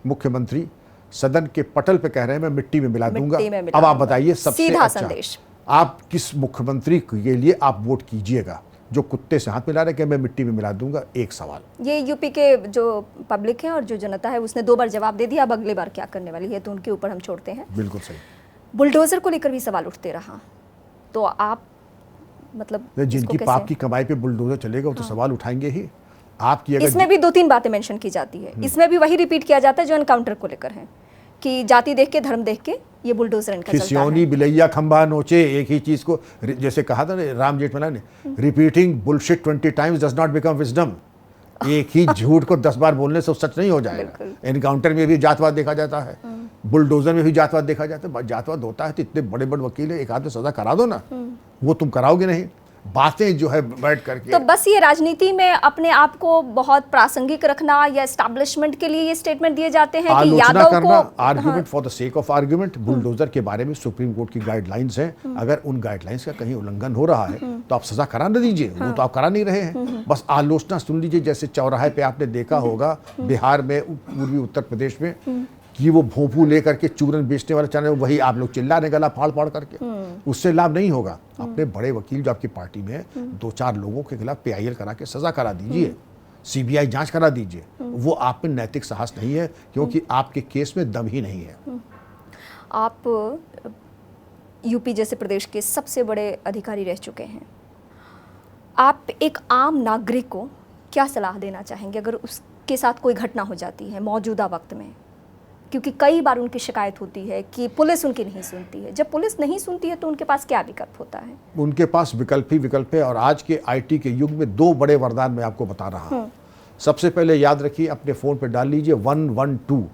मुख्यमंत्री सदन के पटल पे कह रहे हैं मैं मिट्टी में मिला दूंगा। अब आप बताइए सबसे सीधा अच्छा संदेश आप किस मुख्यमंत्री के लिए आप वोट कीजिएगा, जो कुत्ते से हाथ मिला रहे कि मैं मिट्टी में मिला दूंगा? एक सवाल। ये यूपी के जो पब्लिक है और जो जनता है उसने 2 बार जवाब दे दिया, अब अगली बार क्या करने वाली है तो उनके ऊपर हम छोड़ते हैं। बिल्कुल सही। बुलडोजर को लेकर भी सवाल उठते रहा, तो आप मतलब जिनकी पाप की कमाई पे बुलडोजर चलेगा वो तो सवाल उठाएंगे ही। आपकी अगर इसमें भी 2-3 बातें मेंशन की जाती है, इसमें भी वही रिपीट किया जाता है जो एनकाउंटर को लेकर है कि जाति देख के, धर्म देख के ये बुलडोजर इनका चलता है। खिसियोनी बिलैया खंबा नोचे, एक ही चीज को, जैसे कहा था ना राम जेठमलानी ने, repeating bullshit 20 times does not become wisdom. एक ही झूठ को 10 बार बोलने से सच नहीं हो जाएगा। एनकाउंटर में भी जातवाद देखा जाता है, बुलडोजर में भी जातवाद देखा जाता है। जातवाद होता है तो इतने बड़े बड़े वकील है, एक आध सजा करा दो ना, वो तुम कराओगे नहीं। बातें जो है बैठ करके, तो बस ये राजनीति में अपने आप को बहुत प्रासंगिक रखना या एस्टैब्लिशमेंट के लिए ये स्टेटमेंट दिए जाते हैं कि यादव को argument for the sake of argument. Bulldozer के बारे में सुप्रीम कोर्ट की गाइडलाइंस हैं, अगर उन गाइडलाइंस का कहीं उल्लंघन हो रहा है तो आप सजा करा न दीजिए, वो तो आप करा नहीं रहे हैं, बस आलोचना सुन लीजिए। जैसे चौराहे पे आपने देखा होगा बिहार में, पूर्वी उत्तर प्रदेश में, कि वो भोंपू लेकर के चूरन बेचने वाले चैनल वही आप लोग चिल्ला रहे गला फाड़ फाड़ करके, उससे लाभ नहीं होगा। अपने बड़े वकील जो आपकी पार्टी में 2-4 लोगों के खिलाफ PIL करा के सजा करा दीजिए, CBI जांच करा दीजिए। वो आप में नैतिक साहस नहीं है, क्योंकि आपके केस में दम ही नहीं है। आप यूपी जैसे प्रदेश के सबसे बड़े अधिकारी रह चुके हैं, आप एक आम नागरिक को क्या सलाह देना चाहेंगे अगर उसके साथ कोई घटना हो जाती है मौजूदा वक्त में? क्योंकि कई बार उनकी शिकायत होती है कि पुलिस उनकी नहीं सुनती है। जब पुलिस नहीं सुनती है तो उनके पास क्या विकल्प होता है? उनके पास विकल्प ही विकल्प है। और आज के IT के युग में 2 बड़े वरदान मैं आपको बता रहा हूँ। सबसे पहले याद रखिए, अपने फ़ोन पे डाल लीजिए 112।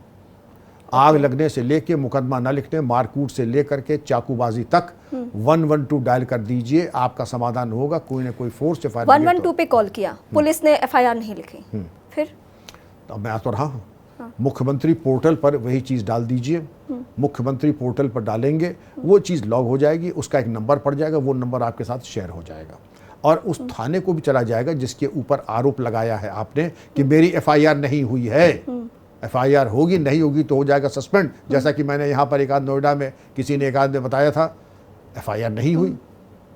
आग लगने से लेके मुकदमा न लिखने, मारकूट से लेकर के चाकूबाजी तक 112 डायल कर दीजिए, आपका समाधान होगा। कोई ना कोई फोर्स से 112 पे कॉल किया, पुलिस ने FIR नहीं लिखी, फिर? तो मैं आ तो रहा हूँ। मुख्यमंत्री पोर्टल पर वही चीज़ डाल दीजिए। मुख्यमंत्री पोर्टल पर डालेंगे, वो चीज़ लॉग हो जाएगी, उसका एक नंबर पड़ जाएगा, वो नंबर आपके साथ शेयर हो जाएगा और उस थाने को भी चला जाएगा जिसके ऊपर आरोप लगाया है आपने कि मेरी FIR नहीं हुई है। FIR होगी, नहीं होगी तो हो जाएगा सस्पेंड। जैसा कि मैंने यहाँ पर एक आध नोएडा में किसी ने एक आध ने बताया था, FIR नहीं हुई,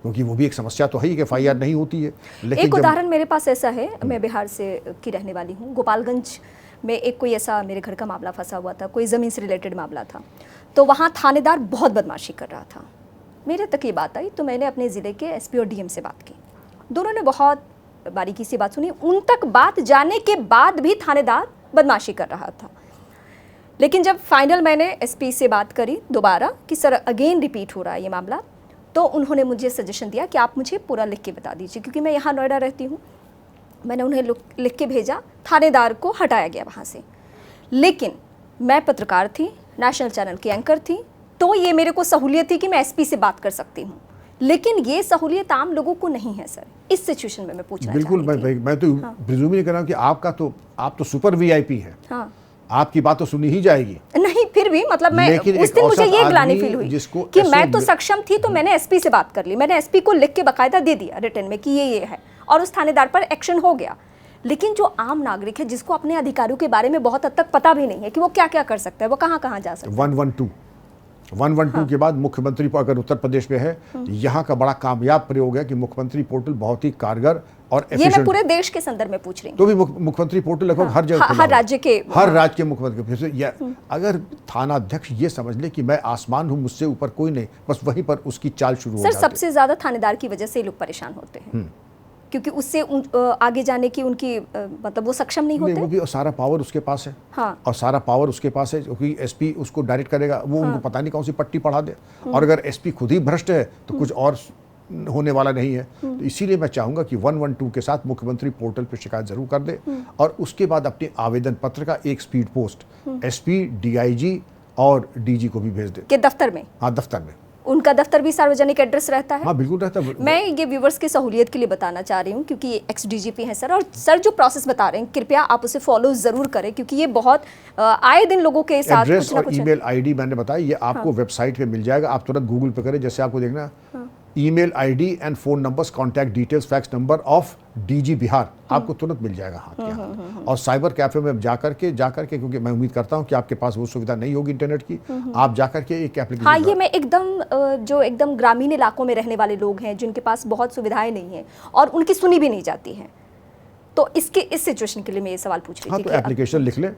क्योंकि वो भी एक समस्या तो है ही कि FIR नहीं होती है। लेकिन एक उदाहरण मेरे पास ऐसा है, मैं बिहार से की रहने वाली हूँ। गोपालगंज में एक कोई ऐसा मेरे घर का मामला फंसा हुआ था, कोई ज़मीन से रिलेटेड मामला था। तो वहाँ थानेदार बहुत बदमाशी कर रहा था। मेरे तक ये बात आई तो मैंने अपने ज़िले के SP और DM से बात की। दोनों ने बहुत बारीकी से बात सुनी। उन तक बात जाने के बाद भी थानेदार बदमाशी कर रहा था। लेकिन जब फाइनल मैंने SP से बात करी दोबारा कि सर अगेन रिपीट हो रहा है ये मामला, तो उन्होंने मुझे सजेशन दिया कि आप मुझे पूरा लिख के बता दीजिए, क्योंकि मैं यहाँ नोएडा रहती हूँ। मैंने उन्हें लिख के भेजा, थानेदार को हटाया गया वहाँ से। लेकिन मैं पत्रकार थी, नेशनल चैनल की एंकर थी, तो ये मेरे को सहूलियत थी कि मैं SP से बात कर सकती हूँ। लेकिन ये सहूलियत आम लोगों को नहीं है सर। इस सिचुएशन में मैं पूछना बिल्कुल, मैं तो प्रिज्यूम नहीं कर रहा हूँ कि आप तो सुपर VIP है। हाँ, आपकी बात तो सुनी ही जाएगी। नहीं, फिर भी मतलब मैं उस दिन मुझे ये ग्लानि फील हुई कि मैं तो सक्षम थी, तो मैंने SP से बात कर ली। मैंने SP को लिख के बाकायदा दे दिया रिटर्न में कि ये है, और उस थानेदार पर एक्शन हो गया। लेकिन जो आम नागरिक है, जिसको अपने अधिकारियों के बारे में बहुत हद तक पता भी नहीं है कि वो क्या क्या कर सकता है, वो कहाँ कहाँ जा सकता है। 112 के बाद मुख्यमंत्री पर, अगर उत्तर प्रदेश में है, यहाँ का बड़ा कामयाब प्रयोग है कि मुख्यमंत्री पोर्टल बहुत ही कारगर और ये मैं पूरे देश के संदर्भ में पूछ रही हूँ। तो भी मुख्यमंत्री पोर्टल लगभग हर जगह, हर राज्य के मुख्यमंत्री। अगर थाना अध्यक्ष ये समझ ले कि मैं आसमान हूँ, मुझसे ऊपर कोई नहीं, बस वहीं पर उसकी चाल शुरू हो जाती है। सर, सबसे ज्यादा थानेदार की वजह से लोग परेशान होते हैं, क्योंकि उससे आगे जाने की उनकी मतलब वो सक्षम नहीं होते। वो भी, और सारा पावर उसके पास है। हाँ। और सारा पावर उसके पास है, क्योंकि SP उसको डायरेक्ट करेगा, वो उनको पता नहीं कौन सी पट्टी पढ़ा दे। और अगर SP खुद ही भ्रष्ट है तो कुछ और होने वाला नहीं है। तो इसीलिए मैं चाहूंगा कि 112 के साथ मुख्यमंत्री पोर्टल पर शिकायत जरूर कर दे, और उसके बाद अपने आवेदन पत्र का एक स्पीड पोस्ट SP, DIG और DG को भी भेज दे के दफ्तर में। हाँ, दफ्तर में। उनका दफ्तर भी सार्वजनिक एड्रेस रहता है? हाँ, बिल्कुल रहता है। मैं ये व्यूवर्स की सहूलियत के लिए बताना चाह रही हूँ, क्योंकि ये ex-DGP हैं सर, और सर जो प्रोसेस बता रहे हैं, कृपया आप उसे फॉलो जरूर करें, क्योंकि ये बहुत आए दिन लोगों के साथ एड्रेस कुछ ना और कुछ ईमेल ID मैंने बताया, ये आपको वेबसाइट पे मिल जाएगा। आप तुरंत गूगल पे करें, जैसे आपको देखना email ID and phone numbers, contact details, fax number of DG Bihar, आपको तुरंत मिल जाएगा हाथ के हाथ। और साइबर कैफे में जाकर के, क्योंकि मैं उम्मीद करता हूं कि आपके पास वो सुविधा नहीं होगी इंटरनेट की, आप जाकर के एक एप्लीकेशन। हाँ, ये मैं एकदम ग्रामीण इलाकों में रहने वाले लोग हैं, जिनके पास बहुत सुविधाएं नहीं है और उनकी सुनी भी नहीं जाती है, तो इस सिचुएशन के लिए मैं ये सवाल पूछ रही थी। हाँ, तो एप्लीकेशन लिख लें,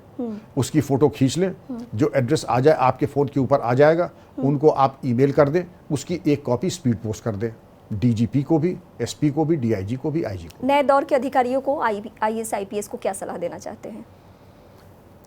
उसकी फोटो खींच लें, जो एड्रेस आ जाए आपके फ़ोन के ऊपर आ जाएगा, उनको आप ईमेल कर दें, उसकी एक कॉपी स्पीड पोस्ट कर दें, DGP को भी, SP को भी, DIG को भी, IG को। नए दौर के अधिकारियों को, IAS IPS को क्या सलाह देना चाहते हैं?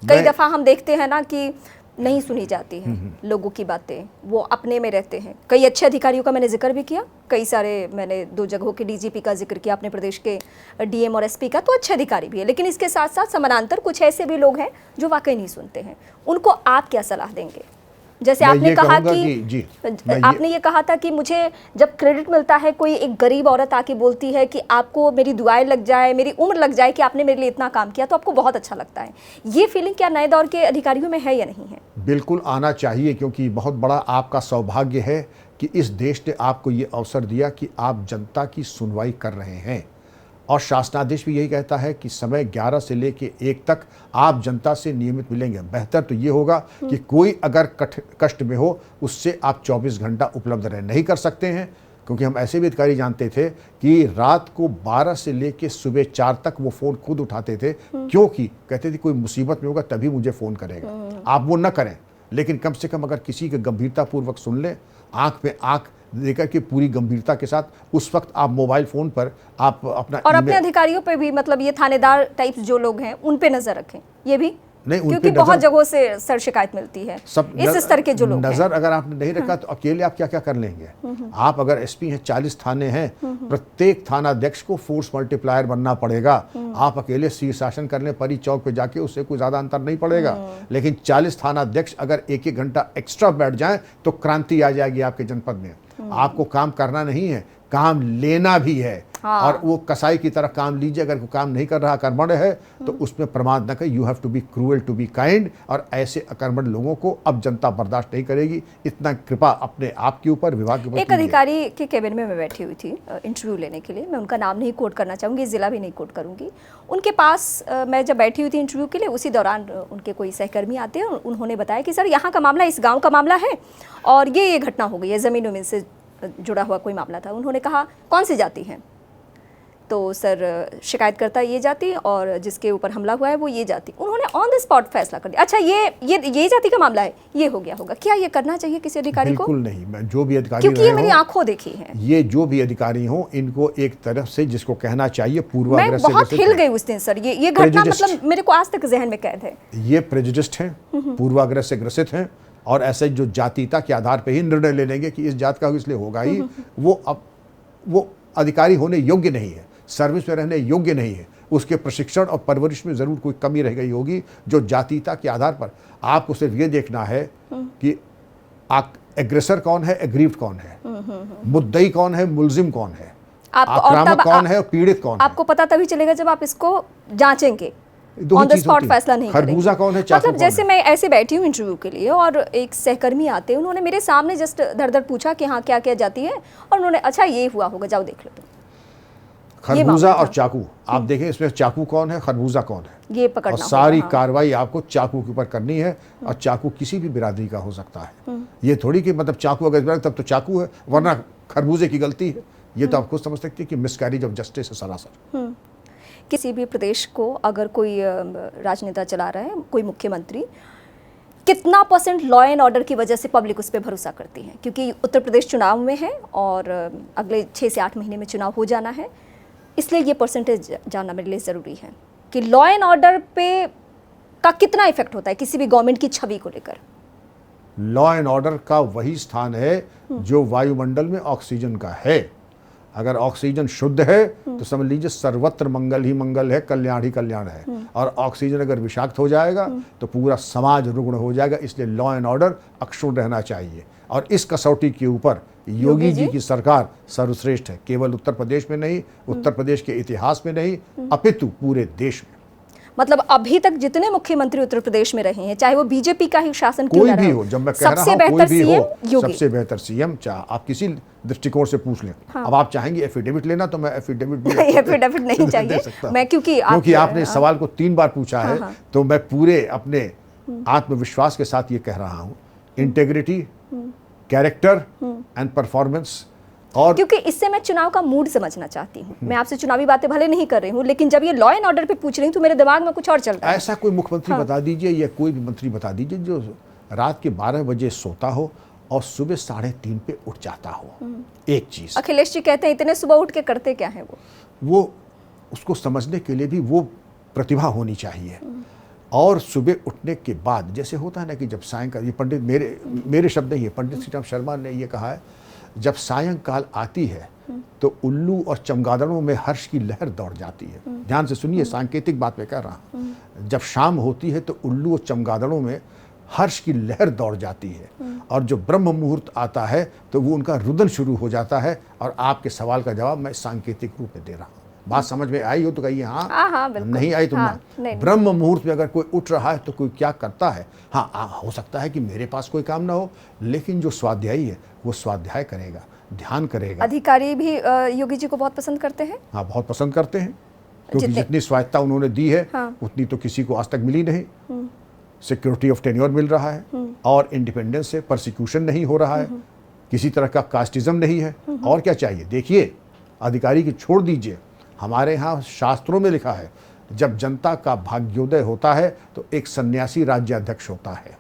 कई दफ़ा हम देखते हैं ना कि नहीं सुनी जाती है लोगों की बातें, वो अपने में रहते हैं। कई अच्छे अधिकारियों का मैंने जिक्र भी किया, कई सारे मैंने 2 जगहों के DGP का जिक्र किया, अपने प्रदेश के DM और SP का, तो अच्छे अधिकारी भी है। लेकिन इसके साथ साथ समानांतर कुछ ऐसे भी लोग हैं जो वाकई नहीं सुनते हैं। उनको आप क्या सलाह देंगे? जैसे आपने कहा कि आपने ये कहा था कि मुझे जब क्रेडिट मिलता है, कोई एक गरीब औरत आके बोलती है कि आपको मेरी दुआएं लग जाए, मेरी उम्र लग जाए कि आपने मेरे लिए इतना काम किया, तो आपको बहुत अच्छा लगता है। ये फीलिंग क्या नए दौर के अधिकारियों में है या नहीं है? बिल्कुल आना चाहिए, क्योंकि बहुत बड़ा आपका सौभाग्य है कि इस देश ने आपको ये अवसर दिया कि आप जनता की सुनवाई कर रहे हैं। और शासनादेश भी यही कहता है कि समय 11 से लेके 1 तक आप जनता से नियमित मिलेंगे। बेहतर तो ये होगा कि कोई अगर कष्ट में हो उससे आप 24 घंटा उपलब्ध रह नहीं कर सकते हैं, क्योंकि हम ऐसे भी अधिकारी जानते थे कि रात को 12 से लेके सुबह 4 तक वो फ़ोन खुद उठाते थे, क्योंकि कहते थे कोई मुसीबत में होगा तभी मुझे फ़ोन करेगा। आप वो न करें, लेकिन कम से कम अगर किसी के गंभीरतापूर्वक सुन लें, आंख में आंख देकर के पूरी गंभीरता के साथ, उस वक्त आप मोबाइल फ़ोन पर आप अपना और अपने अधिकारियों पे भी, मतलब ये थानेदार टाइप जो लोग हैं उन पे नजर रखें, ये भी नहीं, क्योंकि बहुत जगहों से सर शिकायत मिलती है सब इस स्तर के जो लोग हैं। नजर अगर आपने नहीं रखा तो अकेले आप क्या क्या कर लेंगे। आप अगर एसपी हैं, 40 थाने हैं, प्रत्येक थानाध्यक्ष को फोर्स मल्टीप्लायर बनना पड़ेगा। आप अकेले शीर्षासन करने परी चौक पे जाके उससे कोई ज्यादा अंतर नहीं पड़ेगा, लेकिन 40 थानाध्यक्ष अगर 1-1 घंटा एक्स्ट्रा बैठ जाएं तो क्रांति आ जाएगी आपके जनपद में। आपको काम करना नहीं है, काम लेना भी है। हाँ। और वो कसाई की तरह काम लीजिए। अगर वो काम नहीं कर रहा, कर्मण्य है, तो उसमें प्रमाद न करें। You have to be cruel to be kind. और ऐसे अकर्मण्य लोगों को अब जनता बर्दाश्त नहीं करेगी। इतना कृपा अपने आप के ऊपर, विभाग के ऊपर। एक अधिकारी के केबिन में मैं बैठी हुई थी इंटरव्यू लेने के लिए, मैं उनका नाम नहीं कोट करना चाहूँगी, जिला भी नहीं कोट करूँगी। उनके पास मैं जब बैठी हुई थी इंटरव्यू के लिए, उसी दौरान उनके कोई सहकर्मी आते हैं, उन्होंने बताया कि सर यहाँ का मामला इस गाँव का मामला है और ये घटना हो गई है, ज़मीन उमीन से जुड़ा हुआ कोई मामला था। उन्होंने कहा कौन सी जाति है, तो सर शिकायतकर्ता ये जाति और जिसके ऊपर हमला हुआ है वो ये जाति। उन्होंने ऑन द स्पॉट फैसला कर दिया, अच्छा ये जाति का मामला है, ये हो गया होगा। क्या ये करना चाहिए किसी अधिकारी को? बिल्कुल नहीं। मैं जो भी अधिकारी, क्योंकि ये मेरी आंखों देखी है, ये जो भी अधिकारी हों, इनको एक तरफ से जिसको कहना चाहिए पूर्वाग्रह मैं से बहुत हिल गई उस दिन सर। ये घटना मतलब मेरे को आज तक जहन में कैद है। ये प्रेजुडिस्ट हैं, पूर्वाग्रह से ग्रसित हैं, और ऐसे जो जातीयता के आधार पर ही निर्णय ले लेंगे कि इस जात का इसलिए होगा ही, वो अधिकारी होने योग्य नहीं है, सर्विस में रहने योग्य नहीं है। उसके प्रशिक्षण और परवरिश में ज़रूर कोई कमी रह गई होगी, जो जातीयता के आधार पर। आपको सिर्फ ये देखना है कि एग्रेसर कौन है, एग्रीव्ड कौन है, मुद्दई कौन है, मुलजिम कौन है, आक्रामक कौन है और पीड़ित कौन है। आपको पता तभी चलेगा जब आप इसको जांचेंगे, ऑन द स्पॉट फैसला नहीं करेंगे। खरबूजा कौन है, चाकू मतलब जैसे मैं ऐसे बैठी हूँ इंटरव्यू के लिए और एक सहकर्मी आते हैं, उन्होंने मेरे सामने जस्ट धड़ पूछा कि हाँ क्या क्या जाती है, और उन्होंने अच्छा ये हुआ होगा, जाओ देख लो तुम। खरबूजा और चाकू, आप देखें इसमें चाकू कौन है, खरबूजा कौन है, ये पकड़ना और सारी हाँ। कार्रवाई आपको चाकू के ऊपर करनी है। और चाकू किसी भी बिरादरी का हो सकता है। ये थोड़ी कि मतलब चाकू अगर तब तो चाकू है, वरना खरबूजे की गलती है। ये तो आप खुद समझ सकते हैं कि मिसकैरेज ऑफ जस्टिस है सरासर। किसी भी प्रदेश को अगर कोई राजनेता चला रहा है, कोई मुख्यमंत्री, कितना % लॉ एंड ऑर्डर की वजह से पब्लिक उस पर भरोसा करती है? क्योंकि उत्तर प्रदेश चुनाव में है और अगले 6 से 8 महीने में चुनाव हो जाना है, इसलिए ये परसेंटेज जानना मेरे लिए ज़रूरी है कि लॉ एंड ऑर्डर पे का कितना इफेक्ट होता है किसी भी गवर्नमेंट की छवि को लेकर। लॉ एंड ऑर्डर का वही स्थान है जो वायुमंडल में ऑक्सीजन का है। अगर ऑक्सीजन शुद्ध है तो समझ लीजिए सर्वत्र मंगल ही मंगल है, कल्याण ही कल्याण है। और ऑक्सीजन अगर विषाक्त हो जाएगा तो पूरा समाज रुग्ण हो जाएगा। इसलिए लॉ एंड ऑर्डर अक्षुण्ण रहना चाहिए। और इस कसौटी के ऊपर योगी जी की सरकार सर्वश्रेष्ठ है, केवल उत्तर प्रदेश में नहीं, उत्तर प्रदेश के इतिहास में नहीं, अपितु पूरे देश में। मतलब अभी तक जितने मुख्यमंत्री उत्तर प्रदेश में रहे हैं, चाहे वो बीजेपी का ही शासन क्यों कोई ना भी रहा हो, जब मैं कह रहा हूं कोई भी हो, सबसे बेहतर सीएम, चाहे आप किसी दृष्टिकोण से पूछ लें। हाँ। अब आप चाहेंगे एफिडेविट लेना तो मैं एफिडेविट भी एफिडेविट नहीं चाहिए मैं, क्योंकि आपने सवाल को 3 बार पूछा है। तो मैं पूरे अपने आत्मविश्वास के साथ ये कह रहा हूँ, इंटेग्रिटी, कैरेक्टर एंड परफॉर्मेंस। और क्योंकि इससे मैं चुनाव का मूड समझना चाहती हूँ। मैं आपसे चुनावी बातें भले नहीं कर रही हूँ, लेकिन जब ये लॉ एंड ऑर्डर पे पूछ रही हूँ तो मेरे दिमाग में कुछ और चलता है। ऐसा कोई मुख्यमंत्री बता दीजिए या कोई भी मंत्री बता दीजिए जो रात के 12 बजे सोता हो और सुबह 3:30 पे उठ जाता हो। एक चीज अखिलेश जी कहते हैं इतने सुबह उठ के करते क्या है वो उसको समझने के लिए भी वो प्रतिभा होनी चाहिए। और सुबह उठने के बाद जैसे होता है ना कि जब सायंकाल, ये पंडित मेरे शब्द नहीं है, पंडित श्री राम शर्मा ने ये कहा है, जब सायंकाल आती है तो उल्लू और चमगादड़ों में हर्ष की लहर दौड़ जाती है। ध्यान से सुनिए, सांकेतिक बात मैं कह रहा हूँ। जब शाम होती है तो उल्लू और चमगादड़ों में हर्ष की लहर दौड़ जाती है, और जो ब्रह्म मुहूर्त आता है तो वो उनका रुदन शुरू हो जाता है। और आपके सवाल का जवाब मैं सांकेतिक रूप में दे रहा हूँ। बात समझ में आई हो तो कहिए हाँ, हाँ बिल्कुल। नहीं आई तो हाँ, ना। नहीं। ब्रह्म मुहूर्त में अगर कोई उठ रहा है तो कोई क्या करता है, हाँ हो सकता है कि मेरे पास कोई काम ना हो, लेकिन जो स्वाध्यायी है वो स्वाध्याय करेगा, ध्यान करेगा। अधिकारी भी योगी जी को बहुत पसंद करते हैं। हाँ, बहुत पसंद करते हैं, क्योंकि जितने- जितनी स्वायत्ता उन्होंने दी है हाँ। उतनी तो किसी को आज तक मिली नहीं। सिक्योरिटी ऑफ टेन्योर मिल रहा है और इंडिपेंडेंस से परसिक्यूशन नहीं हो रहा है, किसी तरह का कास्टिज्म नहीं है। और क्या चाहिए? देखिए, अधिकारी की छोड़ दीजिए, हमारे यहाँ शास्त्रों में लिखा है जब जनता का भाग्योदय होता है तो एक सन्यासी राज्याध्यक्ष होता है।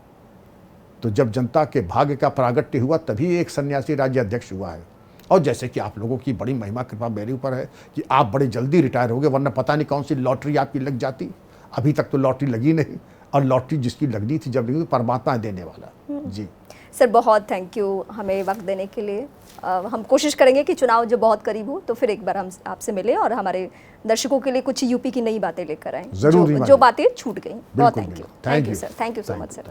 तो जब जनता के भाग्य का प्रागट्य हुआ तभी एक सन्यासी राज्याध्यक्ष हुआ है। और जैसे कि आप लोगों की बड़ी महिमा कृपा मेरे ऊपर है कि आप बड़े जल्दी रिटायर हो गए, वरना पता नहीं कौन सी लॉटरी आपकी लग जाती। अभी तक तो लॉटरी लगी नहीं, और लॉटरी जिसकी लगनी थी जब लगी तो परमात्मा देने वाला। जी सर, बहुत थैंक यू हमें वक्त देने के लिए। हम कोशिश करेंगे कि चुनाव जो बहुत करीब हो तो फिर एक बार हम आपसे मिलें और हमारे दर्शकों के लिए कुछ यूपी की नई बातें लेकर आएं, जरूर जो बातें छूट गई। बहुत thank you thank you sir, thank you so much sir.